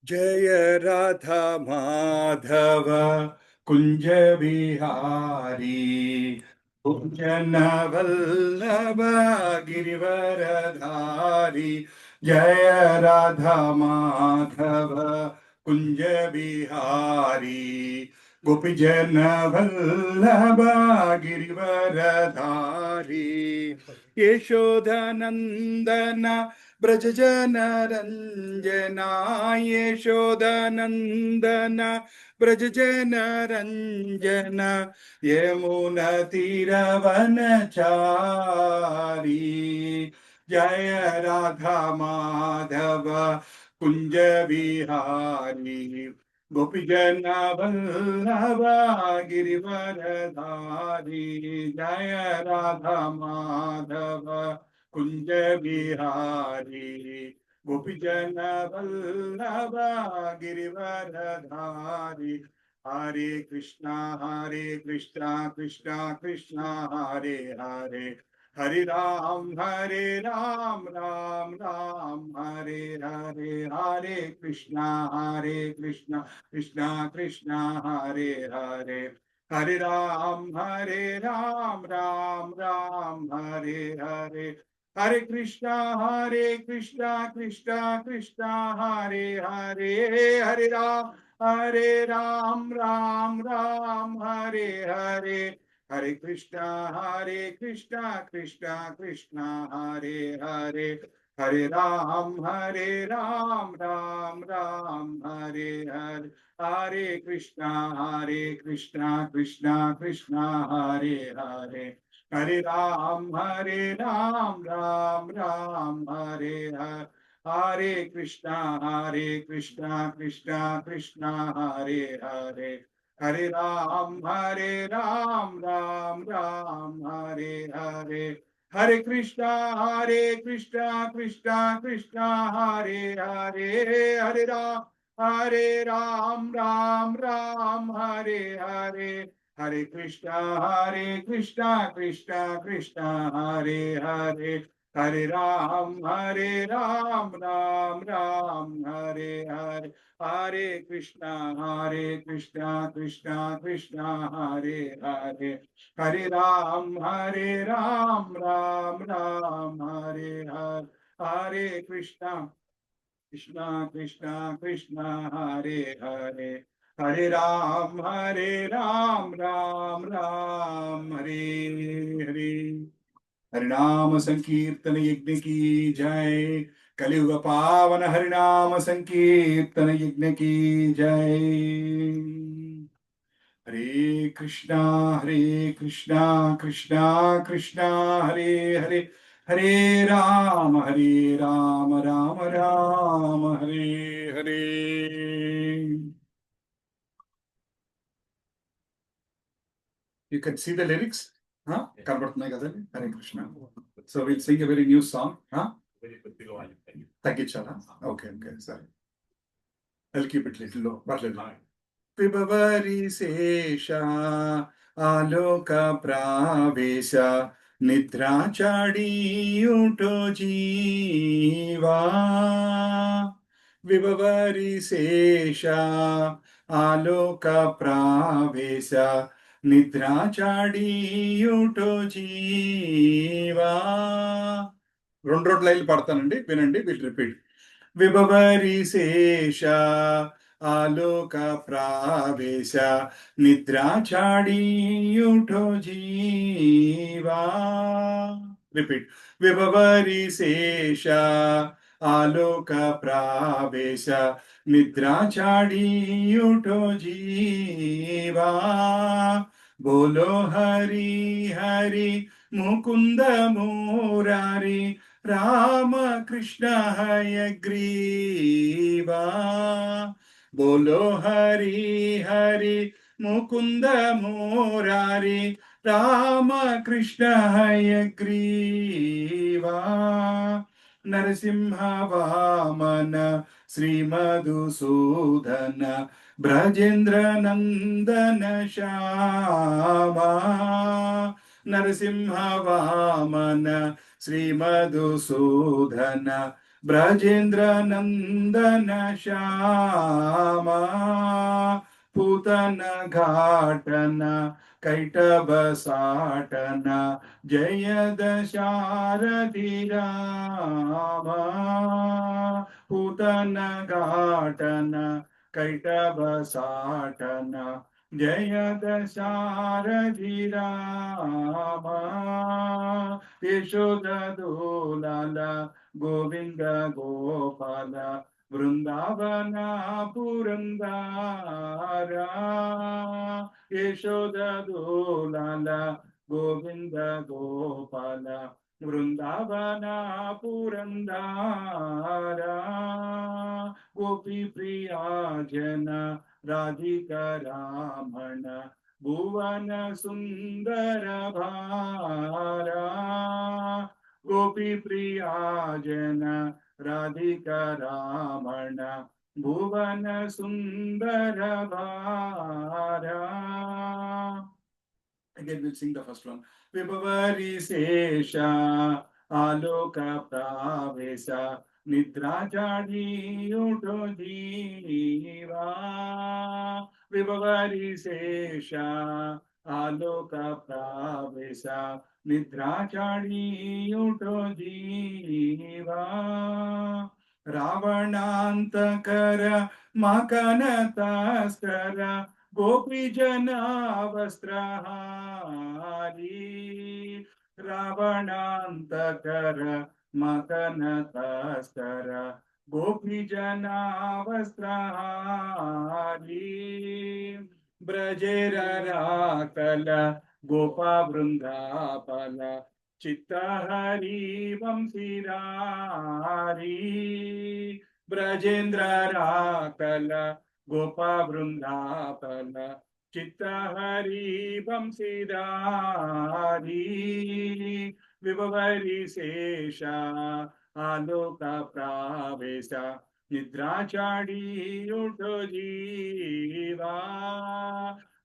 जय राधा माधव कुंज बिहारी, कुंजन वल्लभ गिरिवरधारी। जय राधा माधव कुंज बिहारी, गोपीजन वल्लभ गिरिवरधारी। यशोधनंदन ब्रज जन रंजना, यशोदनंदन ब्रज जन रंजन, यमुना तीरवनचारी। जय राधा माधव कुंज बिहारी, गोपीजन वल्लभ गिरिवरधारी। जय राधा माधव कुंज बिहारी, गोपीजन वल्लभ गिरिवरधारी। हरे कृष्णा कृष्णा कृष्णा हरे हरे, हरे राम राम राम हरे हरे। हरे कृष्णा कृष्णा कृष्णा हरे हरे, हरे राम राम राम हरे हरे। हरे कृष्णा कृष्णा कृष्णा हरे हरे, हरे राम राम हरे हरे। हरे कृष्णा कृष्णा कृष्णा हरे हरे, हरे राम राम हरे हरे। हरे कृष्णा कृष्णा कृष्णा हरे हरे, हरे राम राम हरे हरे। हरे कृष्णा कृष्णा कृष्णा हरे हरे, हरे राम राम हरे हरे। हरे कृष्णा कृष्णा कृष्णा हरे हरे, हरे राम राम हरे हरे। हरे कृष्णा कृष्णा कृष्णा हरे हरे, हरे राम राम हरे हरे। हरे कृष्णा कृष्णा कृष्णा हरे हरे, हरे राम राम हरे हरे। हरे कृष्णा कृष्णा कृष्णा हरे हरे, हरे राम राम हरे हरे। हरिनाम संकीर्तन यज्ञ की जय, कलियुग पावन हरिनाम संकीर्तन यज्ञ की जय। हरे कृष्णा कृष्णा कृष्णा हरे हरे, हरे Ram Ram Ram Hare Hare. You can see the lyrics? Huh? కనబడుతున్నాయి కదండి. Hare Krishna. So we'll sing a very new song. Huh? తగ్గించాలా? Okay, sorry. I'll keep it little low. పర్లేదు. విభవరి శేష ఆలోక ప్రావేశ, నిద్రాచాడియుటో జీవా। విభవరి శేష ఆలోక ప్రావేశ, నిద్రాచాడియుటో జీవా। రెండు రెండు లైన్లు పడతానండి, వినండి. Will repeat. విభవరి శేష ఆలోక ప్రావేశ, నిద్రాచాడియుటో జీవా। రిపీట్. విభవరి శేష ఆలోక ప్రావేశ, నిద్రాచాడియుటో జీవా। బోలో హరి హరి ముకుంద మురారి, राम कृष्ण हयग्रीवा। बोलो हरि हरि मुकुंद मुरारी, राम कृष्ण हयग्रीवा। नरसिंह वामन श्री मधुसूदन ब्रजेंद्र नंदन श्यामा नरसिंह वामन श्री मधुसूदन ब्रजेंद्र नंदन श्यामा पूतन घाटन कैटभ साटन जय दशारथि राम पूतन घाटन कैटभ साटन जय दशारथि राम यशोद दुलाल गोविंद गोपाल वृंदावन पुरंदरा यशोद दुलाल गोविंद गोपाल वृंदावन पुरंदरा गोपी प्रिया जन राधिका रामण भुवन सुंदर भारा गोपी प्रिया जन राधिका रामण भुवन सुंदर भारा. Again, we'll sing the first one. Vibhavari Sesha Aloka Pravesa Nidra Jadi Uto Jiva Vibhavari Sesha Aloka Pravesa Nidra Jadi Uto Jiva Ravanantakara Makanataskara गोपी जना वस्त्रहारी रावणांतकर मकन तस्कर गोपी जना वस्त्रहारी ब्रजेर राकल गोपा वृंदापल चित्तहरी वंशीरारी ब्रजेंद्र राकल गोपा वृंदापन चित्तहरी वंशीधारी विभवरी शेषा आलोक प्रावेश निद्राचारी उठो जीवा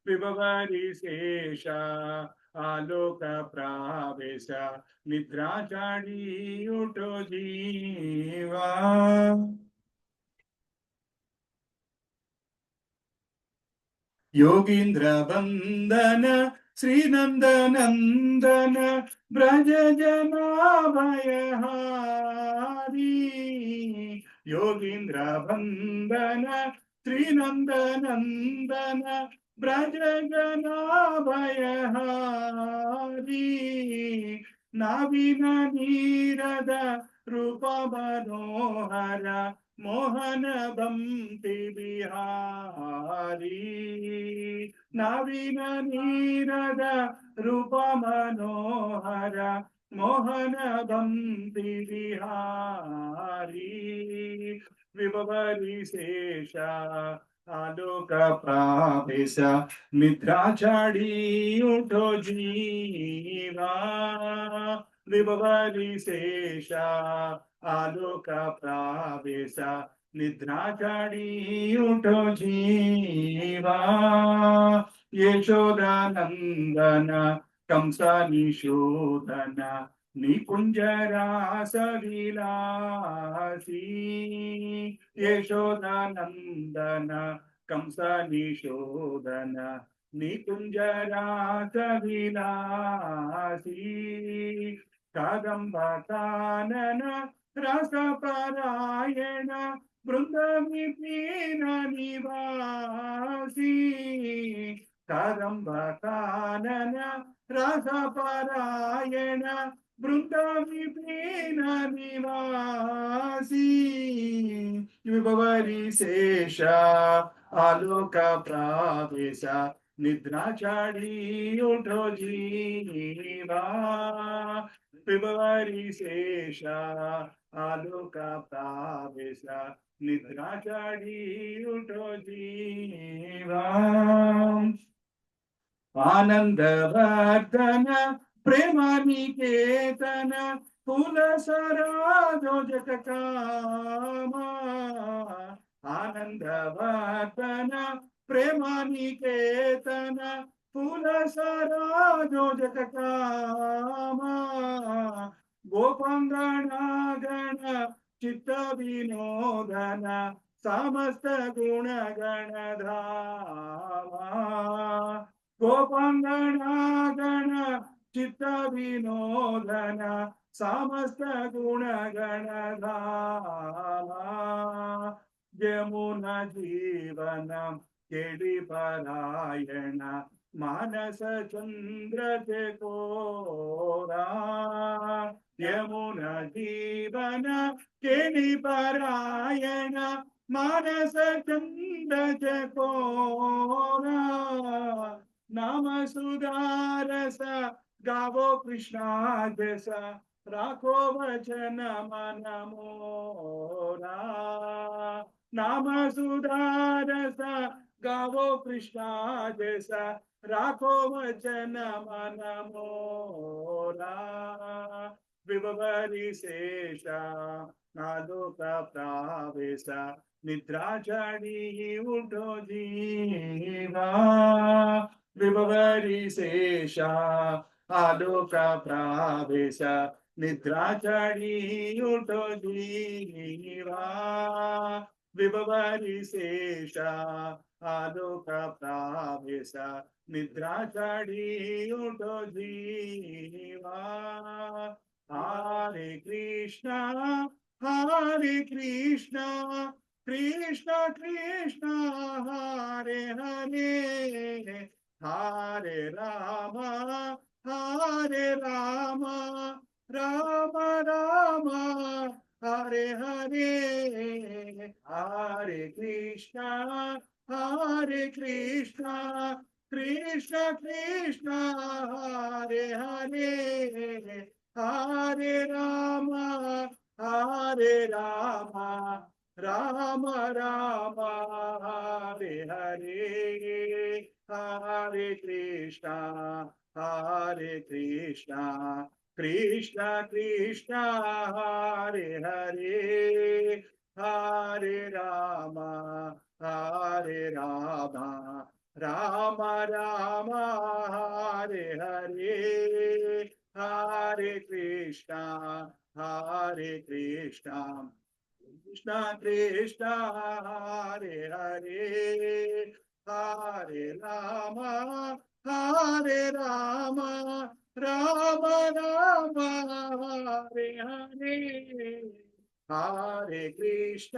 विभवरी शेषा आलोक प्रावेश निद्राचारी उठो जीवा. योगींद्र बंदन श्रीनंदनंदन ब्रज जनाभयहारी योगींद्र बंदन श्रीनंदनंदन ब्रज जनाभयहारी नाविन नीरद रूप मनोहर मोहन बंति बिहारी नवीन नीरद रूप मनोहर मोहन बंति बिहारी विभवरी शेषा आलोक प्रावेश निद्राचारी उठो जीवा विभवरी शेषा आलोक प्रावेश निद्राचारी उठो जीवा यशोदानंदन कंस निशोधन निकुंजरास विलासी यशोदानंदन कंस निशोधन निकुंजरास विलासी कादंबकानन रसपरायण वृंदविपीन निवासी कादंबकानन रसपरायण वृंदविपीन निवासी विभवरी शेषा आलोक प्रावेश निद्राचारी उठो जीवा विभवरी शेषा आलोक प्रावेश निद्राचारी उठो जीवा आनंदवर्धन प्रेमानिकेतन పులసరాజోజక కామ ఆనందవర్ధన ప్రేమ నికేతన పులసరాజోజక కామ గోపంగణగణ చిత్త వినోదన సమస్త గుణగణధామ గోపంగణగణ చిత్త వినోదన సమస్త గుణగణధామ యమున జీవనం కేడి పరాయణ మానస చంద్ర కోరా యమున జీవన కేడి పరాయణ మానస చంద్ర కోరా नाम सुधारस गावो कृष्णा जैसा राखो वचन मन मोरा नाम सुधारस गावो कृष्णा जैसा राखो वचन मन मोरा विभवरी शेषा नालोक प्रावेश निद्रा चढ़ी उठो जीवा विभवरी शेषा आलोक प्रावेश निद्रा चढ़ी उठो जीवा विभवरी शेषा आलोक प्रावेश निद्रा चढ़ी उठो जीवा हरे कृष्णा कृष्ण कृष्ण हरे हरे हरे राम राम राम हरे हरे हरे कृष्ण कृष्ण कृष्ण हरे हरे हरे राम राम राम हरे हरे हरे कृष्णा कृष्ण कृष्ण हरे हरे हरे राम राम राम हरे हरे हरे कृष्णा कृष्ण कृष्ण हरे हरे हरे राम राम राम हरे हरे हरे कृष्ण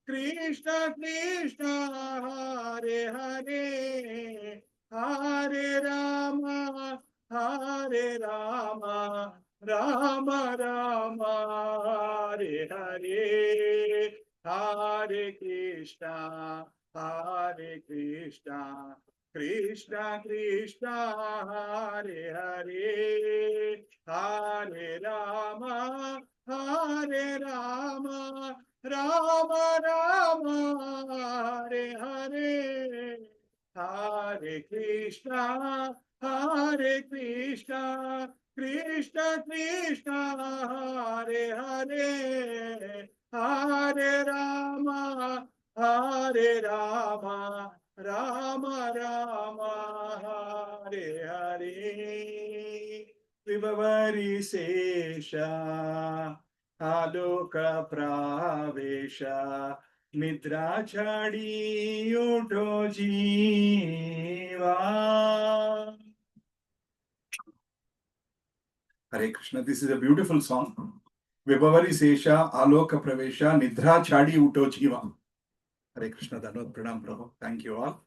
कृष्ण कृष्ण हरे हरे हरे राम राम राम हरे हरे हरे कृष्ण कृष्ण कृष्ण हरे हरे हरे राम राम राम हरे हरे हरे कृष्ण कृष्ण कृष्ण हरे हरे हरे राम राम हरे हरे विभवरी शेषा आलोक प्रावेश निद्रा चढ़ी उठो जीवा. Hare Krishna, this is a beautiful song. Vibhavari Sesha, Aloka Pravesha, Nidra Chadi Uto Jiva. Hare Krishna, Dhanod Pranam Prabhu. Thank you all.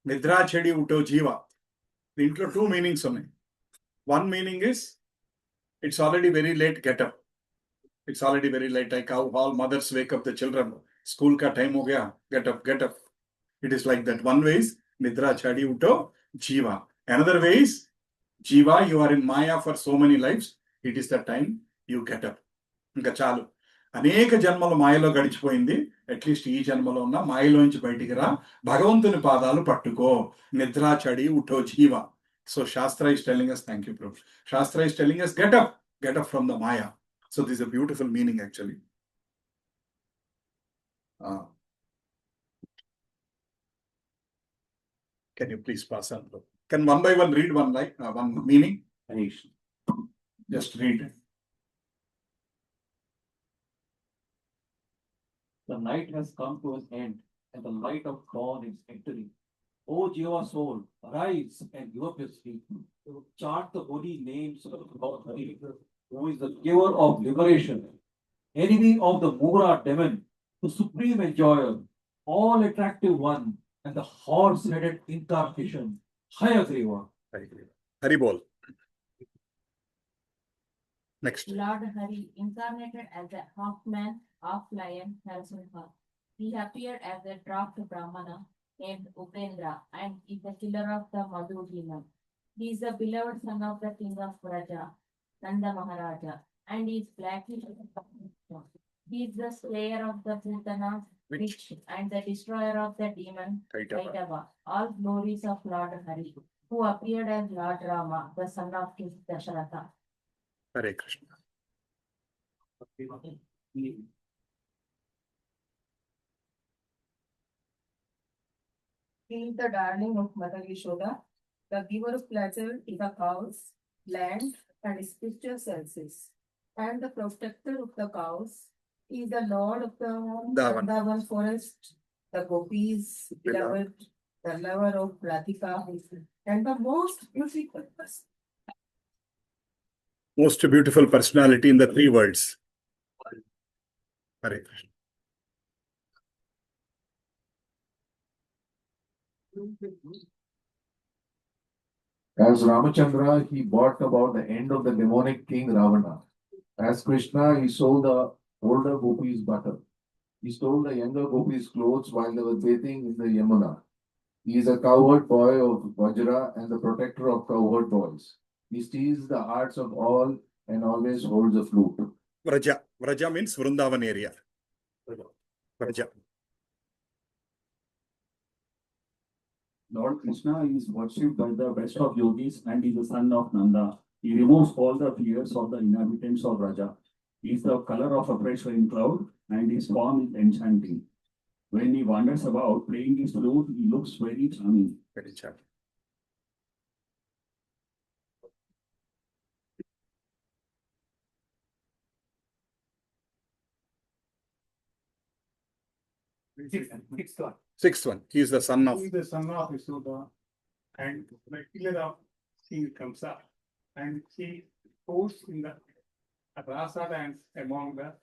Nidra Chadi Uto Jiva. There are two meanings on it. One meaning is, it's already very late, get up. It's already very late, like how all mothers wake up the children. School ka time ho gaya, get up, get up. It is like that. One way is, Nidra Chadi Uto Jiva. Another way is, Jiva, you are in Maya for so many lives. It is the time you get up. ఇంకా చాలు, అనేక జన్మలు మాయలో గడిచిపోయింది. At least ఈ జన్మలో ఉన్న మాయలోంచి బయటికి రా, భగవంతుని పాదాలు పట్టుకో. నిద్రా చడి ఉఠో జీవ. So Shastra is telling us, thank you, Prabhu. Shastra is telling us, get up from the Maya. So this is a beautiful meaning actually. Can you please pass on? Can one by one read one meaning? Just read. The night has come to an end, and the light of dawn is entering. O Jiva soul, arise and give up your sleep. Chant the holy names of God, who is the giver of liberation, enemy of the Mura demon, the supreme enjoyer, all attractive one, and the horse-headed incarnation. Hayagriva. Hari Bol. Next. Lord Hari, incarnated as a half-man, half-lion, Narasimha. He appeared as a draft Brahmana named Upendra and is the killer of the Madhu demon. He is the beloved son of the king of Vraja, Nanda Maharaja, and is blackish. He is the slayer of the Putana witch and the destroyer of the demon Kaitava. All glories of Lord Hari, who appeared as Lord Rama, the son of King Dasharatha. Hare Krishna. He is the darling of Mother Yashoda, the giver of pleasure to the cows, land, and spiritual senses, and the protector of the cows. He is the lord of the Vrindavan forest, the gopis, beloved, the lover of Radhika, and the most beautiful person. Most beautiful personality in the three worlds. Hare Krishna. As Ramachandra, he brought about the end of the demonic king Ravana. As Krishna, he sold the older gopis butter. He stole the younger gopis' clothes while they were bathing in the Yamuna. He is a cowherd boy of Vajra and the protector of cowherd boys. He steals the hearts of all and always holds a flute. Vraja. Vraja means Vrindavan area. Vraja. Lord Krishna is worshipped by the best of yogis and is the son of Nanda. He removes all the fears of the inhabitants of Raja. He is the color of a fresh rain cloud and his form is enchanting. When he wanders about playing his flute, he looks very charming. Very charming. Sixth one. He is the son of. He is the son of Yashoda and the killer of King Kamsa. And he goes in the Rasa dance among the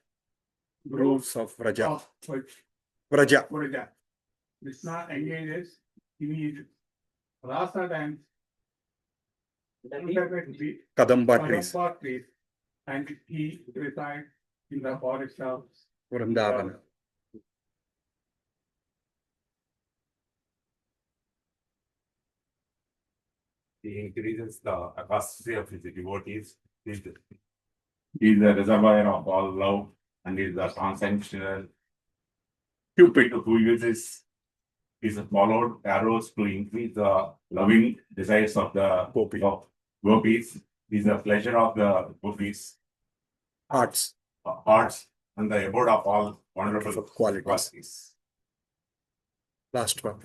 Groves of Vraja. of Vraja. Vraja. Krishna engages in his Rasa dance intimately Kadamba trees. Kadamba trees, and he resides in the forest of Vrindavan. He increases the apostasy of his devotees. He is the reservoir of all love and is the consensual Cupid who uses his followed arrows to increase the loving desires of the gopis. He is the pleasure of the gopis. Arts. Hearts and the abode of all wonderful qualities. Last one.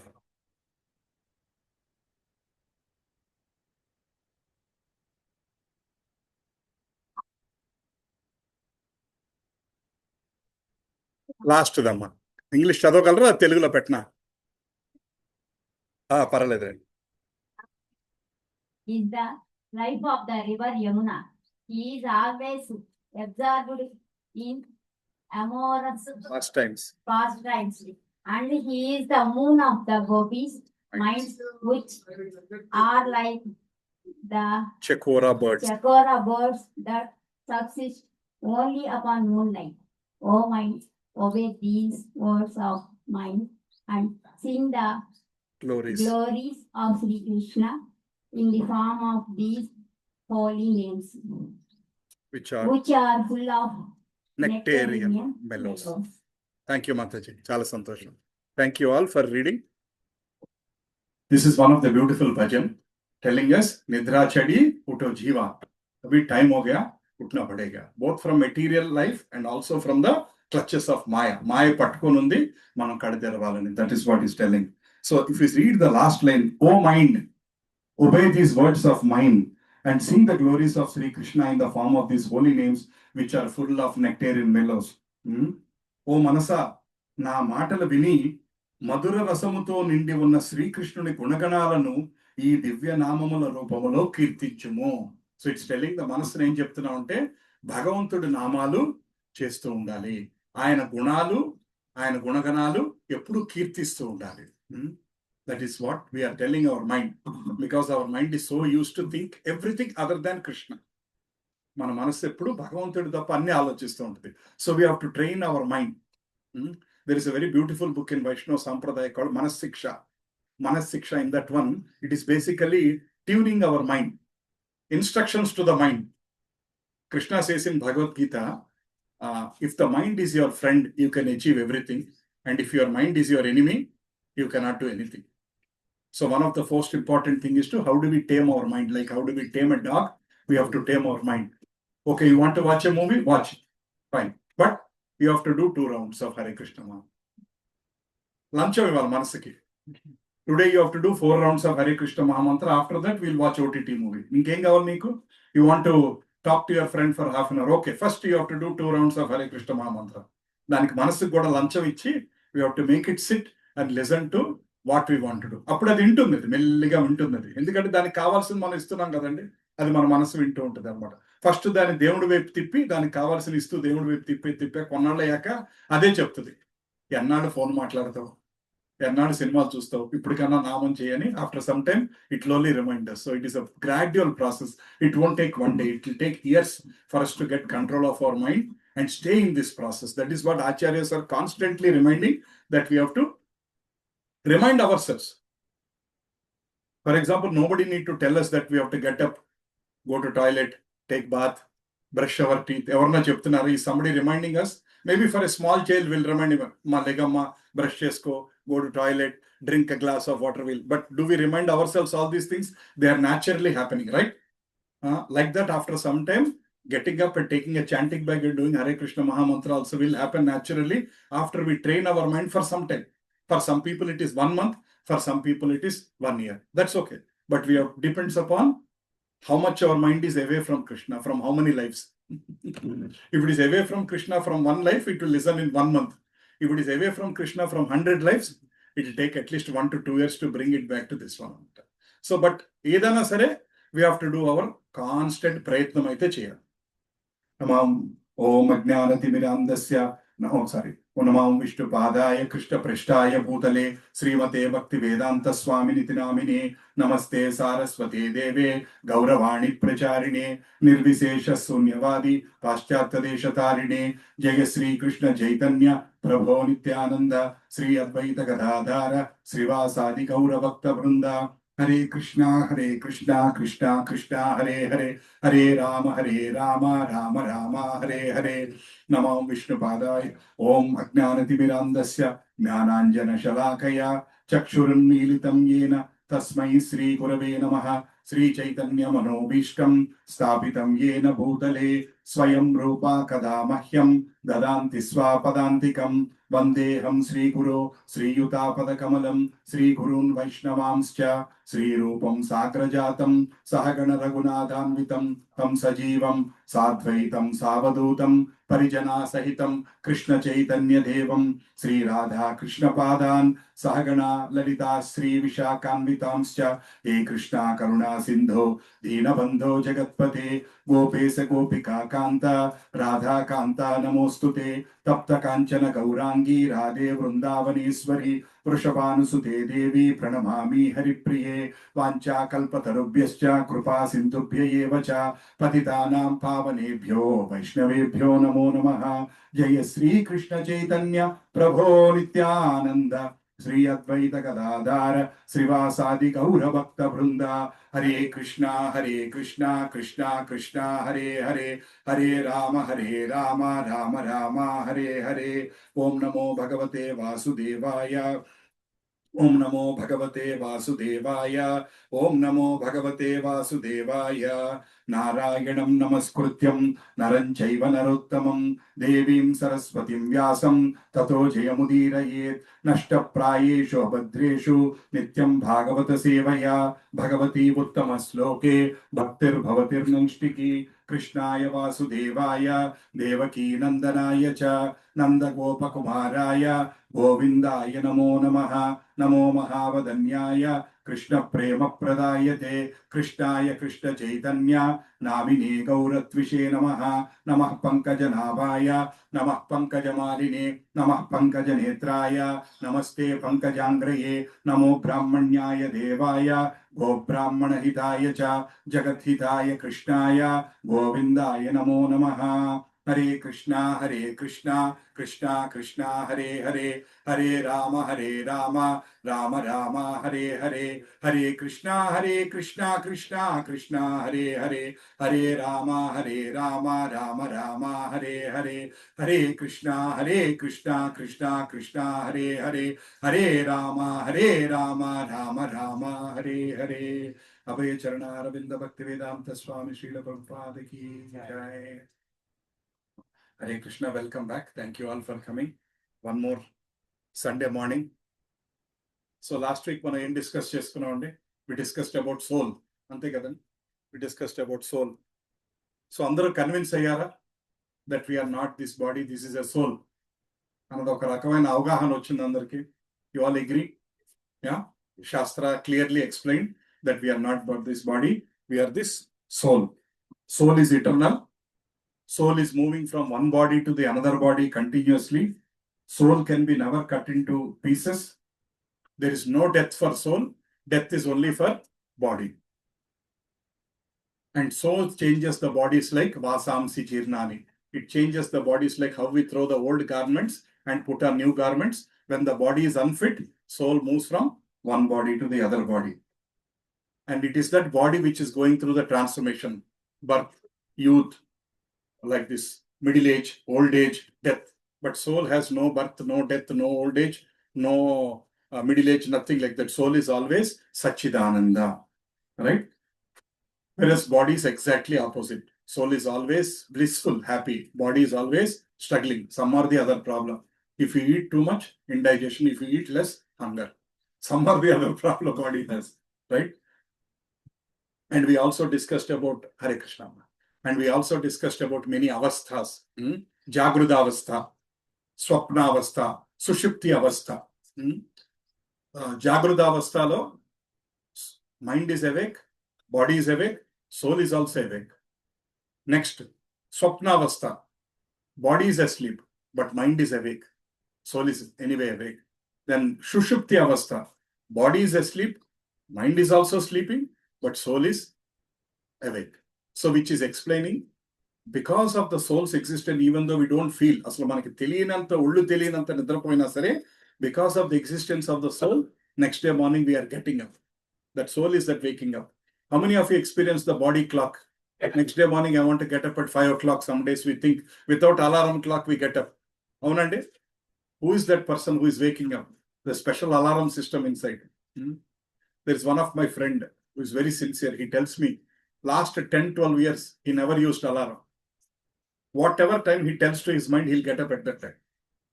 Last దమ్మా English చదవగలరా తెలుగులో పెట్టినా పర్వాలేదండి. Is the life of the river Yamuna. He is always absorbed in amorous pastimes, and he is the moon of the gopis' minds, which are like the Chakora birds that subsist only upon moonlight. O mind, obey these words of mine and sing the glories of Sri Krishna in the form of these holy names, which are full of nectarian mellows. Thank you, Mataji. Chala santosham. Thank you all for reading. This is one of the beautiful bhajan. telling us Nidra Chadi Uto Jiva. Abhi time ho gaya, utna padega. Both from material life and also from the clutches of Maya. Maya patkonundi, manam kaditervalani. That is what he's telling. So if you read the last line, O mind, obey these words of mine and sing the glories of Sri Krishna in the form of these holy names, which are full of nectarian mellows. ఓ మనసా నా మాటలు విని మధుర రసముతో నిండి ఉన్న శ్రీకృష్ణుని గుణగణాలను ఈ దివ్య నామముల రూపములో కీర్తించుము. So it's telling the మనసుని ఏం చెప్తున్నా అంటే భగవంతుడి నామాలు చేస్తూ ఉండాలి, ఆయన గుణాలు ఆయన గుణగణాలు ఎప్పుడు కీర్తిస్తూ ఉండాలి. That is what we're telling our mind, because our mind is so used to think everything other than Krishna. మన మనసు ఎప్పుడు భగవంతుడి తప్ప అన్ని ఆలోచిస్తూ ఉంటుంది. So we have to train our mind. There is a very beautiful book in Vaishnava Sampradaya called Manasiksha. Manasiksha, in that one, it is basically tuning our mind, instructions to the mind. Krishna says in Bhagavad Gita, if the mind is your friend, you can achieve everything. And if your mind is your enemy, you cannot do anything. So one of the most important thing is to how do we tame our mind? Like how do we tame a dog? We have to tame our mind. Okay, you want to watch a movie? Watch it. Fine. But you have to do 2 rounds of Hare Krishna Maha. Lunch ival manasiki. Today you have to do 4 rounds of Hare Krishna Maha Mantra. After that, we'll watch OTT movie. Inkem kaval meeku? You want to talk to your friend for half an hour. Okay, first you have to do 2 rounds of Hare Krishna Maha Mantra. Daniki manasiki kuda lunch ichi, we have to make it sit and listen to what we want to do. Appudu adi vintunnadi, melliga vintunnadi. Endukante daniki kavalsindi మనం ఇస్తున్నాం కదండి, అది మన మనసు వింటూ ఉంటుంది అనమాట. First దాన్ని దేవుడి వైపు తిప్పి దానికి కావాల్సిన ఇస్తూ దేవుడి వైపు తిప్పే కొన్నాళ్ళు అయ్యాక అదే చెప్తుంది, ఎన్నాడు ఫోన్ మాట్లాడతావు, ఎన్నాడు సినిమాలు చూస్తావు, ఇప్పటికన్నా నామం చేయని. After some time it lonely reminders. So it is a gradual process. It won't take 1 day, it will take years for us to get control of our mind and stay in this process. That is what acharyas are constantly reminding, that we have to remind ourselves. For example, nobody need to tell us that we have to get up, go to toilet, take bath, brush our teeth. Evarna cheptunnaru, is somebody reminding us? Maybe for a small child will remind him, ma legamma, brush chesko, go to toilet, drink a glass of water. But do we remind ourselves all these things? They are naturally happening, right? Like that, after some time, getting up and taking a chanting bag and doing Hare Krishna Maha Mantra also will happen naturally after we train our mind for some time. For some people it is 1 month, for some people it is 1 year. That's okay. But we have depends upon how much our mind is away from Krishna, from how many lives. If it is away from Krishna from 1 life, it will listen in 1 month. If it is away from Krishna from 100 lives, it will take at least 1 to 2 years to bring it back to this one. So, but edana sare, we have to do our constant prayatnam aithe cheyali. Namam Om Ajnanatimirandasya. No, sorry. Namam Vishnu Padaya Krishna Prishtaya Bhutale Srimate Bhakti Vedanta Swaminiti Namine Namaste Saraswate Deve Gauravani Pracharine Nirvisesha Sunyavadi Paschatya Deshatarine Jaya Sri Krishna Chaitanya Prabho Nityananda Sri Advaita Gadadhara Srivasadi Gauravakta Vrunda. Hare Krishna, Krishna Krishna, Hare Hare, Hare Rama, Rama Rama, Hare Hare. Namam Vishnu Padaya. Om Ajnanatimirandasya Jnananjana Shalakaya Chakshurunmilitam Yena Tasmai Sri Gurave Namaha. Sri Chaitanya Manobishtam Stapitam Yena Bhutale Swayam Rupa Kadamahyam Dadanti Swapadantikam Vandeham Sri Guru Sri Yutapada Kamalam Sri Gurun Vaishnavamscha Sri Rupam Sakrajatam Sahagana Raghunathanvitam Tam Sajivam Sadvaitam Savadutam Parijana Sahitam Krishna Chaitanya Devam Sri Radha Krishna Padan Sahagana Lalita Sri Vishakanvitamscha He Krishna Karuna Sindho Deenabandho Jagatpate Gopesa Gopika Kanta Radha Kanta Namostute Tapta Kanchana Gaurangi Radhe Vrindavaneshwari Vrishabhanusute Devi Pranamami Haripriye Vancha Kalpatarubhyascha Krupa Sindhubhya Evacha Patitanam Pavanebhyo Vaishnavebhyo Namo Namaha. Jaya Sri Krishna Chaitanya Prabho Nityananda Sri Advaita Gadadhara Srivasadi Gaura Bhakta Vrunda. Hare Krishna, Krishna Krishna, Hare Hare, Hare Rama, Rama Rama, Hare Hare. Om Namo Bhagavate Vasudevaya. Om Namo Bhagavate Vasudevaya. Om Namo Bhagavate Vasudevaya. Narayanam Namaskrutyam Naranchaiva Narottamam Devim Saraswatim Vyasam Tato Jayamudirayet Nashtaprayeshu Abhadreshu Nityam Bhagavata Sevaya Bhagavati Uttama Sloke Bhaktir Bhavatir Nanshtiki Krishnaya Vasudevaya Devaki Nandanaya Cha Nanda Gopakumaraya Govindaya Namo Namaha Namo Mahavadanyaya Krishna Prema Pradayate Krishnaya Krishna Chaitanya Namine Gauratvishe Namaha Namah Pankajanabhaya Namah Pankajamarine Namah Pankajanetraya Namaste Pankajangraye Namo Brahmanyaya Devaya Go Brahmana Hitaya Cha Jagat Hitaya Krishnaya Govindaya Namo Namaha Hare Krishna Krishna Krishna Hare Hare Hare Rama Rama Rama Hare Hare Hare Krishna Krishna Krishna Hare Hare Hare Rama Rama Rama Hare Hare Hare Krishna Krishna Krishna Hare Hare Hare Rama Rama Rama Hare Hare Abhay Charana Aravinda Bhaktivedanta Swami Srila Prabhupada Ki Jai. Hare Krishna, welcome back. Thank you all for coming. One more Sunday morning. So last week మనం ఏం discuss చేసుకున్నాం అండి, we discussed about soul, అంతే కదండి, we discussed about soul. So అందరూ convince అయ్యారా that we are not this body, this is a soul అన్నది ఒక రకమైన అవగాహన వచ్చింది అందరికి? You all agree? Yeah, Shastra clearly explained that we are not but this body, we are this soul. Soul is eternal. Soul is moving from one body to the another body continuously. Soul can be never cut into pieces. There is no death for soul. Death is only for body. And soul changes the bodies like Vasamsi Chirnani. It changes the bodies like how we throw the old garments and put on new garments. When the body is unfit, soul moves from one body to the other body. And it is that body which is going through the transformation, birth, youth, like this, middle age, old age, death. But soul has no birth, no death, no old age, no middle age, nothing like that. Soul is always Satchidananda, right? Whereas body is exactly opposite. Soul is always blissful, happy. Body is always struggling, some or the other problem. If you eat too much, indigestion. If you eat less, hunger. Some or the other problem body has, right? And we also discussed about Hare Krishna. And we also discussed about many avasthas. Jagruda avastha, Swapna avastha, Sushupti avastha. Jagruda avastha lo mind is awake, body is awake, soul is also awake. Next, Swapna avastha, body is asleep, but mind is awake. Soul is anyway awake. Then Sushupti avastha, body is asleep, mind is also sleeping, but soul is awake. So which is explaining, because of the soul's existence, even though we don't feel, asla manaki teliyananta ullu teliyananta nidrapoyina sare, because of the existence of the soul, next day morning we are getting up. That soul is that waking up. How many of you experience the body clock? Next day morning I want to get up at 5 o'clock. Some days we think without alarm clock we get up. Avunandi? Who is that person who is waking up? The special alarm system inside. There is one of my friend who is very sincere. He tells me, last 10-12 years, he never used alarm. Whatever time he tells to his mind, he'll get up at that time.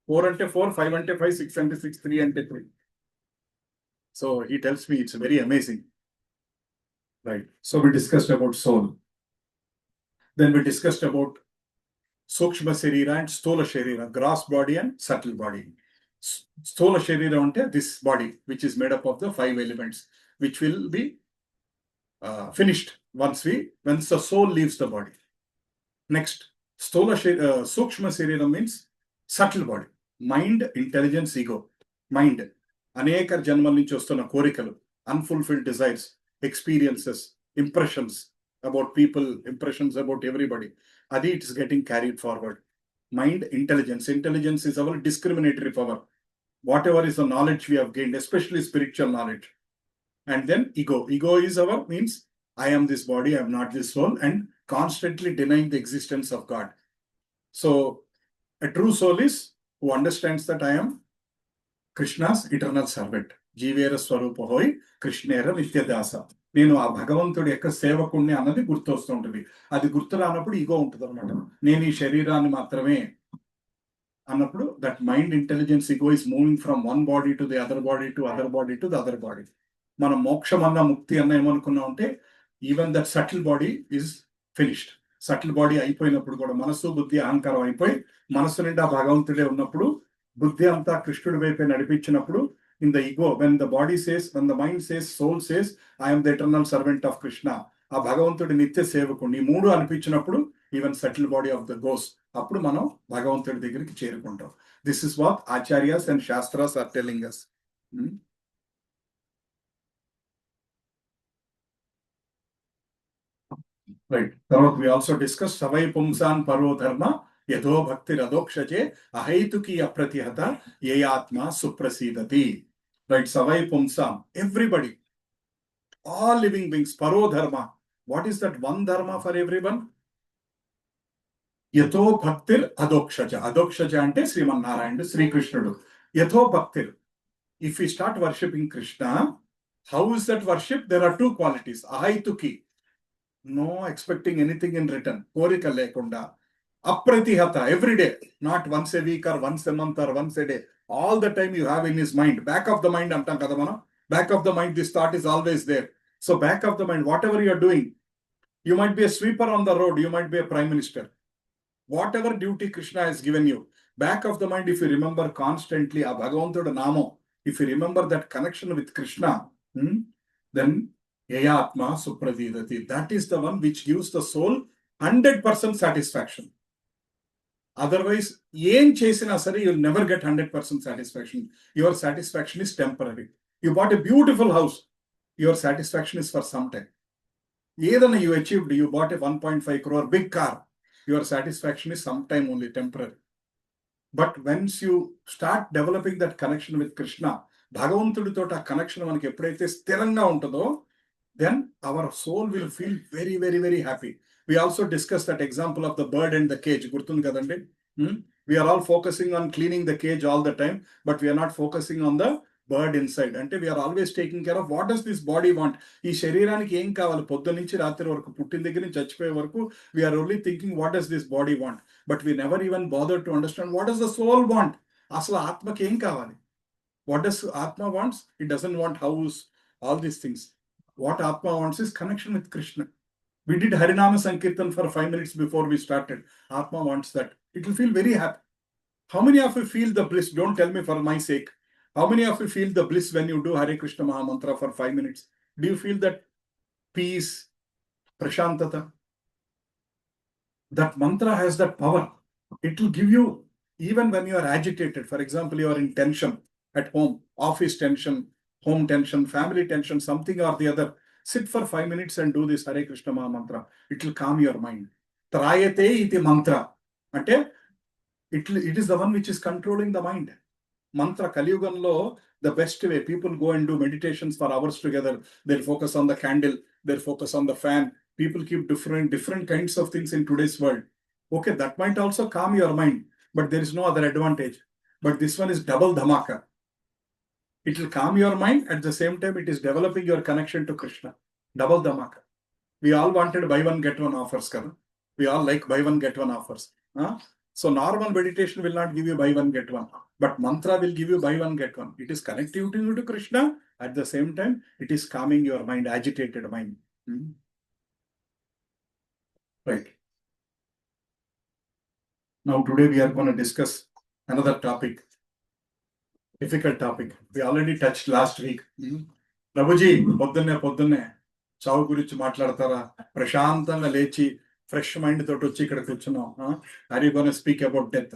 4 ante 4, 5 ante 5, 6 ante 6, 3 ante 3. So he tells me it's very amazing. Right. So we discussed about soul. Then we discussed about Sukshma Sharira and Sthola Sharira, gross body and subtle body. Sthola Sharira ante this body, which is made up of the 5 elements, which will be finished once the soul leaves the body. Next, Sukshma Sharira means subtle body, mind, intelligence, ego. Mind, aneka janmal nunchi vastuna korikalu, unfulfilled desires, experiences, impressions about people, impressions about everybody. Adi it is getting carried forward. Mind, intelligence. Intelligence is our discriminatory power. Whatever is the knowledge we have gained, especially spiritual knowledge. And then ego. Ego is our means I am this body, I am not this soul, and constantly denying the existence of God. So a true soul is who understands that I am Krishna's eternal servant. జీవేర స్వరూప హోయ్ కృష్ణేర నిత్యదాస. నేను ఆ భగవంతుడి యొక్క సేవకుణ్ణి అన్నది గుర్తొస్తూ ఉంటుంది. అది గుర్తు రానప్పుడు ఈగో ఉంటుంది అనమాట. నేను ఈ శరీరాన్ని మాత్రమే అన్నప్పుడు that mind intelligence ego is moving from one body to the other body to other body to the other body. మనం మోక్షం అన్న ముక్తి అన్న ఏమనుకున్నాం అంటే even that subtle body is finished. Subtle body అయిపోయినప్పుడు కూడా మనస్సు బుద్ధి అహంకారం అయిపోయి మనస్సు నిండా భగవంతుడే ఉన్నప్పుడు బుద్ధి అంతా కృష్ణుడి వైపే నడిపించినప్పుడు in the ego, when the body says, when the mind says, soul says, I am the eternal servant of Krishna, ఆ భగవంతుడి నిత్య సేవకుడు, ఈ మూడు అనిపించినప్పుడు even subtle body of the goes, అప్పుడు మనం భగవంతుడి దగ్గరికి చేరుకుంటాం. This is what acharyas and shastras are telling us. Right. తర్వాత we also discussed సవై పుంసాన్ పరో ధర్మ యథో భక్తి రథోక్షజే అహైతుకి అప్రతిహత ఏ ఆత్మ సుప్రసీదతి. రైట్. సవై పుంసాం, everybody, all living beings, paro dharma. What is that one dharma for everyone? Yatho bhaktir adokshaja. Adokshaja ante Srimanarayanudu, Sri Krishnudu. Yatho bhaktir. If we start worshipping Krishna, how is that worship? There are two qualities. Ahaituki, no expecting anything in return. Korika lekunda. Apratihata, every day, not once a week or once a month or once a day. All the time you have in his mind. Back of the mind antam kada mana. Back of the mind, this thought is always there. So back of the mind, whatever you are doing, you might be a sweeper on the road, you might be a prime minister. Whatever duty Krishna has given you, back of the mind, if you remember constantly a Bhagavantuda Namo, if you remember that connection with Krishna, then Yayatma Supradidati, that is the one which gives the soul 100% satisfaction. Otherwise, ఏం చేసినా సరే you'll never get 100% satisfaction. Your satisfaction is temporary. You bought a beautiful house, your satisfaction is for some time. Either you achieved, you bought a 1.5 crore big car, your satisfaction is sometime only temporary. But once you start developing that connection with Krishna, భగవంతుడితో ఆ connection మనకి ఎప్పుడైతే స్థిరంగా ఉంటుందో, then our soul will feel very, very, very happy. We also discussed that example of the bird and the cage. గుర్తుంది కదండి? We are all focusing on cleaning the cage all the time, but we are not focusing on the bird inside. అంటే we are always taking care of what does this body want. ఈ శరీరానికి ఏం కావాలి? పొద్దున్న నుంచి రాత్రి వరకు, పుట్టిన దగ్గర నుంచి చచ్చిపోయే వరకు we are only thinking what does this body want, but we never even bother to understand what does the soul want. అసలు ఆత్మకి ఏం కావాలి? What does Atma wants? It doesn't want house, all these things. What Atma wants is connection with Krishna. We did Harinama Sankirtan for 5 minutes before we started. Atma wants that. It will feel very happy. How many of you feel the bliss? Don't tell me for my sake. How many of you feel the bliss when you do Hare Krishna Maha Mantra for 5 minutes? Do you feel that peace, prashantata? That mantra has that power. It will give you, even when you are agitated, for example, you are in tension at home, office tension, home tension, family tension, something or the other. Sit for 5 minutes and do this Hare Krishna Maha Mantra. It will calm your mind. Trayate iti mantra. Ante, it is the one which is controlling the mind. Mantra Kaliyuganlo, the best way, people go and do meditations for hours together. They'll focus on the candle, they'll focus on the fan. People keep different kinds of things in today's world. Okay, that might also calm your mind, but there is no other advantage. But this one is double dhamaka. It will calm your mind, at the same time it is developing your connection to Krishna. Double dhamaka. We all wanted buy one get one offers, kada? We all like buy one get one offers. So normal meditation will not give you buy one get one, but mantra will give you buy one get one. It is connecting you to Krishna, at the same time it is calming your mind, agitated mind. Right. Now today we are going to discuss another topic. Difficult topic. We already touched last week. Prabhuji, పొద్దున్నే చావు గురించి మాట్లాడతారా? ప్రశాంతంగా లేచి fresh mind తోటి వచ్చి ఇక్కడ కూర్చున్నాం. Are you going to speak about death?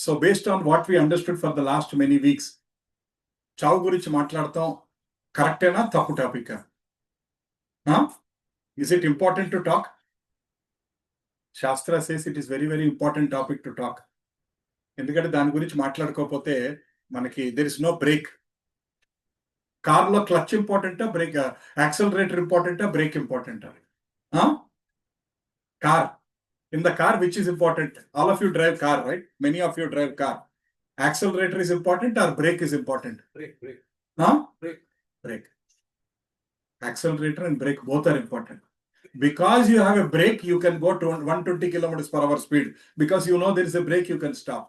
So based on what we understood for the last many weeks, చావు గురించి మాట్లాడతాం కరెక్టేనా? తప్పు topic? Is it important to talk? Shastra says it is very, very important topic to talk. ఎందుకంటే దాని గురించి మాట్లాడుకోకపోతే మనకి there is no break. కార్లో క్లచ్ ఇంపార్టెంటా, బ్రేక్ యాక్సలరేటర్ ఇంపార్టెంటా, బ్రేక్ ఇంపార్టెంటా? Car. In the car, which is important? All of you drive car, right? Many of you drive car. Accelerator is important or brake is important? Break. Huh? Brake. Accelerator and brake both are important. Because you have a brake, you can go to 120 kilometers per hour speed. Because you know there is a brake, you can stop.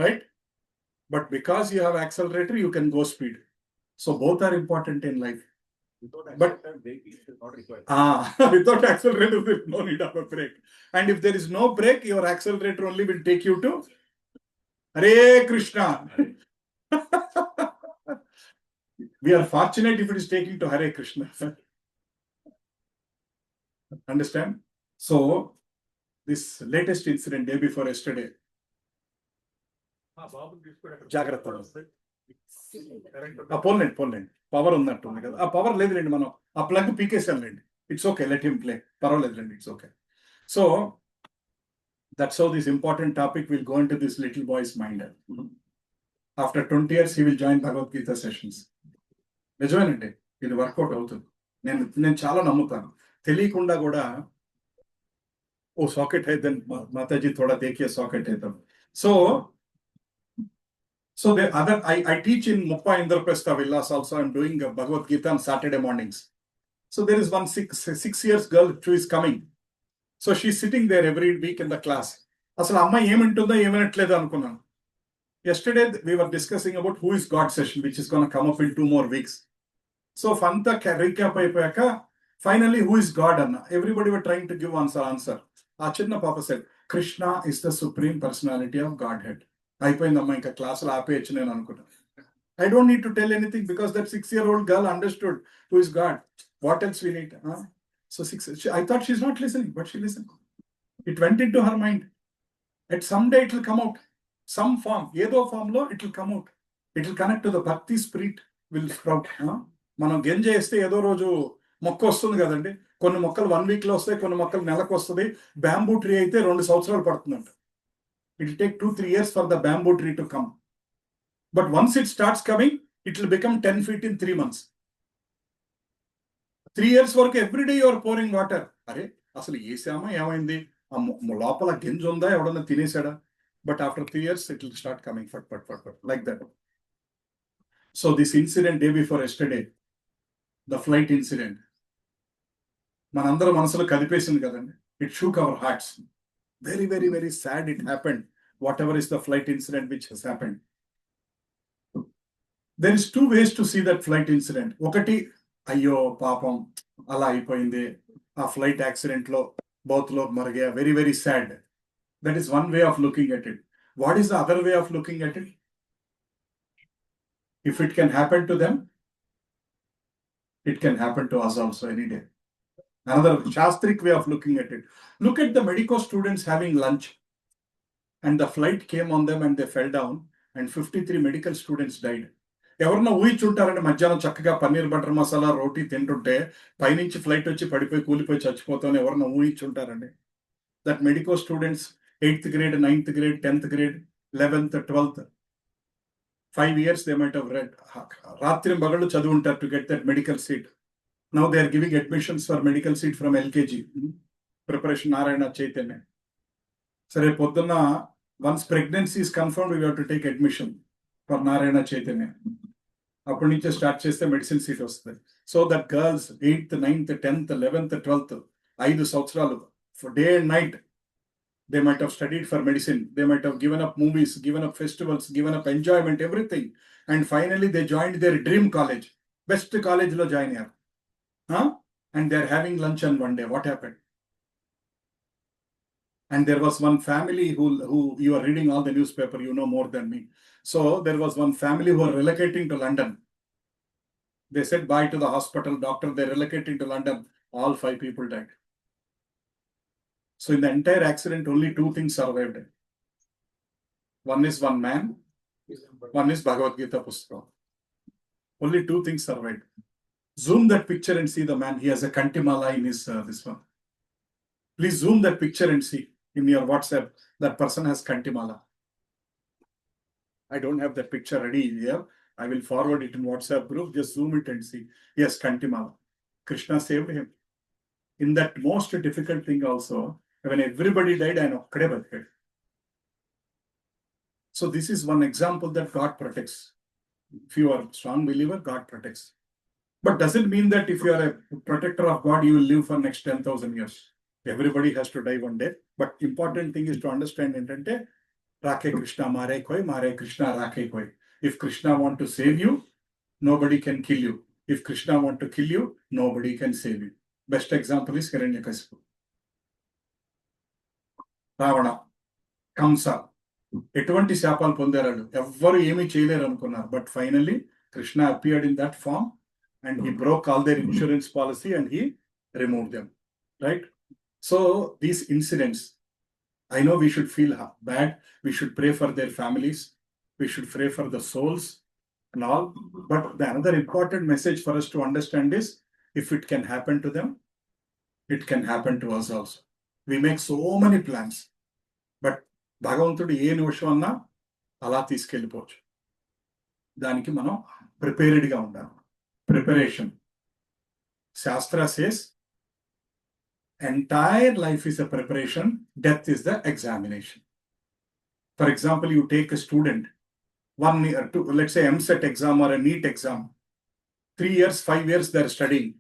Right? But because you have accelerator, you can go speed. So both are important in life. But without accelerator, there is no need of a brake. And if there is no brake, your accelerator only will take you to Hare Krishna. We are fortunate if it is taking to Hare Krishna. Understand? So, this latest incident, day before yesterday, జాగ్రత్త పోన్లేండి power ఉన్నట్టుంది కదా ఆ power లేదులేండి మనం ఆ plug పీకేసాంలేండి it's okay let him play పర్వాలేదులేండి it's okay so that's how this important topic will go in to this little boys mind after 20 years he will join Bhagavad Gita sessions నిజమేనండి ఇది work out అవుతుంది నేను చాలా నమ్ముతాను తెలియకుండా కూడా ఓ సాకెట్ అయితే మాతాజీ థోడా దేఖియే సాకెట్ అయితే So the other, I teach in Muppa Indraprastha Villas also. I'm doing Bhagavad Gita on Saturday mornings. So there is one 6 years girl who is coming. So she's sitting there every week in the class. Asala amma emintunda eminatledu anukunnanu. Yesterday we were discussing about who is God session, which is going to come up in 2 more weeks. So fanta recap ayipayaka finally who is God anna. Everybody were trying to give answer. Aa chinna papa said Krishna is the supreme personality of Godhead. అయిపోయిందమ్మా ఇంకా క్లాసులు ఆపేయచ్చు నేను అనుకున్నాను I don't need to tell anything because that 6-year-old girl understood who is God. What else we need? So I thought she's not listening, but she listened. It went into her mind. At some day it will come out. Some form, ఏదో form లో it will come out. It will connect to the bhakti spirit will sprout. మనం గింజ వేస్తే ఏదో రోజు మొక్క వస్తుంది కదండి కొన్ని మొక్కలు 1 week లో వస్తాయి కొన్ని మొక్కలు నెలకు వస్తుంది బ్యాంబూ ట్రీ అయితే 2 సంవత్సరాలు పడుతుందంట. It will take 2-3 years for the bamboo tree to come. But once it starts coming, it will become 10 feet in 3 months. 3 years work, every day you are pouring water. Are, asalu esama emaindi lopala ginja unda evadana tinesada. But after 3 years it will start coming fat like that. So this incident day before yesterday, the flight incident, manandara manasalu kadipesindi kadandi. It shook our hearts. Very, very, very sad it happened. Whatever is the flight incident which has happened. There is 2 ways to see that flight incident. Okati, ayyo, papam, ala ayipoyindi. A flight accident lo, both log mar gaya. Very, very sad. That is one way of looking at it. What is the other way of looking at it? If it can happen to them, it can happen to us also any day. Another Shastric way of looking at it. Look at the medico students having lunch and the flight came on them and they fell down and 53 medical students died. ఎవరన్నా ఊహించుంటారంటే మధ్యాహ్నం చక్కగా paneer butter masala రోటీ తింటుంటే పైనుంచి flight వచ్చి పడిపోయి కూలిపోయి చచ్చిపోతామని ఎవరన్నా ఊహించుంటారండి. That medico students 8th grade, 9th grade, 10th grade, 11th, 12th, 5 years they might have read. రాత్రి పగళ్ళు చదువుంటారు to get that medical seat. Now they are giving admissions for medical seat from LKG. Preparation Narayana Chaitanya. Sare podduna, once pregnancy is confirmed, we have to take admission for Narayana Chaitanya. Appudu nunchi start cheste medicine seat vastadi. So that girls 8th, 9th, 10th, 11th, 12th, 5 సంవత్సరాలు for day and night, they might have studied for medicine. They might have given up movies, given up festivals, given up enjoyment, everything. And finally they joined their dream college. Best college lo join here. And they're having lunch on one day. What happened? And there was one family who you are reading all the newspaper, you know more than me. So there was one family who are relocating to London. They said bye to the hospital, doctor, they're relocating to London. All 5 people died. So in the entire accident, only 2 things survived. One is one man, one is Bhagavad Gita Pustakam. Only 2 things survived. Zoom that picture and see the man. He has a kantimala in his this one. Please zoom that picture and see in your WhatsApp. That person has kantimala. I don't have that picture ready here. I will forward it in WhatsApp group. Just zoom it and see. Yes, kantimala. Krishna saved him. In that most difficult thing also, when everybody died, I know. So this is one example that God protects. If you are a strong believer, God protects. But doesn't mean that if you are a protector of God, you will live for next 10,000 years. Everybody has to die one day. But important thing is to understand entante, Rakhe Krishna mare koi, mare Krishna rakhe koi. If Krishna want to save you, nobody can kill you. If Krishna want to kill you, nobody can save you. Best example is Hiranyakasipu. Ravana Kamsa ఎటువంటి శాపాలు పొందారు ఎవ్వరు ఏమీ చేయలేరు అనుకున్నారు but finally Krishna appeared in that form and he broke all their insurance policy and he remove them right so these incidents I know we should feel bad we should pray for their families we should pray for the souls and all but the another important message for us to understand is if it can happen to them it can happen to us also. We make so many plans, but భగవంతుడు ఏ నిమిషం అన్నా అలా తీసుకెళ్ళిపోవచ్చు. దానికి మనం ప్రిపేర్డ్గా ఉండాలి. Preparation. శాస్త్ర says entire life is a preparation, death is the examination. For example, you take a student 1 year to, let's say, MSET exam or a NEET exam. 3 years, 5 years they're studying.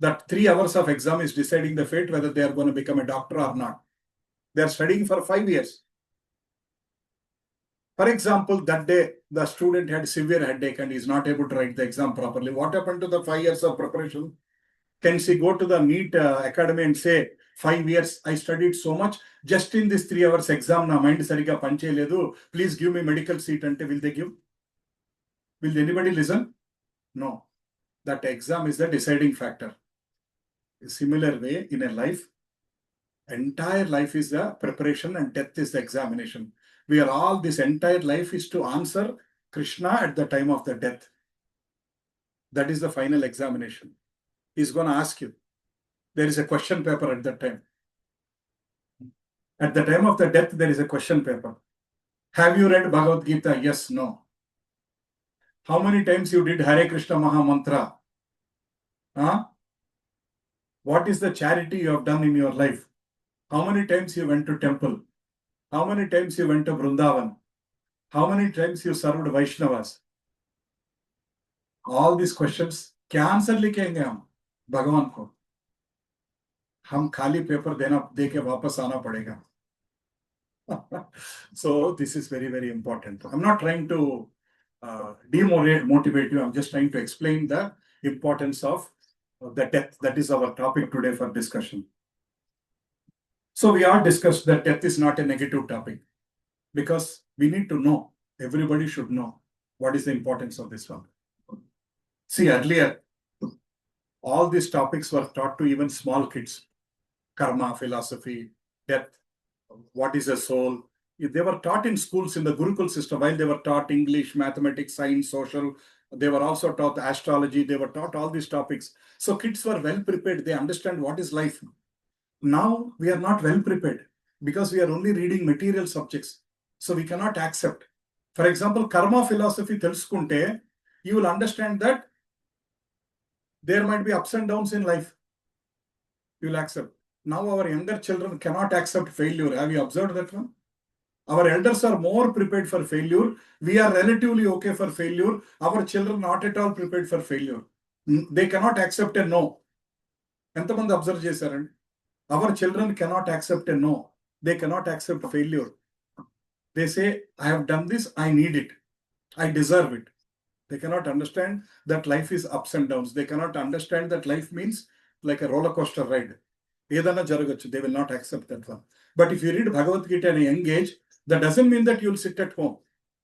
That 3 hours of exam is deciding the fate whether they are going to become a doctor or not. They are studying for 5 years. For example, that day the student had severe headache and is not able to write the exam properly. What happened to the 5 years of preparation? Can she go to the NEET academy and say, 5 years I studied so much, just in this 3 hours exam na mind sariga pancheledu, please give me medical seat ante will they give? Will anybody listen? No. That exam is the deciding factor. A similar way in a life, entire life is the preparation and death is the examination. We are all, this entire life is to answer Krishna at the time of the death. That is the final examination. He's going to ask you. There is a question paper at that time. At the time of the death, there is a question paper. Have you read Bhagavad Gita? Yes, no. How many times you did Hare Krishna Maha Mantra? Huh? What is the charity you have done in your life? How many times you went to temple? How many times you went to Vrindavan? How many times you served Vaishnavas? All these questions, क्या answer लिखेंगे हम भगवान को? हम खाली paper दे के वापस आना पड़ेगा. So this is very, very important. I'm not trying to demotivate you. I'm just trying to explain the importance of the death. That is our topic today for discussion. So we all discussed that death is not a negative topic because we need to know, everybody should know what is the importance of this one. See, earlier, all these topics were taught to even small kids. Karma, philosophy, death, what is a soul. They were taught in schools in the Gurukul system. While they were taught English, mathematics, science, social, they were also taught astrology. They were taught all these topics. So kids were well prepared. They understand what is life. Now we are not well prepared because we are only reading material subjects. So we cannot accept. For example, karma philosophy telusukunte, you will understand that there might be ups and downs in life. You will accept. Now our younger children cannot accept failure. Have you observed that one? Our elders are more prepared for failure. We are relatively okay for failure. Our children not at all prepared for failure. They cannot accept a no. ఎంతమంది observe చేశారండి? Our children cannot accept a no. They cannot accept failure. They say, I have done this, I need it. I deserve it. They cannot understand that life is ups and downs. They cannot understand that life means like a roller coaster ride. Edana jaragachu. They will not accept that one. But if you read Bhagavad Gita at a young age, that doesn't mean that you will sit at home.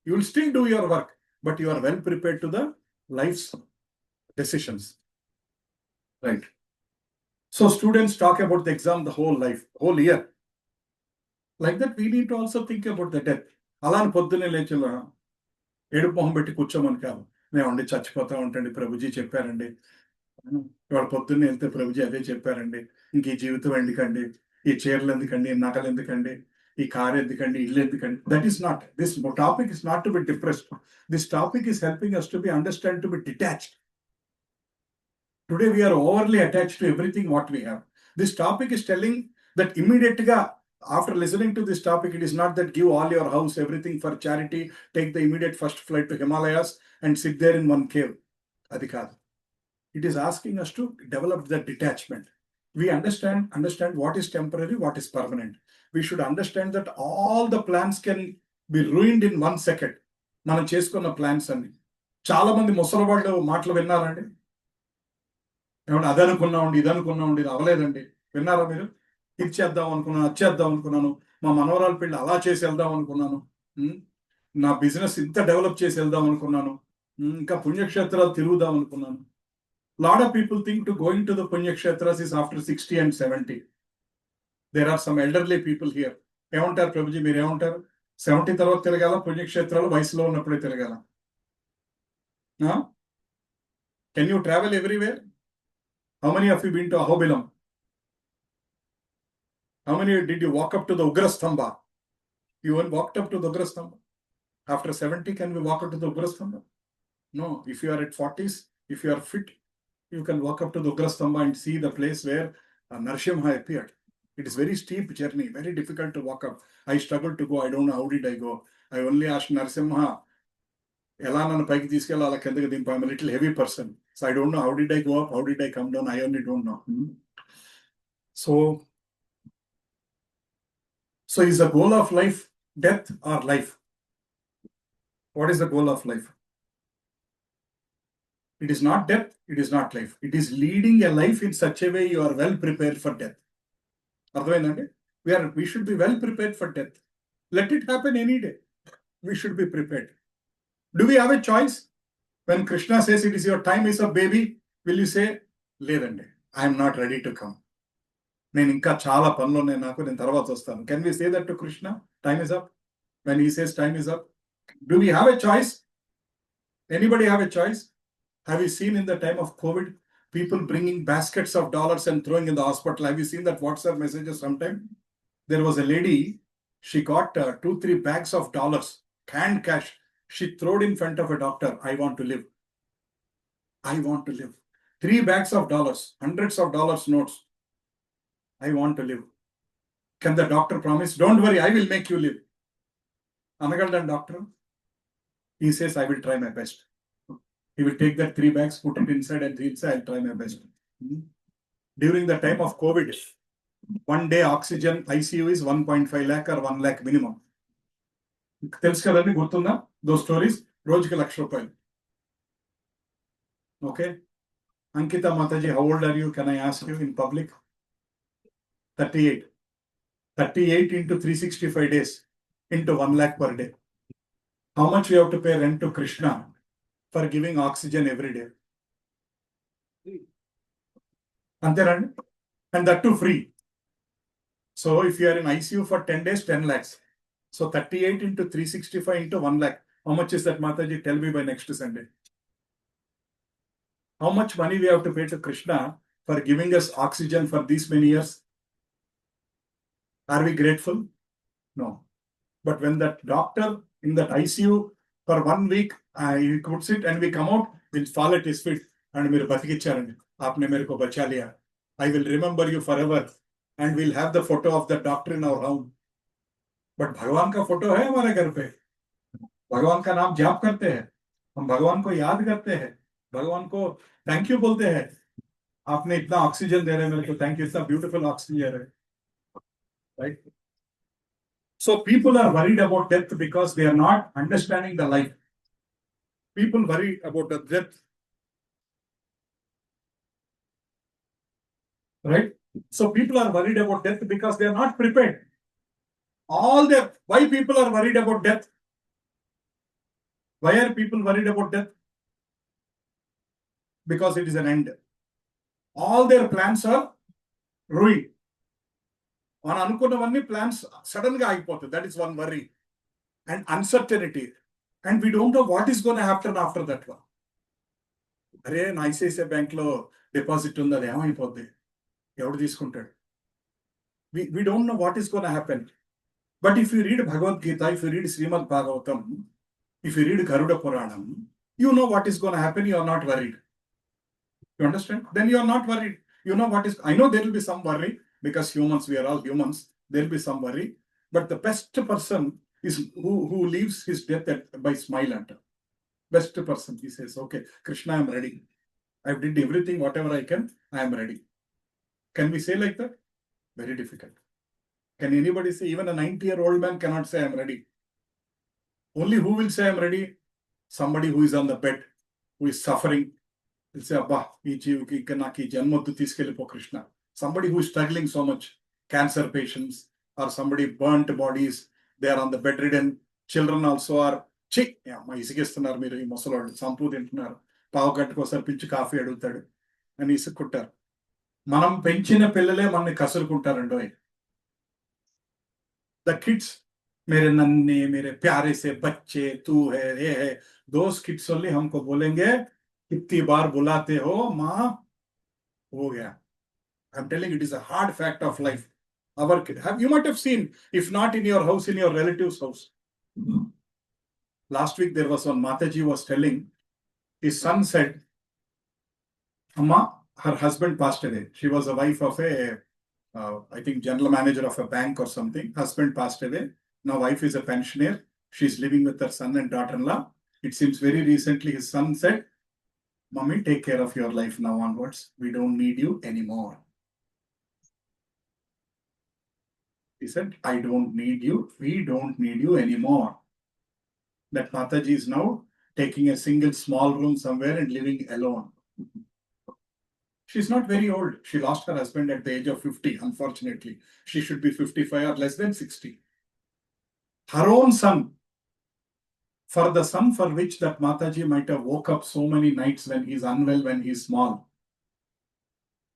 You will still do your work, but you are well prepared to the life's decisions. Right. So students talk about the exam the whole life, whole year. Like that, we need to also think about the death. అలాని పొద్దున్నే లేచిన ఏడుపు మొహం పెట్టి కూర్చోమని కాదు. మేము ఉండి చచ్చిపోతా ఉంటాండి, ప్రభుజీ చెప్పారండి. ఇవాళ పొద్దున్నే వెళ్తే ప్రభుజీ అదే చెప్పారండి. ఇంక ఈ జీవితం ఎందుకండి, ఈ చీరలు ఎందుకండి, ఈ నగలు ఎందుకండి, ఈ కారు ఎందుకండి, ఇల్లు ఎందుకండి. That is not, this topic is not to be depressed. This topic is helping us to be understand, to be detached. Today we are overly attached to everything what we have. This topic is telling that immediately after listening to this topic, it is not that give all your house, everything for charity, take the immediate first flight to Himalayas and sit there in one cave. Adi kaadu. It is asking us to develop the detachment. We understand what is temporary, what is permanent. We should understand that all the plans can be ruined in 1 second. మనం చేసుకున్న plans అన్ని. చాలా మంది ముసలి వాళ్ళు మాటలు విన్నారండి. ఏమన్నా అది అనుకున్నామండి, ఇది అనుకున్నామండి, ఇది అవ్వలేదండి. విన్నారా మీరు? ఇది చేద్దాం అనుకున్నాను, అది చేద్దాం అనుకున్నాను, మా మనవరాల పెళ్లి అలా చేసి వెళ్దాం అనుకున్నాను, నా బిజినెస్ ఇంత డెవలప్ చేసి వెళ్దాం అనుకున్నాను, ఇంకా పుణ్యక్షేత్రాలు తిరుగుదాం అనుకున్నాను. Lot of people think to going to the Punyakshetras is after 60 and 70. There are some elderly people here. ఏమంటారు ప్రభుజీ, మీరు ఏమంటారు? 70 తర్వాత తిరగాల పుణ్యక్షేత్రాలు, వయసులో ఉన్నప్పుడే తిరగాల? Can you travel everywhere? How many of you been to Ahobilam? How many did you walk up to the Ugrastamba? You walked up to the Ugrastamba. After 70, can we walk up to the Ugrastamba? No. If you are at 40s, if you are fit, you can walk up to the Ugrastamba and see the place where Narasimha appeared. It is very steep journey, very difficult to walk up. I struggled to go. I don't know how did I go. I only asked Narasimha, ఎలా నన్ను పైకి తీసుకెళ్ళి అలా కిందకి దింపా. I'm a little heavy person. So I don't know how did I go up, how did I come down. I only don't know. So is the goal of life death or life? What is the goal of life? It is not death, it is not life. It is leading a life in such a way you are well prepared for death. అర్థమైందండి? We should be well prepared for death. Let it happen any day. We should be prepared. Do we have a choice? When Krishna says it is your time is up, baby, will you say, లేదండి, I am not ready to come. నేను ఇంకా చాలా పనులు ఉన్నాయి నాకు, నేను తర్వాత వస్తాను. Can we say that to Krishna? Time is up. When he says time is up, do we have a choice? Anybody have a choice? Have you seen in the time of COVID, people bringing baskets of dollars and throwing in the hospital? Have you seen that WhatsApp messages sometime? There was a lady, she got 2-3 bags of dollars, canned cash. She threw it in front of a doctor. I want to live. I want to live. 3 bags of dollars, hundreds of dollars notes. I want to live. Can the doctor promise? Don't worry, I will make you live. Anagaldan doctor. He says, I will try my best. He will take that 3 bags, put it inside and he'll say, I'll try my best. During the time of COVID, 1 day oxygen ICU is 1.5 lakh or 1 lakh minimum. తెలుసు కదండి, గుర్తుందా those stories? రోజుకి ₹1,00,000. Okay. Ankita Mataji, how old are you? Can I ask you in public? 38. 38 into 365 days into 1 lakh per day. How much we have to pay rent to Krishna for giving oxygen every day? Anterandi? And that too free. So if you are in ICU for 10 days, 10 lakhs. So 38 into 365 into 1 lakh. How much is that, Mataji? Tell me by next Sunday. How much money we have to pay to Krishna for giving us oxygen for these many years? Are we grateful? No. But when that doctor in that ICU for 1 week, he puts it and we come out, we'll fall at his feet. And మీరు బతికిచ్చారండి, आपने मेरे को बचा लिया. I will remember you forever. And we'll have the photo of the doctor in our home. But भगवान का photo है हमारे घर पे. भगवान का नाम जाप करते हैं, हम भगवान को याद करते हैं, भगवान को थैंक यू बोलते हैं. आपने इतना ऑक्सीजन दे रहे हैं मेरे को, थैंक यू, इतना ब्यूटीफुल ऑक्सीजन है. Right? So people are worried about death because they are not understanding the life. People worry about the death. Right? So people are worried about death because they are not prepared. Why people are worried about death? Why are people worried about death? Because it is an end. All their plans are ruined. On అనుకున్నవన్నీ plans sudden గా ఆగిపోతాయి. That is one worry. And uncertainty. And we don't know what is going to happen after that one. అరే నా ICICI bank లో deposit ఉంది, అది ఏమైపోద్ది, ఎవడు తీసుకుంటాడు? We don't know what is going to happen. But if you read Bhagavad Gita, if you read Srimad Bhagavatam, if you read Garuda Puranam, you know what is going to happen. You are not worried. You understand? Then you are not worried. You know what is. I know there will be some worry because humans, we are all humans. there'll be some worry. But the best person is who leaves his death by smile at her. Best person, he says, okay, Krishna, I'm ready. I did everything, whatever I can, I am ready. Can we say like that? Very difficult. Can anybody say, even a 90-year-old man cannot say I'm ready? Only who will say I'm ready? Somebody who is on the bed, who is suffering. Will say, Abba, ee jeeviki naki janmattu tiskellipo Krishna. Somebody who is struggling so much, cancer patients, or somebody burnt bodies, they are on the bedridden. Children also are, మా ఇసుగిస్తున్నారు మీరు ఈ ముసలోళ్ళు సంపూ తింటున్నారు, పావు గంటకోసారి పిచ్చి coffee అడుగుతాడు అని ఇసుక్కుంటారు. మనం పెంచిన పిల్లలే మనని కసురుకుంటారండి. The kids, मेरे नन्हे, मेरे प्यारे से बच्चे, तू है, ये है, those kids only हमको बोलेंगे, कितनी बार बुलाते हो माँ, हो गया. I'm telling you, it is a hard fact of life. Our kid, you might have seen, if not in your house, in your relative's house. Last week there was one Mataji was telling, his son said, Amma, her husband passed away. She was a wife of a I think general manager of a bank or something. Husband passed away. Now wife is a pensioner. She's living with her son and daughter-in-law. It seems very recently his son said, Mommy, take care of your life now onwards. We don't need you anymore. He said, I don't need you. We don't need you anymore. That Mataji is now taking a single small room somewhere and living alone. She's not very old. She lost her husband at the age of 50, unfortunately. She should be 55 or less than 60. Her own son, for the son for which that Mataji might have woke up so many nights when he's unwell, when he's small,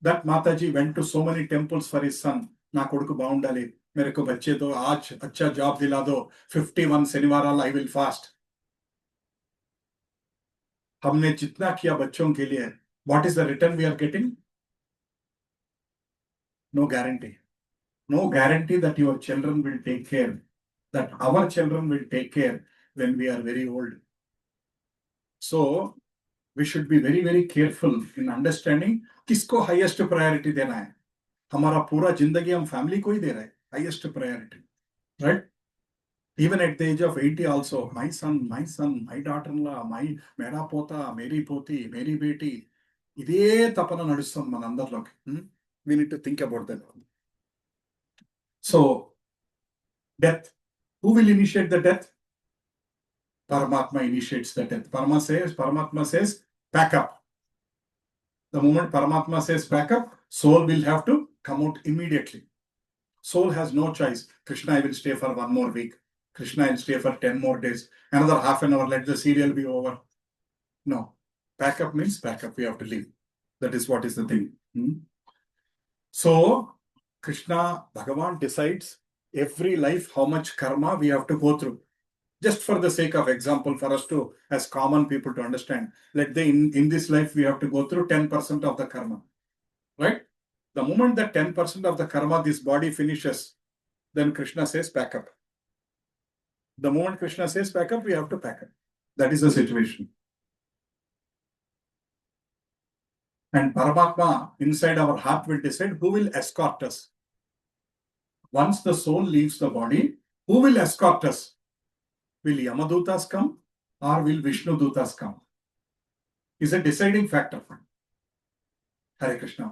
that Mataji went to so many temples for his son. Na koduku baundali, mere ko bacche do, aaj acha job dila do, 51 shanivaral I will fast. हमने जितना किया बच्चों के लिए, what is the return we are getting? No guarantee. No guarantee that your children will take care, that our children will take care when we are very old. So we should be very, very careful in understanding किसको highest priority देना है. हमारा पूरा जिंदगी हम family को ही दे रहे हैं, highest priority, right? Even at the age of 80 also, my son, my daughter-in-law, mera pota, meri poti, meri beti, ఇదే తపన నడుస్తుంది మన అందరిలోకి. We need to think about that. So, death. Who will initiate the death? Paramatma initiates the death. Paramatma says, pack up. The moment Paramatma says pack up, soul will have to come out immediately. Soul has no choice. Krishna, I will stay for 1 more week. Krishna, I will stay for 10 more days. Another half an hour, let the serial be over. No. Pack up means pack up. We have to leave. That is what is the thing. So, Krishna, Bhagavan decides every life how much karma we have to go through. Just for the sake of example, for us to, as common people to understand, in this life we have to go through 10% of the karma. Right? The moment that 10% of the karma this body finishes, then Krishna says pack up. The moment Krishna says pack up, we have to pack up. That is the situation. And Paramatma inside our heart will decide who will escort us. Once the soul leaves the body, who will escort us? Will Yamadutas come or will Vishnudutas come? Is a deciding factor. Hare Krishna.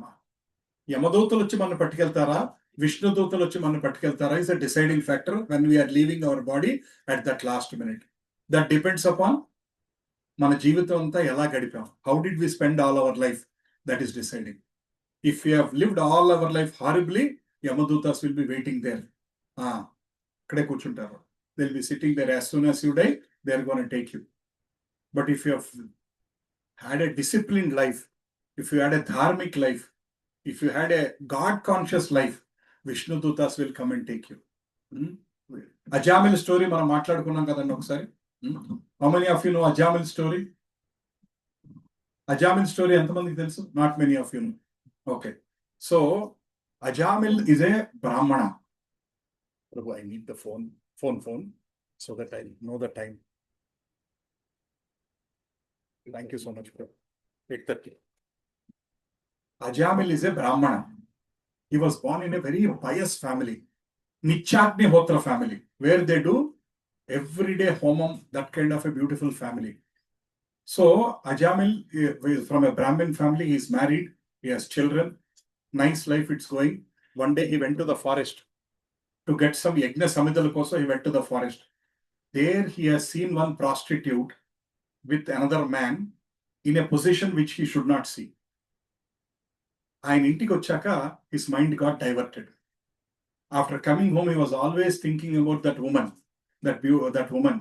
Yamadutal వచ్చి మనం పట్టుకెళ్తారా, విష్ణుదూతలు వచ్చి మనం పట్టుకెళ్తారా is a deciding factor when we are leaving our body at that last minute. That depends upon మన జీవితం అంతా ఎలా గడిపాం. How did we spend all our life? That is deciding. If we have lived all our life horribly, Yamadutas will be waiting there. Ikkade కూర్చుంటారు. They'll be sitting there. As soon as you die, they're going to take you. But if you have had a disciplined life, if you had a dharmic life, if you had a God-conscious life, Vishnudutas will come and take you. Ajamil story మనం మాట్లాడుకున్నాం కదండి ఒకసారి. How many of you know Ajamil story? Ajamil story ఎంతమందికి తెలుసు? Not many of you know. Okay. So, Ajamil is a Brahmana. Prabhu, I need the phone, so that I know the time. Thank you so much, Prabhu. 8:30. Ajamil is a Brahmana. He was born in a very pious family. Nityagnihotra family, where they do everyday homam, that kind of a beautiful family. So Ajamil is from a Brahmin family, he is married, he has children, nice life it's going. One day he went to the forest to get some yajna samidal kosa, he went to the forest. There he has seen one prostitute with another man in a position which he should not see. ఆయన ఇంటికి వచ్చాక his mind got diverted. After coming home, he was always thinking about that woman, that woman.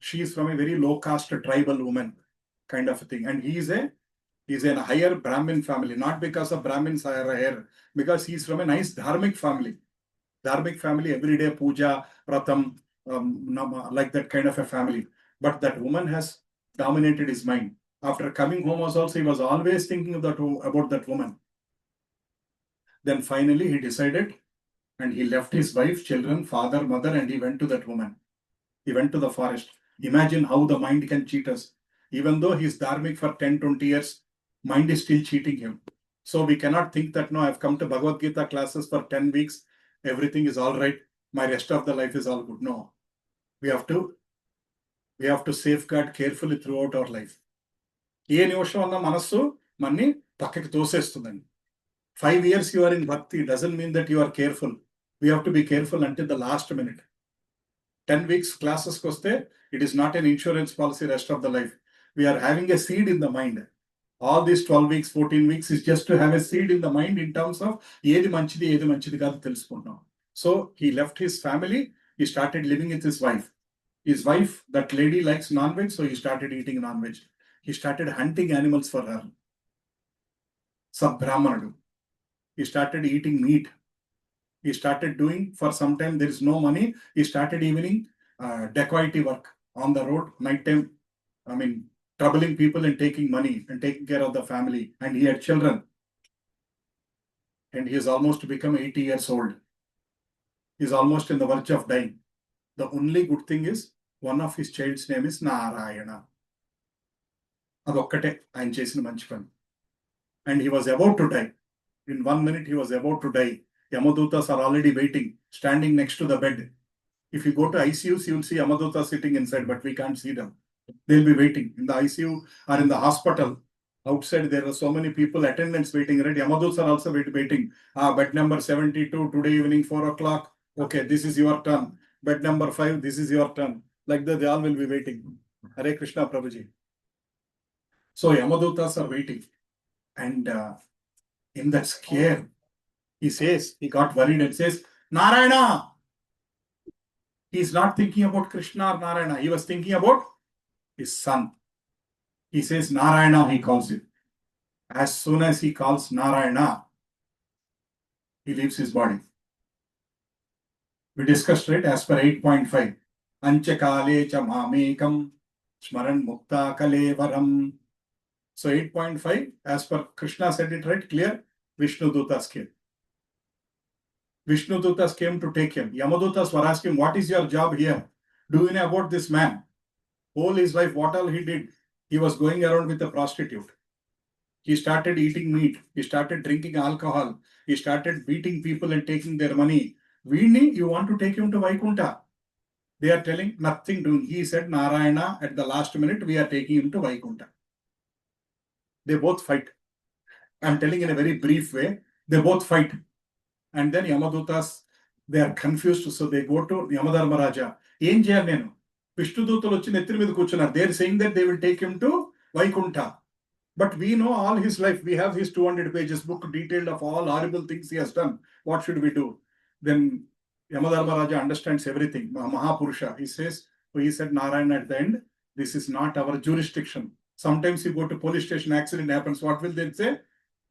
She is from a very low caste tribal woman, kind of a thing. And he's in a higher Brahmin family, not because of Brahmins are higher, because he's from a nice dharmic family. Dharmic family, everyday puja, pratam, like that kind of a family. But that woman has dominated his mind. After coming home also, he was always thinking about that woman. Then finally he decided, and he left his wife, children, father, mother, and he went to that woman. He went to the forest. Imagine how the mind can cheat us. Even though he's dharmic for 10, 20 years, mind is still cheating him. So we cannot think that, no, I've come to Bhagavad Gita classes for 10 weeks, everything is all right, my rest of the life is all good. No. We have to safeguard carefully throughout our life. ఏ నిమిషం అన్న మనస్సు మన్ని పక్కకి తోసేస్తుందండి. 5 years you are in bhakti doesn't mean that you are careful. We have to be careful until the last minute. 10 weeks classes koste, it is not an insurance policy rest of the life. We are having a seed in the mind. All these 12 weeks, 14 weeks is just to have a seed in the mind in terms of ఏది మంచిది కాదు తెలుసుకుంటాం. So he left his family, he started living with his wife. His wife, that lady likes non-veg, so he started eating non-veg. He started hunting animals for her. Sab-Brahmanadu. He started eating meat. He started doing, for some time there is no money, he started evening dacoity work on the road, night time, troubling people and taking money and taking care of the family. And he had children. And he has almost become 80 years old. He is almost in the verge of dying. The only good thing is, one of his child's name is Narayana. Adokkate ayan chesina manchi pani. And he was about to die. In 1 minute, he was about to die. Yamadutas are already waiting, standing next to the bed. If you go to ICUs, you will see Yamadutas sitting inside, but we can't see them. They'll be waiting in the ICU or in the hospital. Outside, there are so many people, attendants waiting, right? Yamadutas are also waiting. Bed number 72, today evening, 4 o'clock. Okay, this is your turn. Bed number 5, this is your turn. Like that, they all will be waiting. Hare Krishna, Prabhuji. So Yamadutas are waiting. And in that scare, he got worried and says, Narayana! He's not thinking about Krishna or Narayana. He was thinking about his son. He says Narayana, he calls it. As soon as he calls Narayana, he leaves his body. We discussed it as per 8.5. Anchakale cha mamekam smaran mukta kalevaram. So 8.5, as per Krishna said it right, clear, Vishnu Dutas came. Vishnu Dutas came to take him. Yamadutas were asking, what is your job here? Do you know about this man? All his life, what all he did? He was going around with a prostitute. He started eating meat. He started drinking alcohol. He started beating people and taking their money. Veeni, you want to take him to Vaikunta? They are telling nothing doing. He said, Narayana, at the last minute, we are taking him to Vaikunta. They both fight. I'm telling in a very brief way. They both fight. And then Yamadutas, they are confused. So they go to Yamadharmaraja. Em cheyali nenu? Vishnu Dutulu vachi nettiri meeda కూర్చున్నారు. They are saying that they will take him to Vaikunta. But we know all his life. We have his 200 pages book detailed of all horrible things he has done. What should we do? Then Yamadharmaraja understands everything. Mahapurusha. He said, Narayana at the end, this is not our jurisdiction. Sometimes you go to police station, accident happens. What will they say?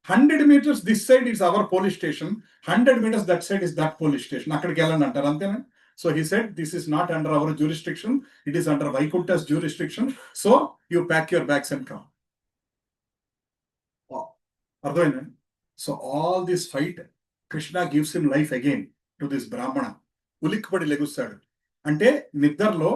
100 meters this side is our police station. 100 meters that side is that police station. అక్కడికి వెళ్ళండి అంటారు అంతేనా? So he said, this is not under our jurisdiction. It is under Vaikunta's jurisdiction. So you pack your bags and come. అర్థమైందా? So all this fight, Krishna gives him life again to this Brahmana. ఉలిక్కిపడి లెగుస్తాడు. అంటే నిద్రలో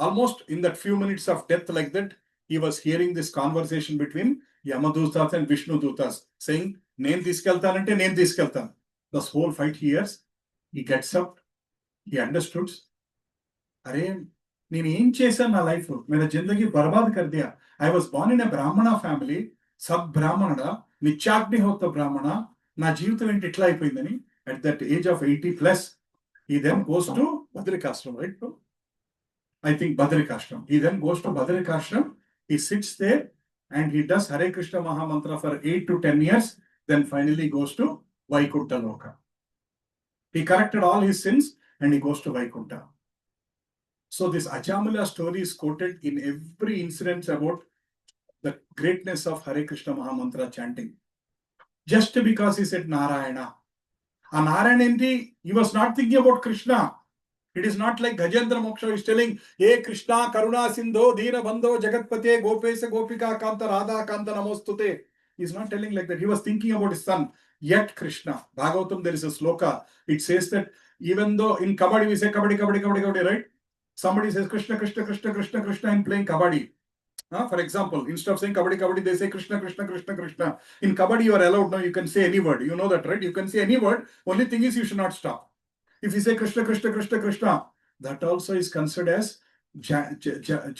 almost in that few minutes of death like that, he was hearing this conversation between Yamadutas and Vishnu Dutas saying, నేను తీసుకెళ్తానంటే నేను తీసుకెళ్తాను. This whole fight he hears, he gets up, He understood. అరే నేను ఏం చేశాను నా లైఫ్ मेरा जिंदगी बर्बाद कर दिया. I was born in a Brahmana family, సబ్ బ్రాహ్మణుడ, నిత్యాగ్నిహోత్ర బ్రాహ్మణ, నా జీవితం ఏంటి ఇట్లా అయిపోయిందని. At that age of 80 plus, he then goes to Badrikashram, right? I think Badrikashram. He then goes to Badrikashram, he sits there and he does Hare Krishna Maha Mantra for 8 to 10 years, then finally goes to Vaikuntha Loka. He corrected all his sins and he goes to Vaikuntha. So this Ajamila story is quoted in every incident about the greatness of Hare Krishna Maha Mantra chanting. Just because he said Narayana. A Narayana, he was not thinking about Krishna. It is not like Gajendra Moksha is telling, Hey Krishna, Karuna Sindho, Dina Bandho, Jagatpate, Gopesa, Gopika, Kanta, Radha, Kanta, Namostute. He is not telling like that. He was thinking about his son, yet Krishna. Bhagavatam, there is a sloka. It says that even though in Kabaddi we say Kabaddi, Kabaddi, Kabaddi, Kabaddi, right? Somebody says Krishna, Krishna, Krishna, Krishna, Krishna in playing Kabaddi. For example, instead of saying Kabaddi, Kabaddi, they say Krishna, Krishna, Krishna, Krishna. In Kabaddi, you are allowed now, you can say any word. You know that, right? You can say any word. Only thing is you should not stop. If you say Krishna, Krishna, Krishna, Krishna, that also is considered as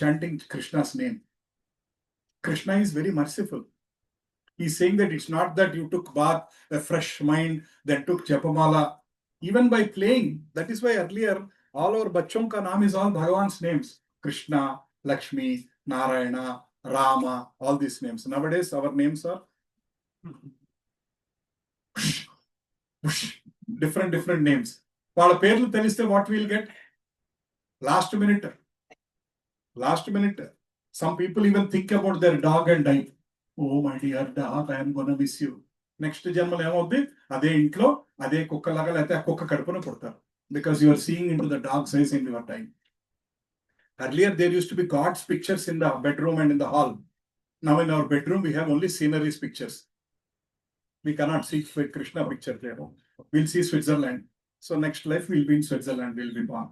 chanting Krishna's name. Krishna is very merciful. He's saying that it's not that you took bath, a fresh mind, that took Japamala. Even by playing, that is why earlier, all our bachon ka naam is all Bhagavan's names. Krishna, Lakshmi, Narayana, Rama, all these names. Nowadays, our names are different names. వాళ్ళ పేర్లు తెలిస్తే what we'll get? Last minute. Some people even think about their dog and die. Oh my dear dog, I am gonna miss you. Next జన్మలో ఏమవుద్ది? అదే ఇంట్లో అదే కుక్కలాగా లేకపోతే ఆ కుక్క కడుపున పుడతారు. Because you are seeing into the dog's eyes in your time. Earlier there used to be God's pictures in the bedroom and in the hall. Now in our bedroom we have only sceneries pictures. We cannot see Krishna picture there. We'll see Switzerland. So next life we'll be in Switzerland, we'll be born.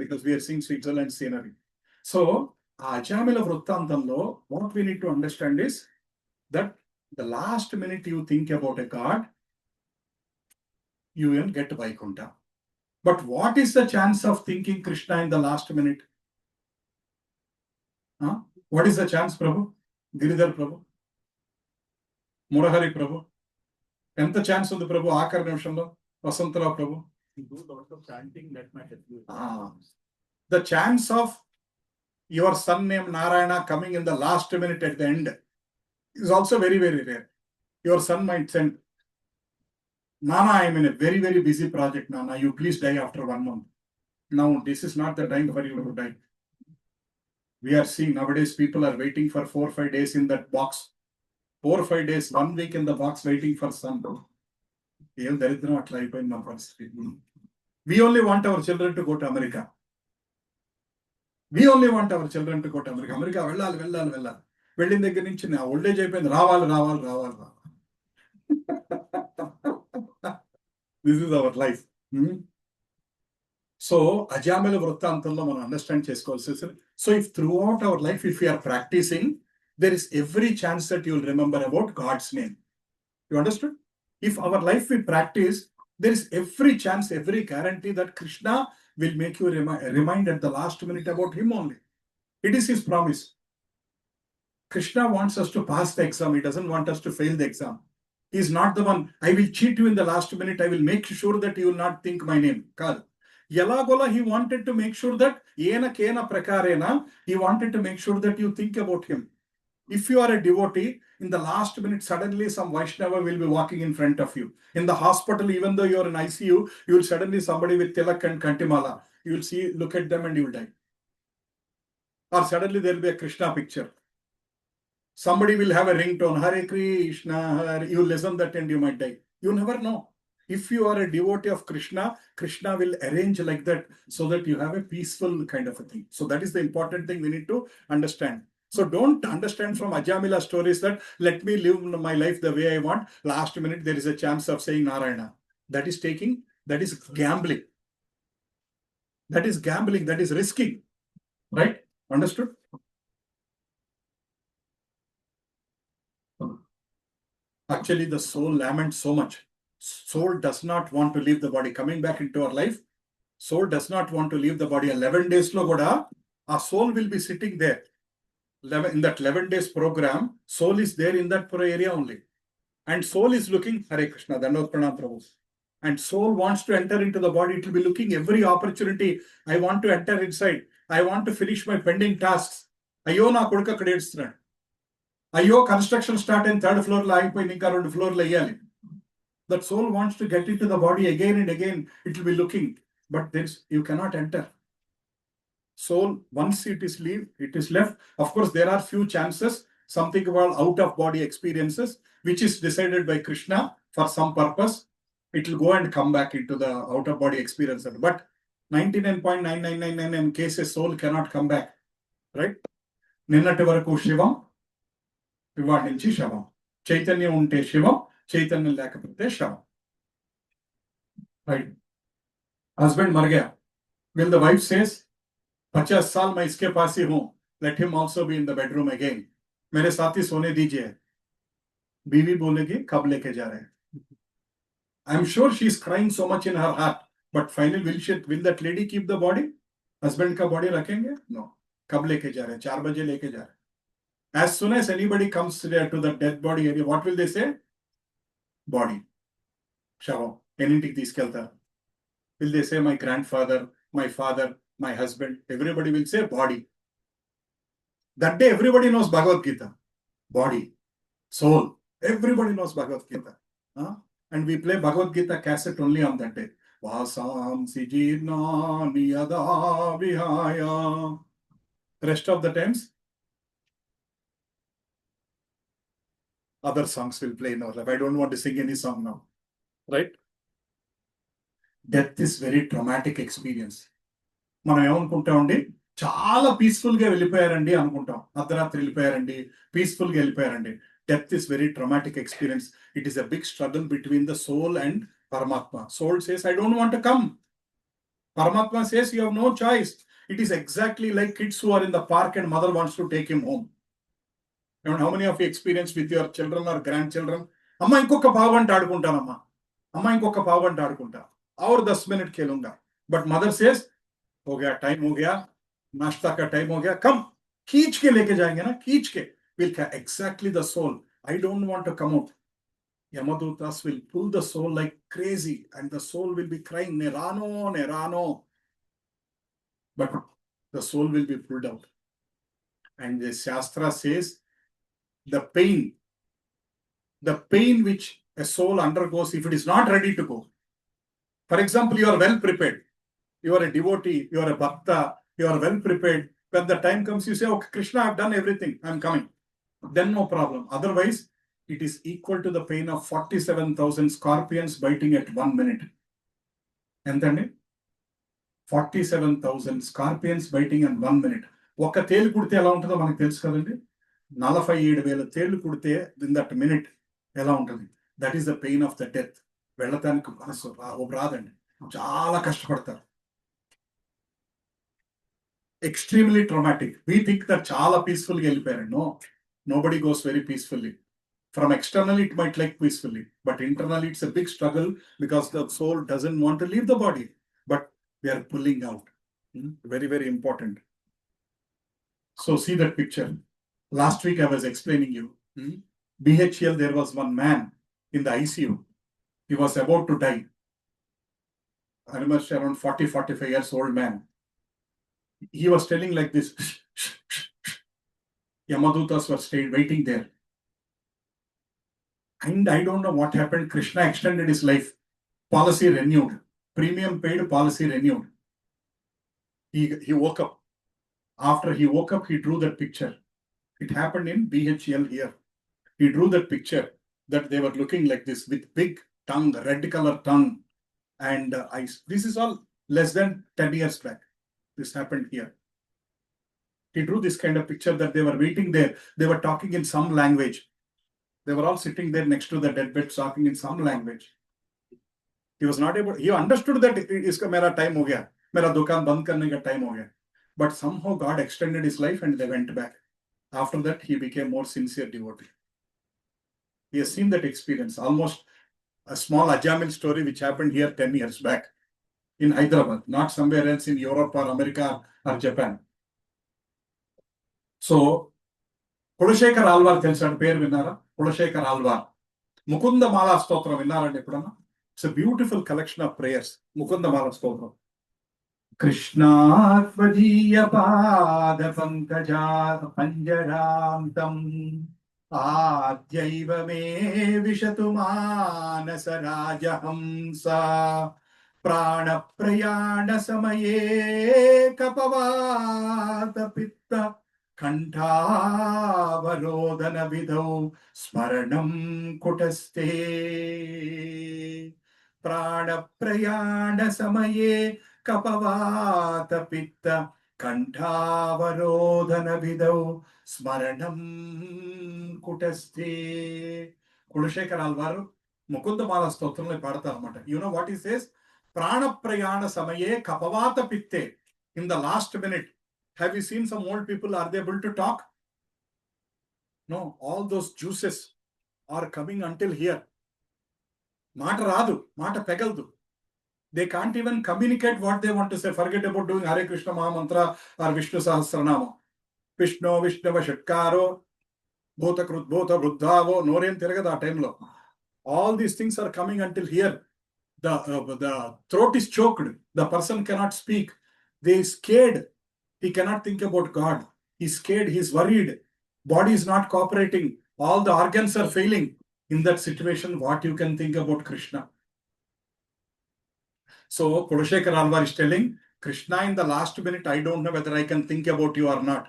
Because we are seeing Switzerland scenery. So, Ajamila Vruttantamlo, what we need to understand is that the last minute you think about a god, you will get Vaikuntha. But what is the chance of thinking Krishna in the last minute? What is the chance, Prabhu? Giridhar Prabhu? Murahari Prabhu? ఎంత chance ఉంది ప్రభు ఆఖరి నిమిషంలో? వసంతరావు ప్రభు? The chance of your son named Narayana coming in the last minute at the end is also very, very rare. Your son might send, Nana, I am in a very, very busy project, Nana. You please die after 1 month. Now, this is not the time for you to die. We are seeing nowadays people are waiting for 4 or 5 days in that box. 4 or 5 days, 1 week in the box waiting for son. We only want our children to go to America. We only want our children to go to America. America వెళ్ళాలి. వెళ్ళిన దగ్గర నుంచి నా old age అయిపోయింది, రావాలి. This is our life. So, Ajamila Vruttantamlo మనం understand చేసుకోవాల్సి. So, if throughout our life, if we are practicing, there is every chance that you will remember about God's name. You understood? If our life we practice, there is every chance, every guarantee that Krishna will make you remind at the last minute about him only. It is his promise. Krishna wants us to pass the exam. He doesn't want us to fail the exam. He is not the one, I will cheat you in the last minute. I will make sure that you will not think my name. Kaadu. Yalagola, he wanted to make sure that Yena Kena Prakarena, he wanted to make sure that you think about him. If you are a devotee, in the last minute, suddenly some Vaishnava will be walking in front of you. In the hospital, even though you are in ICU, you will suddenly somebody with Tilak and Kantimala. You will see, look at them and you will die. Or suddenly there will be a Krishna picture. Somebody will have a ringtone, Hare Krishna, Hare. You listen that and you might die. You never know. If you are a devotee of Krishna, Krishna will arrange like that so that you have a peaceful kind of a thing. So that is the important thing we need to understand. So don't understand from Ajamila stories that let me live my life the way I want. Last minute there is a chance of saying Narayana. That is gambling. That is gambling. That is risking. Right? Understood? Actually, the soul laments so much. Soul does not want to leave the body. Coming back into our life, Soul does not want to leave the body. 11 days lo kuda a soul will be sitting there. In that 11 days program, soul is there in that area only. And soul is looking, Hare Krishna, Dandavata Pranam Prabhu. And soul wants to enter into the body. It will be looking every opportunity. I want to enter inside. I want to finish my pending tasks. Ayyo na koduka akkade edustunadu. Ayyo construction start in 3rd floor la agipoyindi inka 2 floor la eyyali. That soul wants to get into the body again and again. It will be looking, but you cannot enter. Soul, once it is left. Of course, there are few chances, something called out of body experiences, which is decided by Krishna for some purpose. It will go and come back into the out of body experience. But 99.9999 cases, soul cannot come back. Right? Ninnati varaku Shivam, ఇవాటి నుంచి శవం. చైతన్యం ఉంటే శివం, చైతన్యం లేకపోతే శవం. Right? Husband मर गया. Will the wife says, 50 साल मैं इसके पास ही हूं, let him also be in the bedroom again. मेरे साथ ही सोने दीजिए. बीवी बोलेगी कब लेके जा रहे हैं? I'm sure she is crying so much in her heart, but finally will that lady keep the body? Husband का body रखेंगे? No. कब लेके जा रहे हैं? 4 बजे लेके जा रहे हैं. As soon as anybody comes there to the dead body area, what will they say? Body. Shavam. Enintiకి తీసుకెళ్తారు. Will they say my grandfather, my father, my husband? Everybody will say body. That day everybody knows Bhagavad Gita. Body. Soul. Everybody knows Bhagavad Gita. And we play Bhagavad Gita cassette only on that day. Vasam sijirna niyada vihaya. Rest of the times, other songs will play in our life. I don't want to sing any song now. Right? Death is very traumatic experience. మనం ఏమనుకుంటామండి, చాలా peaceful గా వెళ్ళిపోయారండి అనుకుంటాం. అర్ధరాత్రి వెళ్ళిపోయారండి, peaceful గా వెళ్ళిపోయారండి. Death is very traumatic experience. It is a big struggle between the soul and Paramatma. Soul says, I don't want to come. Paramatma says, you have no choice. It is exactly like kids who are in the park and mother wants to take him home. And how many of you experience with your children or grandchildren? Amma inkoka paavante aadukuntanamma. Amma inkoka paavante aadukunta. Aur 10 minute khelunga. But mother says, ho gaya, time ho gaya, nashta ka time ho gaya, come. Kheench ke leke jayenge na, kheench ke. Will exactly the soul. I don't want to come out. Yamadutas will pull the soul like crazy, and the soul will be crying, Nerano, Nerano. But the soul will be pulled out. And the Shastra says, the pain which a soul undergoes if it is not ready to go. For example, you are well prepared. You are a devotee, you are a bhakta, you are well prepared. When the time comes, you say, okay, Krishna, I've done everything, I'm coming. Then no problem. Otherwise, it is equal to the pain of 47,000 scorpions biting at 1 minute. Entandi? 47,000 scorpions biting in 1 minute. Oka telu kudite ela untundo manaku telusu kadandi. 47,000 telu kudite in that minute ela untundi. That is the pain of the death. Vellataniki manasu raadandi. Chaala kashtapadtaru. Extremely traumatic. We think that chaala peacefully వెళ్ళిపోయారు. No. Nobody goes very peacefully. From externally, it might like peacefully, but internally, it's a big struggle because the soul doesn't want to leave the body, but we are pulling out. Very, very important. So see that picture. Last week, I was explaining you. BHL, there was one man in the ICU. He was about to die. I remember around 40, 45 years old man. He was telling like this. Yamadutas were stayed waiting there. And I don't know what happened. Krishna extended his life. Policy renewed. Premium paid, policy renewed. He woke up. After he woke up, he drew that picture. It happened in BHL here. He drew that picture that they were looking like this with big tongue, red color tongue and eyes. This is all less than 10 years back. This happened here. He drew this kind of picture that they were waiting there. They were talking in some language. They were all sitting there next to the dead bed talking in some language. He was not able, he understood that iska mera time ho gaya. Mera dukaan band karne ka time ho gaya. But somehow God extended his life and they went back. After that, he became more sincere devotee. He has seen that experience. Almost a small Ajamil story which happened here 10 years back. in Hyderabad, not somewhere else in Europe or America or Japan. So, Kulasekhar Alvar తెలుసా పేరు విన్నారా? కులశేఖర్ ఆల్వార్ ముకుంద మాలా స్తోత్రం విన్నారండి ఎప్పుడన్నా? It's a beautiful collection of prayers. Mukunda Mala Stotram. కృష్ణాత్మజీయ పాద పంకజా పంజరాంతం ఆద్యైవ మే విశతు మానస రాజహంస ప్రాణ ప్రయాణ సమయే కపవాత పిత్త కంఠావరోధన విధౌ స్మరణం కుటస్థే ప్రాణ ప్రయాణ సమయే కపవాత పిత్త కంఠావరోధన విధౌ స్మరణం కుటస్థే. కులశేఖర్ ఆల్వారు ముకుందమాల స్తోత్రంలో పాడతారు అనమాట. You know what is says? ప్రాణ ప్రయాణ సమయే కపవాత పిత్తే. In the last minute, have you seen some old people? Are they able to talk? No, all those juices are coming until here. మాట రాదు, మాట పెగలదు. They can't even communicate what they want to say. Forget about doing Hare Krishna Mahamantra or Vishnu Sahasranama. Vishnu Vishnava Shatkaro, Bhota Krudbhota Buddhavo, Noren Tiragada time-lo. All these things are coming until here. The throat is choked. The person cannot speak. They are scared. He cannot think about God. He's scared. He's worried. Body is not cooperating. All the organs are failing. In that situation, what you can think about Krishna? So, Kulashekhar Alvar is telling, Krishna, in the last minute, I don't know whether I can think about you or not.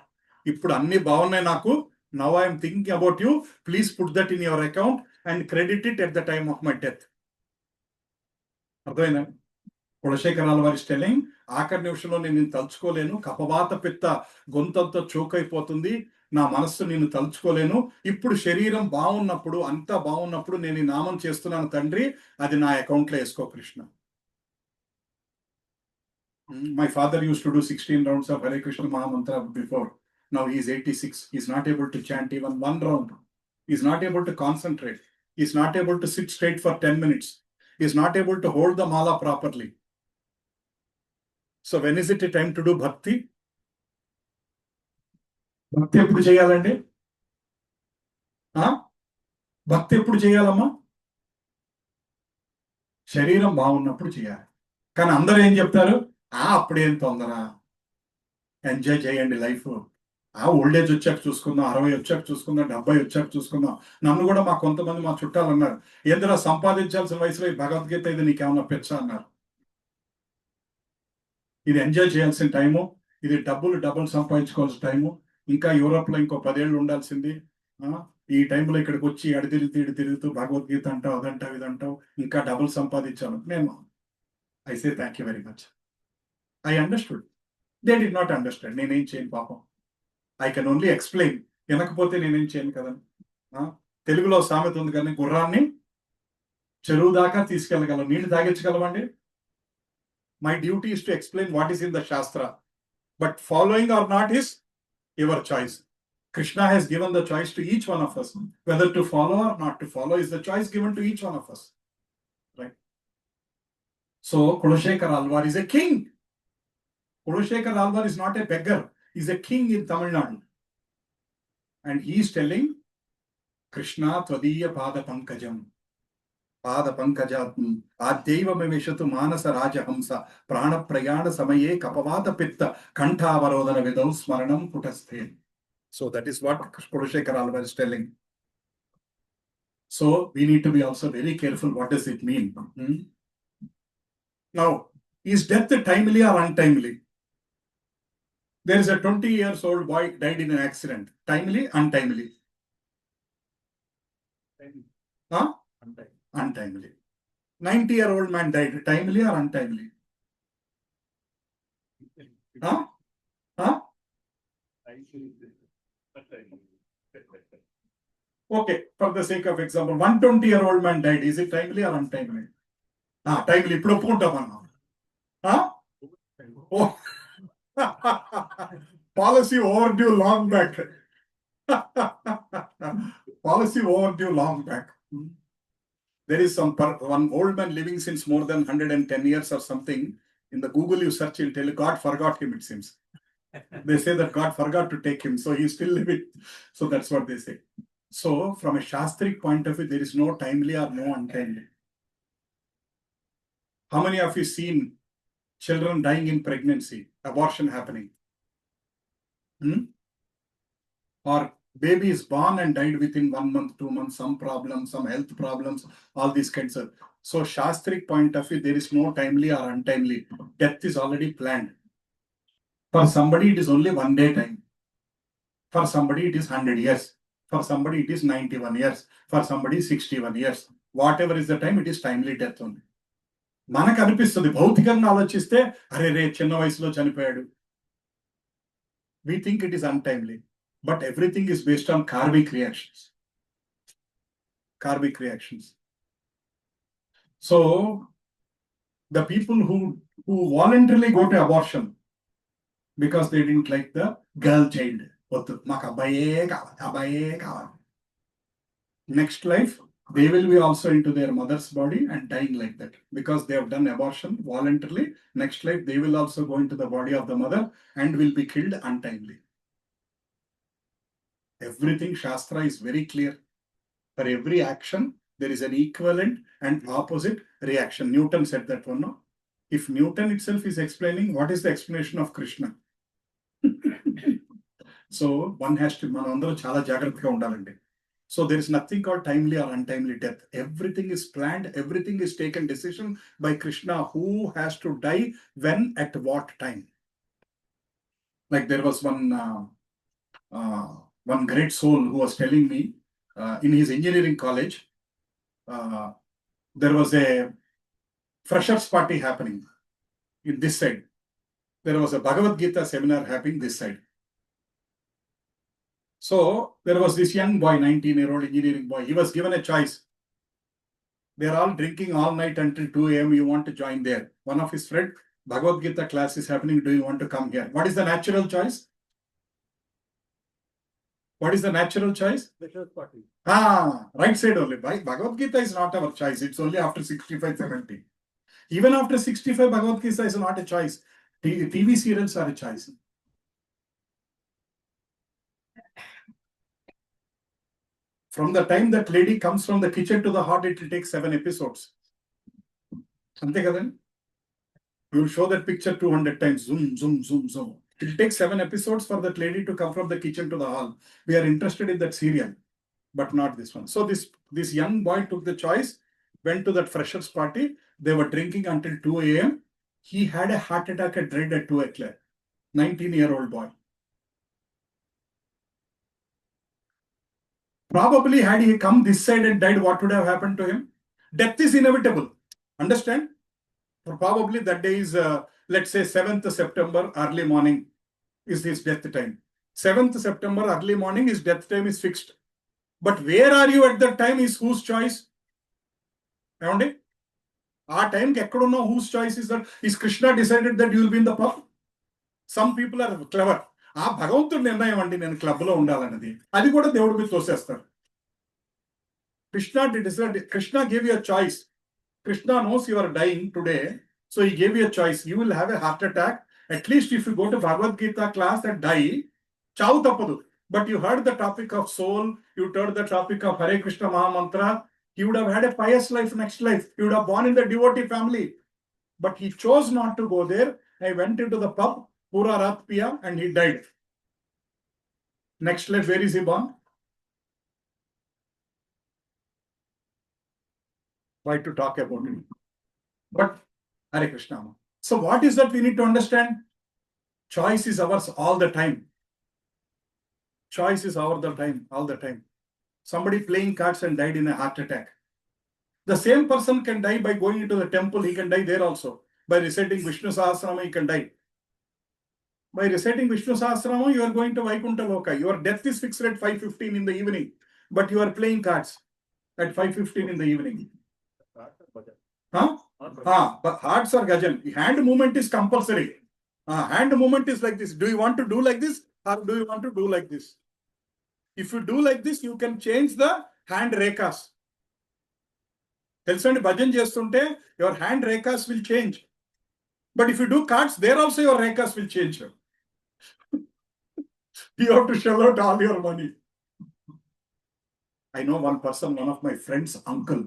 Ippudu anni bagunnai naku. Now I am thinking about you. Please put that in your account and credit it at the time of my death. అర్థమైందా? Kulasekhar Alvar is telling, ఆఖరి నిమిషంలో నేను తలుచుకోలేను, కపవాత పిత్త గొంతంతా చోకైపోతుంది, నా మనస్సు నేను తలుచుకోలేను. ఇప్పుడు శరీరం బాగున్నప్పుడు, అంతా బాగున్నప్పుడు నేను ఈ నామం చేస్తున్నాను తండ్రి, అది నా అకౌంట్లో వేసుకో Krishna. My father used to do 16 rounds of Hare Krishna Mahamantra before. Now he is 86. He is not able to chant even one round. He is not able to concentrate. He is not able to sit straight for 10 minutes. He is not able to hold the mala properly. So when is it a time to do bhakti? Bhakti ఎప్పుడు చేయాలండి? భక్తి ఎప్పుడు చేయాలమ్మా? శరీరం బాగున్నప్పుడు చేయాలి. కానీ అందరూ ఏం చెప్తారు? అప్పుడేం తొందర, ఎంజాయ్ చేయండి లైఫ్, ఓల్డ్ ఏజ్ వచ్చాక చూసుకుందాం, 60 వచ్చాక చూసుకుందాం, 70 వచ్చాక చూసుకుందాం. నన్ను కూడా కొంతమంది మా చుట్టాలు అన్నారు, ఏందిరా సంపాదించాల్సిన వయసులో ఈ భగవద్గీత ఇది నీకేమన్నా పెచ్చా అన్నారు. ఇది ఎంజాయ్ చేయాల్సిన టైము, ఇది డబ్బులు సంపాదించుకోవాల్సిన టైము. ఇంకా యూరోప్ లో ఇంకో 10 ఏళ్ళు ఉండాల్సింది. ఈ టైంలో ఇక్కడికి వచ్చి ఇటు తిరుగుతూ భగవద్గీత అంటావు, అదంటావు, ఇదంటావు, ఇంకా డబ్బులు సంపాదించాను. నేను I say thank you very much. I understood. They did not understand. నేనేం చేయను పాపం. I can only explain. వినకపోతే నేనేం చేయను కదా. తెలుగులో సామెత ఉంది కానీ, గుర్రాన్ని చెరువు దాకా తీసుకెళ్ళగలం, నీళ్లు తాగించగలమండి. My duty is to explain what is in the Shastra. But following or not is your choice. Krishna has given the choice to each one of us. Whether to follow or not to follow is the choice given to each one of us. Right? So, Kulashekhar Alvar is a king. Kulashekhar Alvar is not a beggar. He is a king in Tamil Nadu. And he is telling, Krishna Tvadiya Pada Pankajam. పాద పంకజాత్మ ఆద్యైవమేషతు మానస రాజహంస ప్రాణ ప్రయాణ సమయే కపవాత పిత్త కంఠావరోధన విధౌ స్మరణం కుటస్థే. So that is what Kulashekhar Alvar is telling. So we need to be also very careful. What does it mean? Now, is death timely or untimely? There is a 20 years old boy died in an accident. Timely, untimely? Untimely. 90-year-old man died. Timely or untimely? Okay, for the sake of example, 120-year-old man died. Is it timely or untimely? Timely. ఇప్పుడు ఒప్పుకుంటామన్నా. Policy overdue long back. Policy overdue long back. There is one old man living since more than 110 years or something. In the Google you search, it'll tell you God forgot him, it seems. They say that God forgot to take him, so he's still living. So that's what they say. So from a Shastric point of view, there is no timely or no untimely. How many of you seen children dying in pregnancy, abortion happening? Or baby is born and died within 1 month, 2 months, some problems, some health problems, all these kinds of. So Shastric point of view, there is no timely or untimely. Death is already planned. For somebody, it is only 1 day time. For somebody, it is 100 years. For somebody, it is 91 years. For somebody, 61 years. Whatever is the time, it is timely death only. మనకు అనిపిస్తుంది భౌతికంగా ఆలోచిస్తే అరే రే చిన్న వయసులో చనిపోయాడు. We think it is untimely, but everything is based on karmic reactions. Karmic reactions. So the people who voluntarily go to abortion because they didn't like the girl child. Next life, they will be also into their mother's body and dying like that because they have done abortion voluntarily. Next life, they will also go into the body of the mother and will be killed untimely. Everything Shastra is very clear. For every action, there is an equivalent and opposite reaction. Newton said that one. No? If Newton itself is explaining, what is the explanation of Krishna? So one has to, manandro chala jagrataga undalandi. So there is nothing called timely or untimely death. Everything is planned. Everything is taken decision by Krishna who has to die when, at what time. Like there was one great soul who was telling me in his engineering college, there was a freshers party happening in this side. There was a Bhagavad Gita seminar happening this side. So there was this young boy, 19-year-old engineering boy. He was given a choice. They are all drinking all night until 2 a.m. You want to join there. One of his friend, Bhagavad Gita class is happening. Do you want to come here? What is the natural choice? What is the natural choice? Right side only. Bhagavad Gita is not our choice. It's only after 65, 70. Even after 65, Bhagavad Gita is not a choice. TV serials are a choice. From the time that lady comes from the kitchen to the heart, it will take 7 episodes. Ante kada? We will show that picture 200 times. Zoom, zoom, zoom, zoom. It will take 7 episodes for that lady to come from the kitchen to the hall. We are interested in that serial, but not this one. So this young boy took the choice, went to that freshers party. They were drinking until 2 a.m. He had a heart attack at dread at 2 o'clock. 19-year-old boy. Probably had he come this side and died, what would have happened to him? Death is inevitable. Understand? Probably that day is, let's say 7th September, early morning is his death time. 7th September, early morning, his death time is fixed. But where are you at that time is whose choice? Found it? Our time, whose choice is that? Is Krishna decided that you will be in the pub? Some people are clever. ఆ భగవంతుడు నిర్ణయం అండి నేను club లో ఉండాలన్నది అది కూడా దేవుడి మీద తోసేస్తారు. Krishna gave you a choice. Krishna knows you are dying today, so he gave you a choice. You will have a heart attack. At least if you go to Bhagavad Gita class and die, chavu tappadu. But you heard the topic of soul, you heard the topic of Hare Krishna Mahamantra, he would have had a pious life next life. He would have born in the devotee family. But he chose not to go there. He went into the pub, Pura Rat Piya, and he died. Next life, where is he born? Why to talk about it? But Hare Krishna. So what is that we need to understand? Choice is ours all the time. Choice is all the time. Somebody playing cards and died in a heart attack. The same person can die by going into the temple. He can die there also. By reciting Vishnu Sahasranama, he can die. By reciting Vishnu Sahasranama, you are going to Vaikuntha Loka. Your death is fixed at 5:15 in the evening, but you are playing cards at 5:15 in the evening. But hearts are gajan. Hand movement is compulsory. Hand movement is like this. Do you want to do like this or do you want to do like this? If you do like this, you can change the hand rekas. తెలుసండి భజన చేస్తుంటే your hand rekas will change. But if you do cards, there also your records will change. You have to shell out all your money. I know one person, one of my friend's uncle,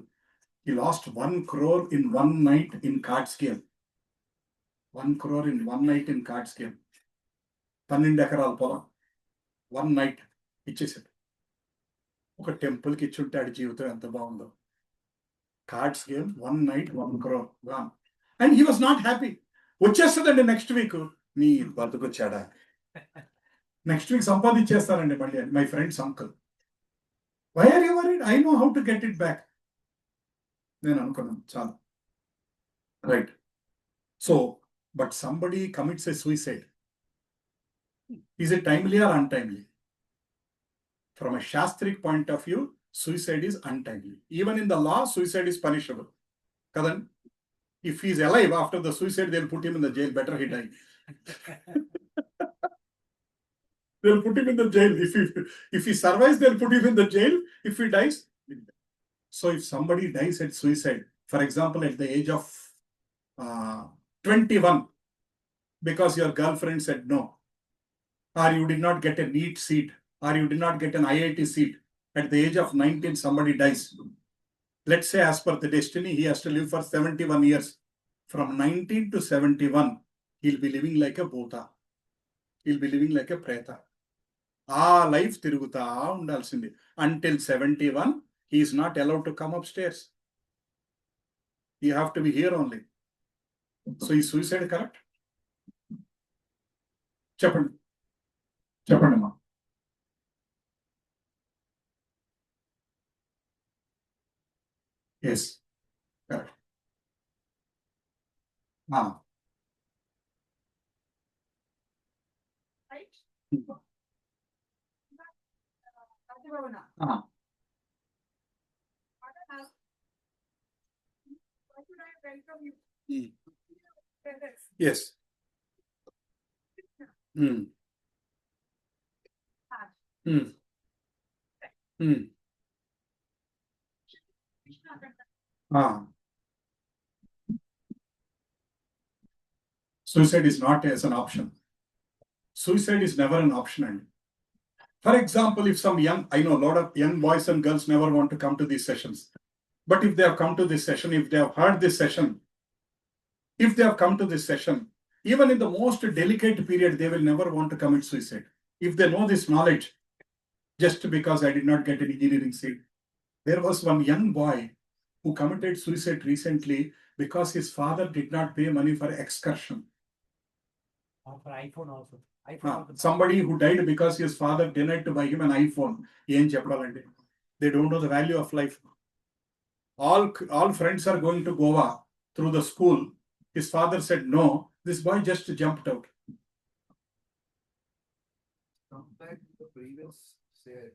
he lost 1 crore in one night in cards game. 1 crore in one night in cards game. 12 ఎకరాల పొలం 1 night ఇచ్చేసాడు. ఒక టెంపుల్కి ఇచ్చుంటే ఆడి జీవితం ఎంత బాగుందో. Cards game 1 night 1 crore gone. And he was not happy. వచ్చేస్తుందండి నెక్స్ట్ వీక్. నీ బతుకొచ్చాడా, నెక్స్ట్ వీక్ సంపాదించేస్తానండి మళ్ళీ. My friends uncle. Why are you worried? I know how to get it back. నేను అనుకున్నాను చాలు. Right. So but somebody commits a suicide. Is it timely or untimely? From a Shastric point of view, suicide is untimely. Even in the law, suicide is punishable. Kadan, if he is alive after the suicide, they'll put him in the jail. Better he die. They'll put him in the jail. If he survives, they'll put him in the jail. If he dies, so if somebody dies at suicide, for example, at the age of 21, because your girlfriend said no, or you did not get a NEET seat, or you did not get an IIT seat, at the age of 19, somebody dies. Let's say as per the destiny, he has to live for 71 years. From 19 to 71, he'll be living like a bhota. He'll be living like a preta. Life tiruguta undalsindi. Until 71, he is not allowed to come upstairs. You have to be here only. So is suicide correct? Chapandi. చెప్పండమ్మా. Yes correct. Yes. Suicide is not as an option. Suicide is never an option. For example, if some I know a lot of young boys and girls never want to come to these sessions. But if they have come to this session, if they have heard this session, if they have come to this session, even in the most delicate period, they will never want to commit suicide. If they know this knowledge, just because I did not get an engineering seat. There was one young boy who committed suicide recently because his father did not pay money for excursion. For iPhone also. Somebody who died because his father denied to buy him an iPhone. They don't know the value of life. All friends are going to Goa through the school. His father said no. This boy just jumped out. Compared to the previous said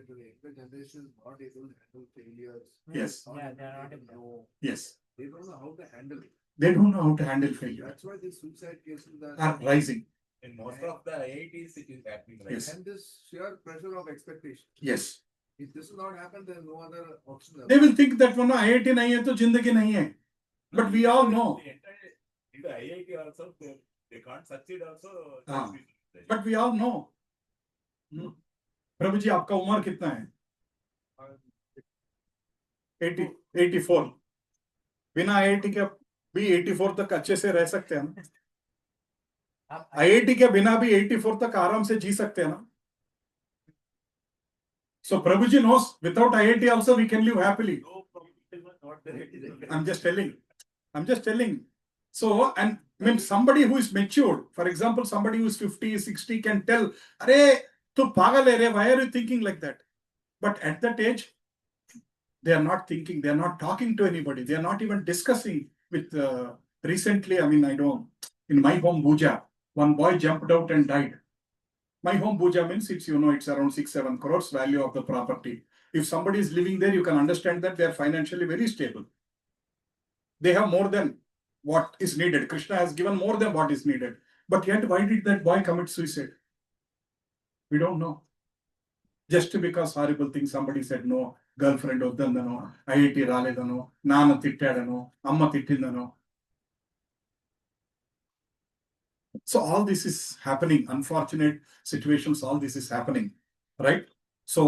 the younger generation is not able to handle failures. Yes. Yeah, they are not able. Yes. They don't know how to handle it. They don't know how to handle failure. That's why the suicide cases Are rising. In most of the IITs, it is happening, right? Yes. And this sheer pressure of expectation. Yes. If this will not happen, there is no other option. They will think that when IIT nahi hai, to jindagi nahi hai. But we all know. In the IIT also, they can't succeed also. But we all know. प्रभु जी आपका उम्र कितना है? 84. बिना IIT के भी 84 तक अच्छे से रह सकते हैं ना? IIT के बिना भी 84 तक आराम से जी सकते हैं ना? So Prabhuji knows without IIT also we can live happily. I'm just telling. So, and when somebody who is matured, for example, somebody who is 50, 60 can tell, "Arey, tu pagal hai re, why are you thinking like that?" But at that age, they are not thinking, they are not talking to anybody, they are not even discussing with, recently, I know, in my home, Bhuja, one boy jumped out and died. My home, Bhuja means it's around 6-7 crores value of the property. If somebody is living there, you can understand that they are financially very stable. They have more than what is needed. Krishna has given more than what is needed. But yet, why did that boy commit suicide? We don't know. Just because horrible things, somebody said no, girlfriend oddandano, IIT raledano, nana tittadano, amma tittindano. So all this is happening, unfortunate situations, all this is happening, right? So